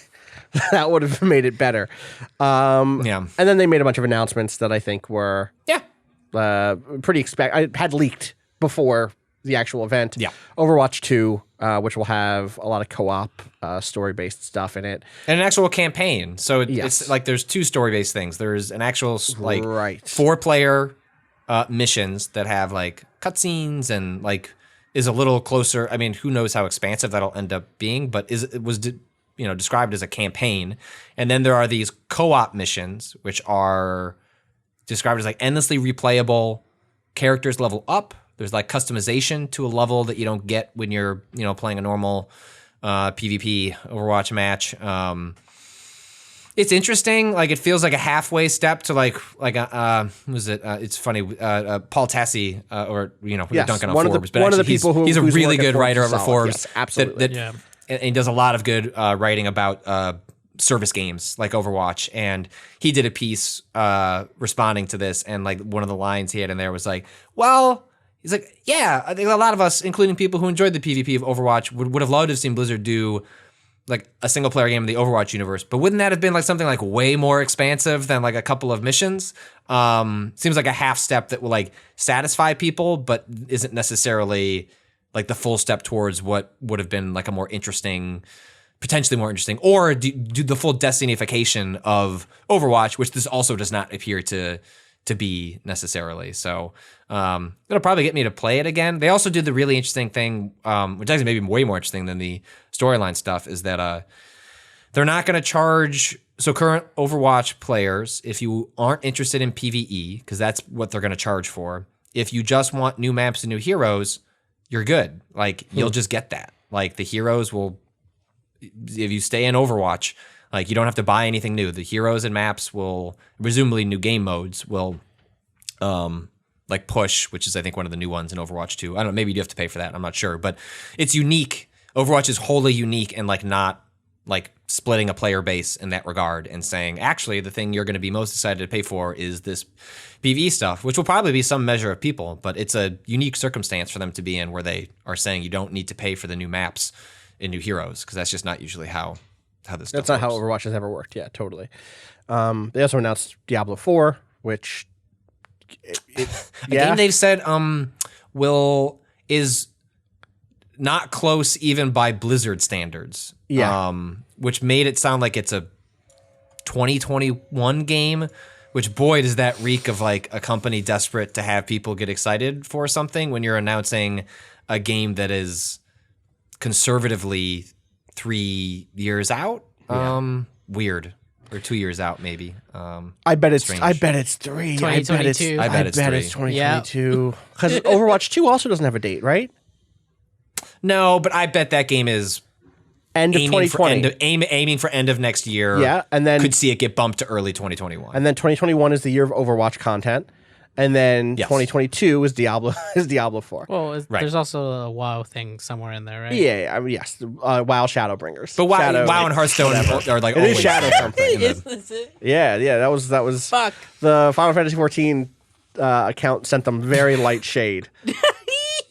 that would have made it better. And then they made a bunch of announcements that I think were pretty I had leaked before the actual event. Yeah. Overwatch 2, which will have a lot of co-op story-based stuff in it. And an actual campaign. So it's like there's two story-based things. There's an actual like 4-player missions that have like cutscenes and like is a little closer. I mean, who knows how expansive that'll end up being, but it was described as a campaign. And then there are these co-op missions, which are described as like endlessly replayable. Characters level up. There's like customization to a level that you don't get when you're, playing a normal PvP Overwatch match. It's interesting. Like it feels like a halfway step to it's funny. Paul Tassi, Duncan on Forbes, but one of the people he's a really good writer over Forbes. Yes, absolutely. And he does a lot of good writing about service games like Overwatch, and he did a piece responding to this, and like one of the lines he had in there was like, well, he's like, yeah, I think a lot of us, including people who enjoyed the PvP of Overwatch, would have loved to have seen Blizzard do like a single player game in the Overwatch universe, but wouldn't that have been like something like way more expansive than like a couple of missions? Seems like a half step that will like satisfy people, but isn't necessarily like the full step towards what would have been like a more interesting, potentially more interesting, or do the full Destiny-ification of Overwatch, which this also does not appear to be necessarily. So it'll probably get me to play it again. They also did the really interesting thing, which actually maybe way more interesting than the storyline stuff, is that they're not going to charge So current Overwatch players, if you aren't interested in PvE, because that's what they're going to charge for, if you just want new maps and new heroes, you're good. Like, you'll just get that. Like, the heroes will, if you stay in Overwatch, like, you don't have to buy anything new. The heroes and maps will, presumably new game modes will, like push, which is I think one of the new ones in Overwatch 2. I don't know, maybe you do have to pay for that. I'm not sure, but it's unique. Overwatch is wholly unique and like not like splitting a player base in that regard and saying, actually, the thing you're going to be most excited to pay for is this PvE stuff, which will probably be some measure of people, but it's a unique circumstance for them to be in where they are saying you don't need to pay for the new maps and new heroes, because that's just not usually how this stuff That's not works. how Overwatch has ever worked. Yeah, totally. They also announced Diablo 4, which a game they've said is not close even by Blizzard standards. Yeah. Which made it sound like it's a 2021 game, which boy does that reek of like a company desperate to have people get excited for something when you're announcing a game that is conservatively 3 years out. Weird. Or 2 years out, maybe. I bet it's strange. I bet it's 3. I bet it's 2022. I bet it's 3. 2022. Because Overwatch 2 also doesn't have a date, right? No, but I bet that game is End of 2020. aiming for end of next year. Yeah, and then could see it get bumped to early 2021. And then 2021 is the year of Overwatch content. And then Yes. 2022 is Diablo 4. Well, Right. there's also a WoW thing somewhere in there, right? Yeah, I mean, yes. WoW Shadowbringers. But WoW Shadow, and Hearthstone are like It is always Shadow something. Is it? Yeah, that was Fuck. the Final Fantasy XIV account sent them very light shade.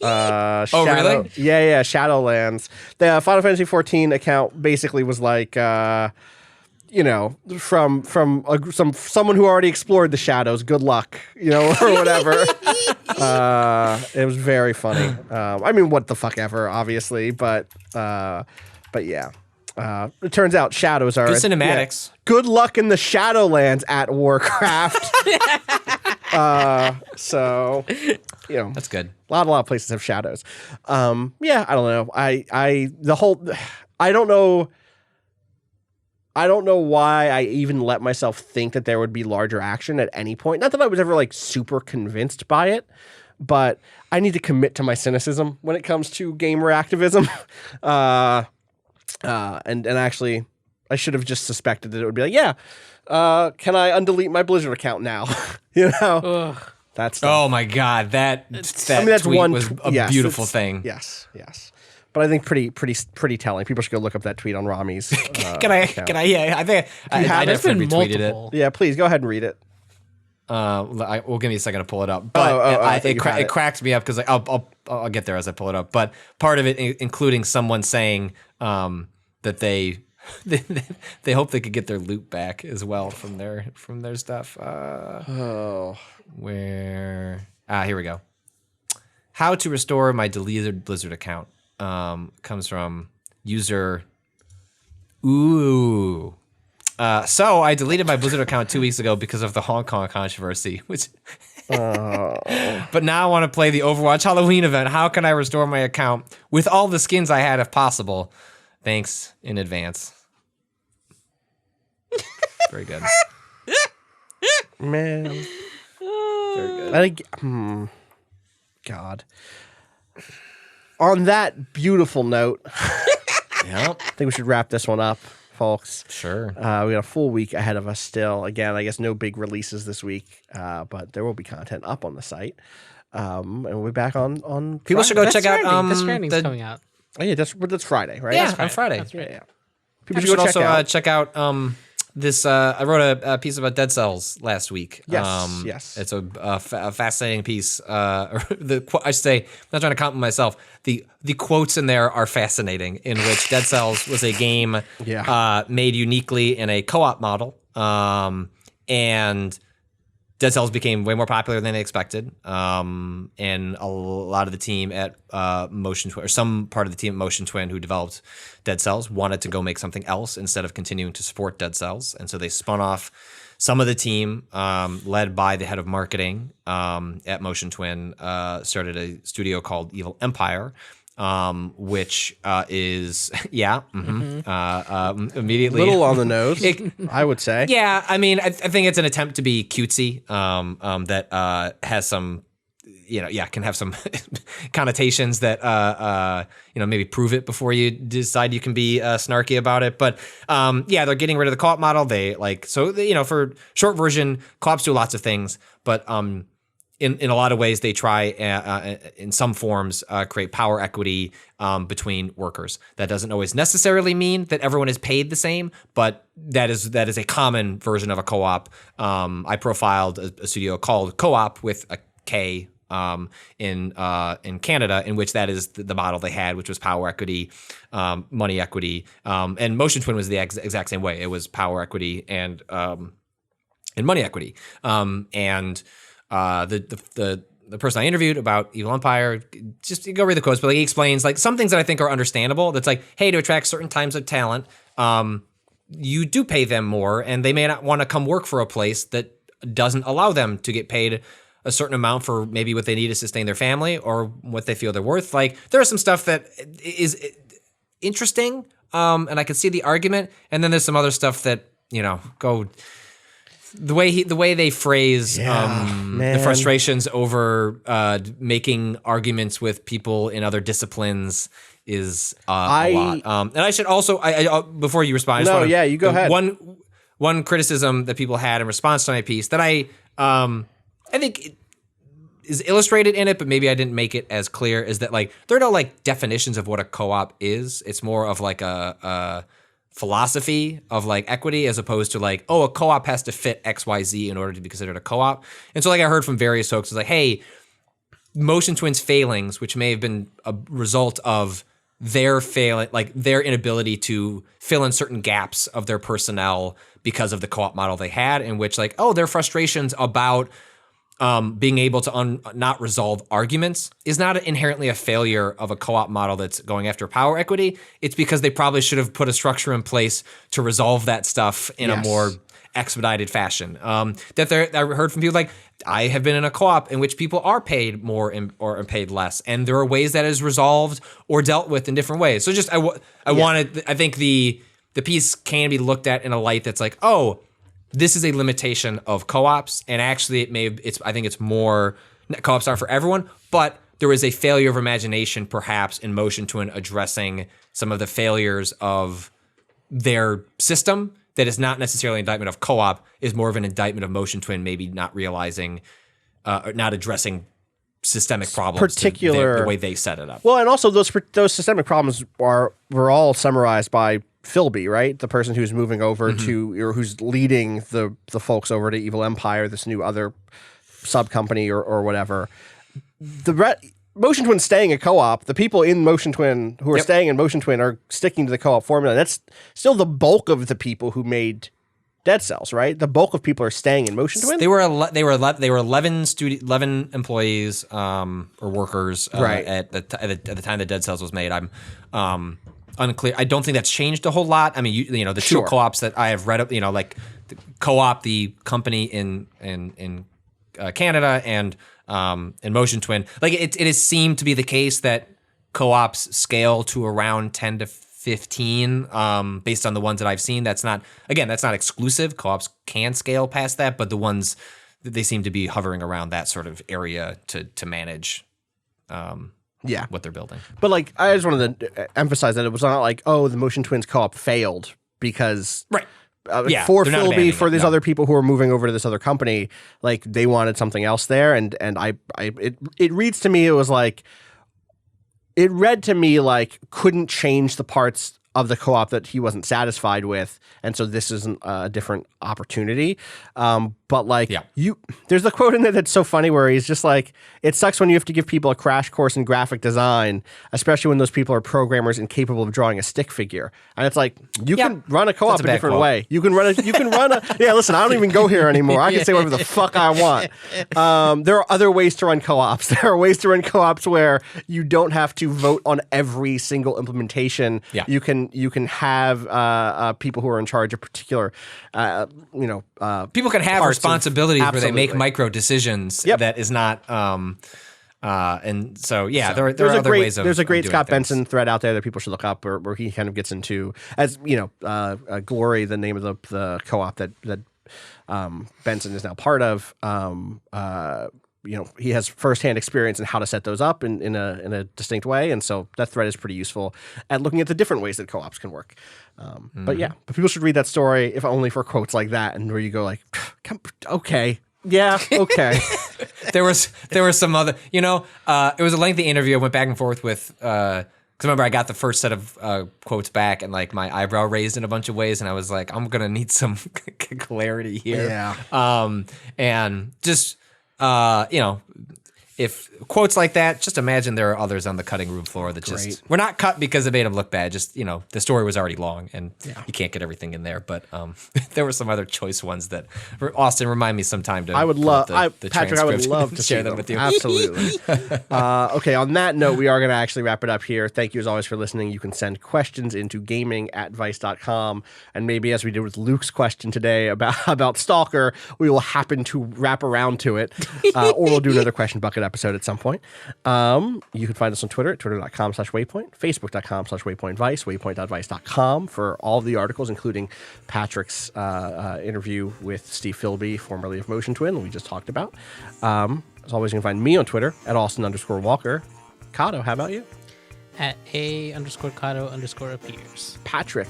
Shadow, really? Yeah, Shadowlands. The Final Fantasy XIV account basically was like, from someone who already explored the shadows. Good luck, or whatever. It was very funny. I mean, what the fuck ever, obviously, but yeah. It turns out shadows are Good cinematics. yeah. Good luck in the Shadowlands at Warcraft. So, That's good. a lot of places have shadows. Yeah, I don't know. I don't know. I don't know why I even let myself think that there would be larger action at any point. Not that I was ever like super convinced by it, but I need to commit to my cynicism when it comes to gamer activism. And actually, I should have just suspected that it would be like, can I undelete my Blizzard account now? Ugh. That's Oh my god, that that's tweet one was a yes, beautiful it's- thing. Yes. But I think pretty telling. People should go look up that tweet on Rami's. Can I? Yeah, I think I have it? definitely There's been retweeted multiple. it. Yeah, please go ahead and read it. We'll give me a second to pull it up, but I thought you had it it. cracks me up because like I'll get there as I pull it up. But part of it, including someone saying that they hope they could get their loot back as well from their stuff. Where here we go. How to restore my deleted Blizzard account comes from user. Ooh. So I deleted my Blizzard account 2 weeks ago because of the Hong Kong controversy, which. But now I want to play the Overwatch Halloween event. How can I restore my account with all the skins I had, if possible? Thanks in advance. Very good. Man. Very good. God. On that beautiful note, Yep. I think we should wrap this one up, folks. Sure. We got a full week ahead of us still. Again, I guess no big releases this week, but there will be content up on the site. And we'll be back on People should go check out Death Stranding's the coming out. Oh, yeah, that's Friday, right? yeah That's on Friday. That's right. Yeah. People People should should go also check out. check out this. I wrote a piece about Dead Cells last week. Yes, yes. It's a fascinating piece. I say, I'm not trying to compliment myself. The quotes in there are fascinating. In which Dead Cells was a game made uniquely in a co-op model, and Dead Cells became way more popular than they expected. And a lot of the team at Motion Twin, or some part of the team at Motion Twin who developed Dead Cells, wanted to go make something else instead of continuing to support Dead Cells. And so they spun off some of the team, led by the head of marketing at Motion Twin, started a studio called Evil Empire. which is immediately Little on the nose, I would say. Yeah, I mean, I think it's an attempt to be cutesy that has some, can have some connotations that maybe prove it before you decide you can be snarky about it. But they're getting rid of the co-op model. They for short version, co-ops do lots of things, but in a lot of ways, they try in some forms create power equity between workers. That doesn't always necessarily mean that everyone is paid the same, but that is a common version of a co-op. I profiled a studio called Co-op with a K in Canada, in which that is the model they had, which was power equity, money equity, and Motion Twin was the exact same way. It was power equity and money equity, the person I interviewed about Evil Empire, just go read the quotes, but he explains some things that I think are understandable. That's hey, to attract certain types of talent, you do pay them more, and they may not want to come work for a place that doesn't allow them to get paid a certain amount for maybe what they need to sustain their family or what they feel they're worth. There is some stuff that is interesting, and I can see the argument, and then there's some other stuff that go. The way they phrase the frustrations over making arguments with people in other disciplines is a lot. And I should also, I before you respond, you go ahead. One criticism that people had in response to my piece that I think it is illustrated in it, but maybe I didn't make it as clear, is that there are no definitions of what a co-op is. It's more of a philosophy of equity, as opposed to a co-op has to fit XYZ in order to be considered a co-op. And so I heard from various folks, it's hey, Motion Twin's failings, which may have been a result of their failing, their inability to fill in certain gaps of their personnel because of the co-op model they had, in which their frustrations about being able to not resolve arguments is not inherently a failure of a co-op model that's going after power equity. It's because they probably should have put a structure in place to resolve that stuff in a more expedited fashion. I heard from people I have been in a co-op in which people are paid more or paid less, and there are ways that is resolved or dealt with in different ways. So just I think the piece can be looked at in a light that's this is a limitation of co-ops, and actually I think it's more, co-ops aren't for everyone, but there is a failure of imagination perhaps in Motion Twin addressing some of the failures of their system that is not necessarily an indictment of co-op, is more of an indictment of Motion Twin maybe not realizing, not addressing systemic problems, the way they set it up. Well, and also those systemic problems were all summarized by Philby, right? The person who's moving over to, or who's leading the folks over to Evil Empire, this new other sub company or whatever. Motion Twin staying a co-op. The people in Motion Twin who are staying in Motion Twin are sticking to the co-op formula. That's still the bulk of the people who made Dead Cells, right? The bulk of people are staying in Motion Twin. They were 11 employees or workers at the time that Dead Cells was made. I'm unclear. I don't think that's changed a whole lot. I mean, the two co-ops that I have read up, the Co-op, the company in Canada, and Motion Twin, it has seemed to be the case that co-ops scale to around 10 to 15 based on the ones that I've seen. That's not exclusive. Co-ops can scale past that, but the ones they seem to be hovering around that sort of area to manage what they're building. But I just wanted to emphasize that it was not the Motion Twins co-op failed because for Philby, for these other people who are moving over to this other company, they wanted something else there, and it reads to me, it was it read to me couldn't change the parts of the co-op that he wasn't satisfied with, and so this isn't a different opportunity. But there's a quote in there that's so funny where he's just it sucks when you have to give people a crash course in graphic design, especially when those people are programmers incapable of drawing a stick figure. And it's you can run a co-op a different way. You can run a listen, I don't even go here anymore. I can say whatever the fuck I want. There are other ways to run co-ops. There are ways to run co-ops where you don't have to vote on every single implementation. Yeah. You can have people who are in charge of particular people can have responsibilities where they make micro decisions that is not And so, yeah, there are there's other ways of there's a great doing Scott things. Benson thread out there that people should look up, where he kind of gets into, as Glory, the name of the co-op that Benson is now part of. He has firsthand experience in how to set those up in a distinct way, and so that thread is pretty useful at looking at the different ways that co-ops can work. But people should read that story, if only for quotes like that, and where you go like, okay. Yeah. Okay. There was some other, it was a lengthy interview. I went back and forth with, because remember I got the first set of quotes back and like my eyebrow raised in a bunch of ways, and I was like, I'm gonna need some clarity here. Yeah. And just if quotes like that, just imagine there are others on the cutting room floor that just were not cut because it made them look bad. Just the story was already long and you can't get everything in there. But there were some other choice ones that Austin, remind me sometime to. I would love, Patrick. I would love to share them with you. Absolutely. Okay. On that note, we are going to actually wrap it up here. Thank you as always for listening. You can send questions into gaming@vice.com, and maybe as we did with Luke's question today about Stalker, we will happen to wrap around to it, or we'll do another question bucket episode at some point. You can find us on Twitter at twitter.com/waypoint, facebook.com/waypointvice, waypoint.vice.com for all of the articles, including Patrick's interview with Steve Philby, formerly of Motion Twin, we just talked about. As always, you can find me on Twitter at Austin_Walker. Cado, how about you? At A_Cado_appears. Patrick.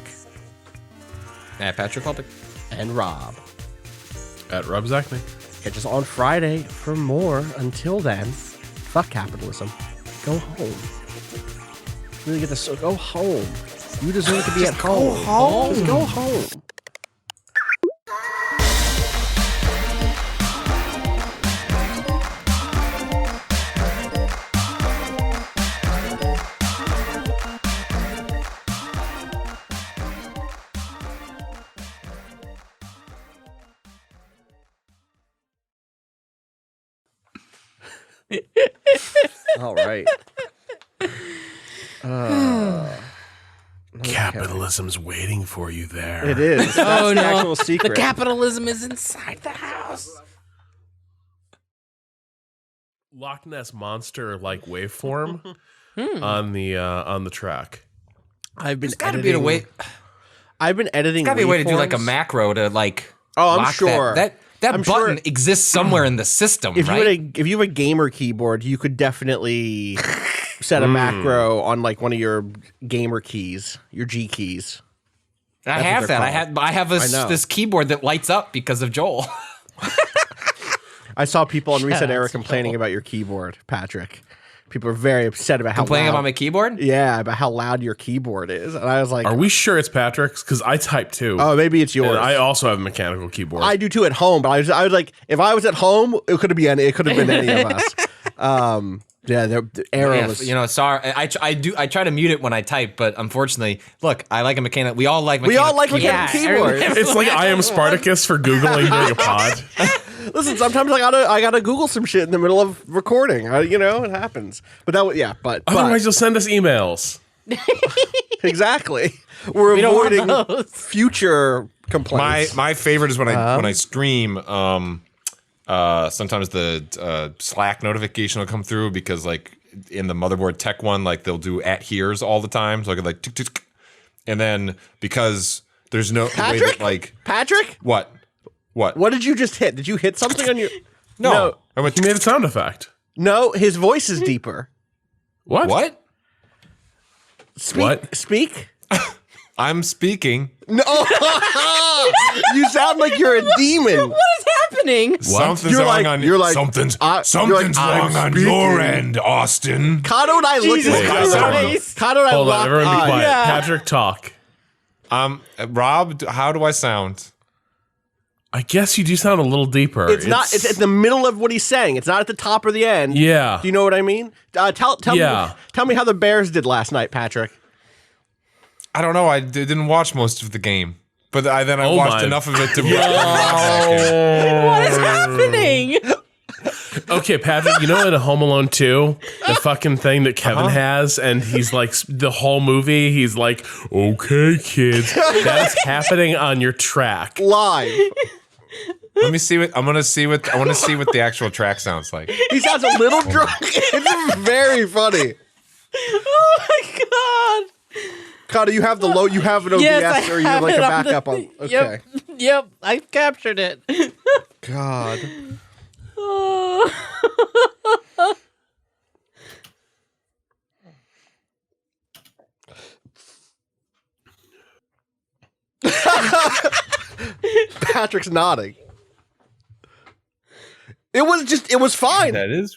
At Patrick Holpick. And Rob. At Rob Zachney. Catch us on Friday for more. Until then, fuck capitalism. Go home. Really get this. Go home. You deserve to be at home. Go home. Just go home. All right. Capitalism's waiting for you there. It is. That's the actual secret. The capitalism is inside the house. Loch Ness monster like waveform on the track. I've been Gotta editing. be a way. I've been editing. Gotta be a way to do like a waveforms. macro to like. Oh, I'm lock sure. that I'm button sure- exists somewhere in the system, If right? you have a gamer keyboard, you could definitely set a macro on like one of your gamer keys, your G keys. I what have they're that. called. I have know. this keyboard that lights up because of Joel. I saw people on Reset out Era to complaining Joel. about your keyboard, Patrick. People are very upset about how Playing loud. on my keyboard. Yeah, about how loud your keyboard is, and I was like, Are we sure it's Patrick's? Because I type too. "Oh, maybe it's yours." And I also have a mechanical keyboard. I do too at home, but I was like, if I was at home, it could have been any of us. Yeah, the Era Yeah, was. sorry. I try to mute it when I type, but unfortunately, look, I like a mechanical. We all like. We all like mechanical mechanical Yeah, keyboards. It's like I am Spartacus for Googling during a pod. Listen, sometimes I gotta Google some shit in the middle of recording. It happens. But but Otherwise, you'll send us emails. exactly. We're don't want avoiding those. future complaints. My favorite is when I stream. Sometimes the Slack notification will come through because like in the motherboard tech one, like they'll do @here's all the time, so I could like tick, tick, tick. And then because there's no way Patrick? that like Patrick, what what did you just hit? Did you hit something on your? no I went He made a sound effect. No, his voice is deeper. what Speak. What? Speak. I'm speaking. No, you sound like you're a demon. What is happening? Something's You're wrong like- on you're like, something's you're like, wrong I'm on your speaking. end, Austin. Cado and I look Jesus at each Christ. other. Cado and I Hold on, lock everyone be eyes. quiet. Yeah. Patrick, talk. Rob, how do I sound? I guess you do sound a little deeper. It's not. It's at the middle of what he's saying. It's not at the top or the end. Yeah. Do you know what I mean? Tell Yeah. me how the Bears did last night, Patrick. I don't know. I didn't watch most of the game, but I Oh watched my- enough of it to. What is happening? Okay, Patrick, you know in Home Alone 2, the fucking thing that Kevin has, and he's like, the whole movie, he's like, okay, kids, that's happening on your track. Live. Let me see what I want to see what the actual track sounds like. He sounds a little drunk. It's very funny. Oh my god. Cado, you have the low. You have an OBS, Yes, or you have like a backup on. Okay. Yep, I captured it. God. Patrick's nodding. It was fine. That is.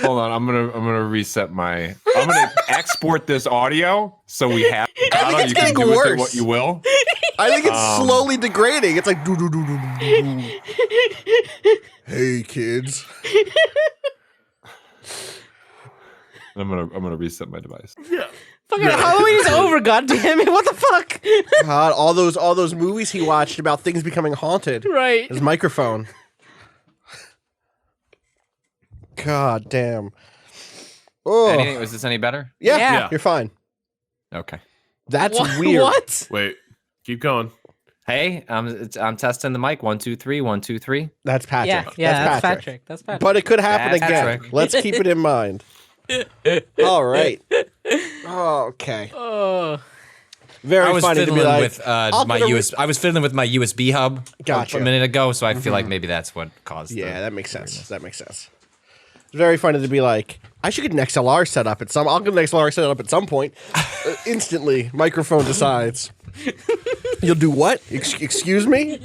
Hold on, I'm gonna reset my. I'm gonna export this audio so we have. I think it's you can getting do worse. with it what you will. I think it's slowly degrading. It's like do do do do do. Hey kids. I'm gonna reset my device. Fucking Halloween is over, goddammit. What the fuck? God, all those movies he watched about things becoming haunted. Right. His microphone. God damn. Oh. Was this any better? Yeah, you're fine. Okay. That's weird. What? Wait, keep going. Hey, I'm testing the mic. 1, 2, 3. 1, 2, 3. That's Patrick. That's Patrick. That's Patrick. But it could happen That's again. Patrick. Let's keep it in mind. All right. Okay. Very funny to be like. With I was fiddling with my USB hub Gotcha. a minute ago, so I feel like maybe that's what caused. Yeah, that makes sense. That makes sense. It's very funny to be like, I should get an XLR set up at some. I'll get an XLR set up at some point. Instantly, microphone decides. You'll do what? Excuse me.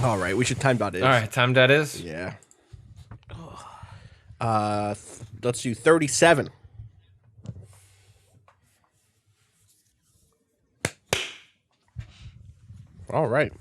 All right, we should time dot is. All right, time that is. Yeah. Let's do 37. All right.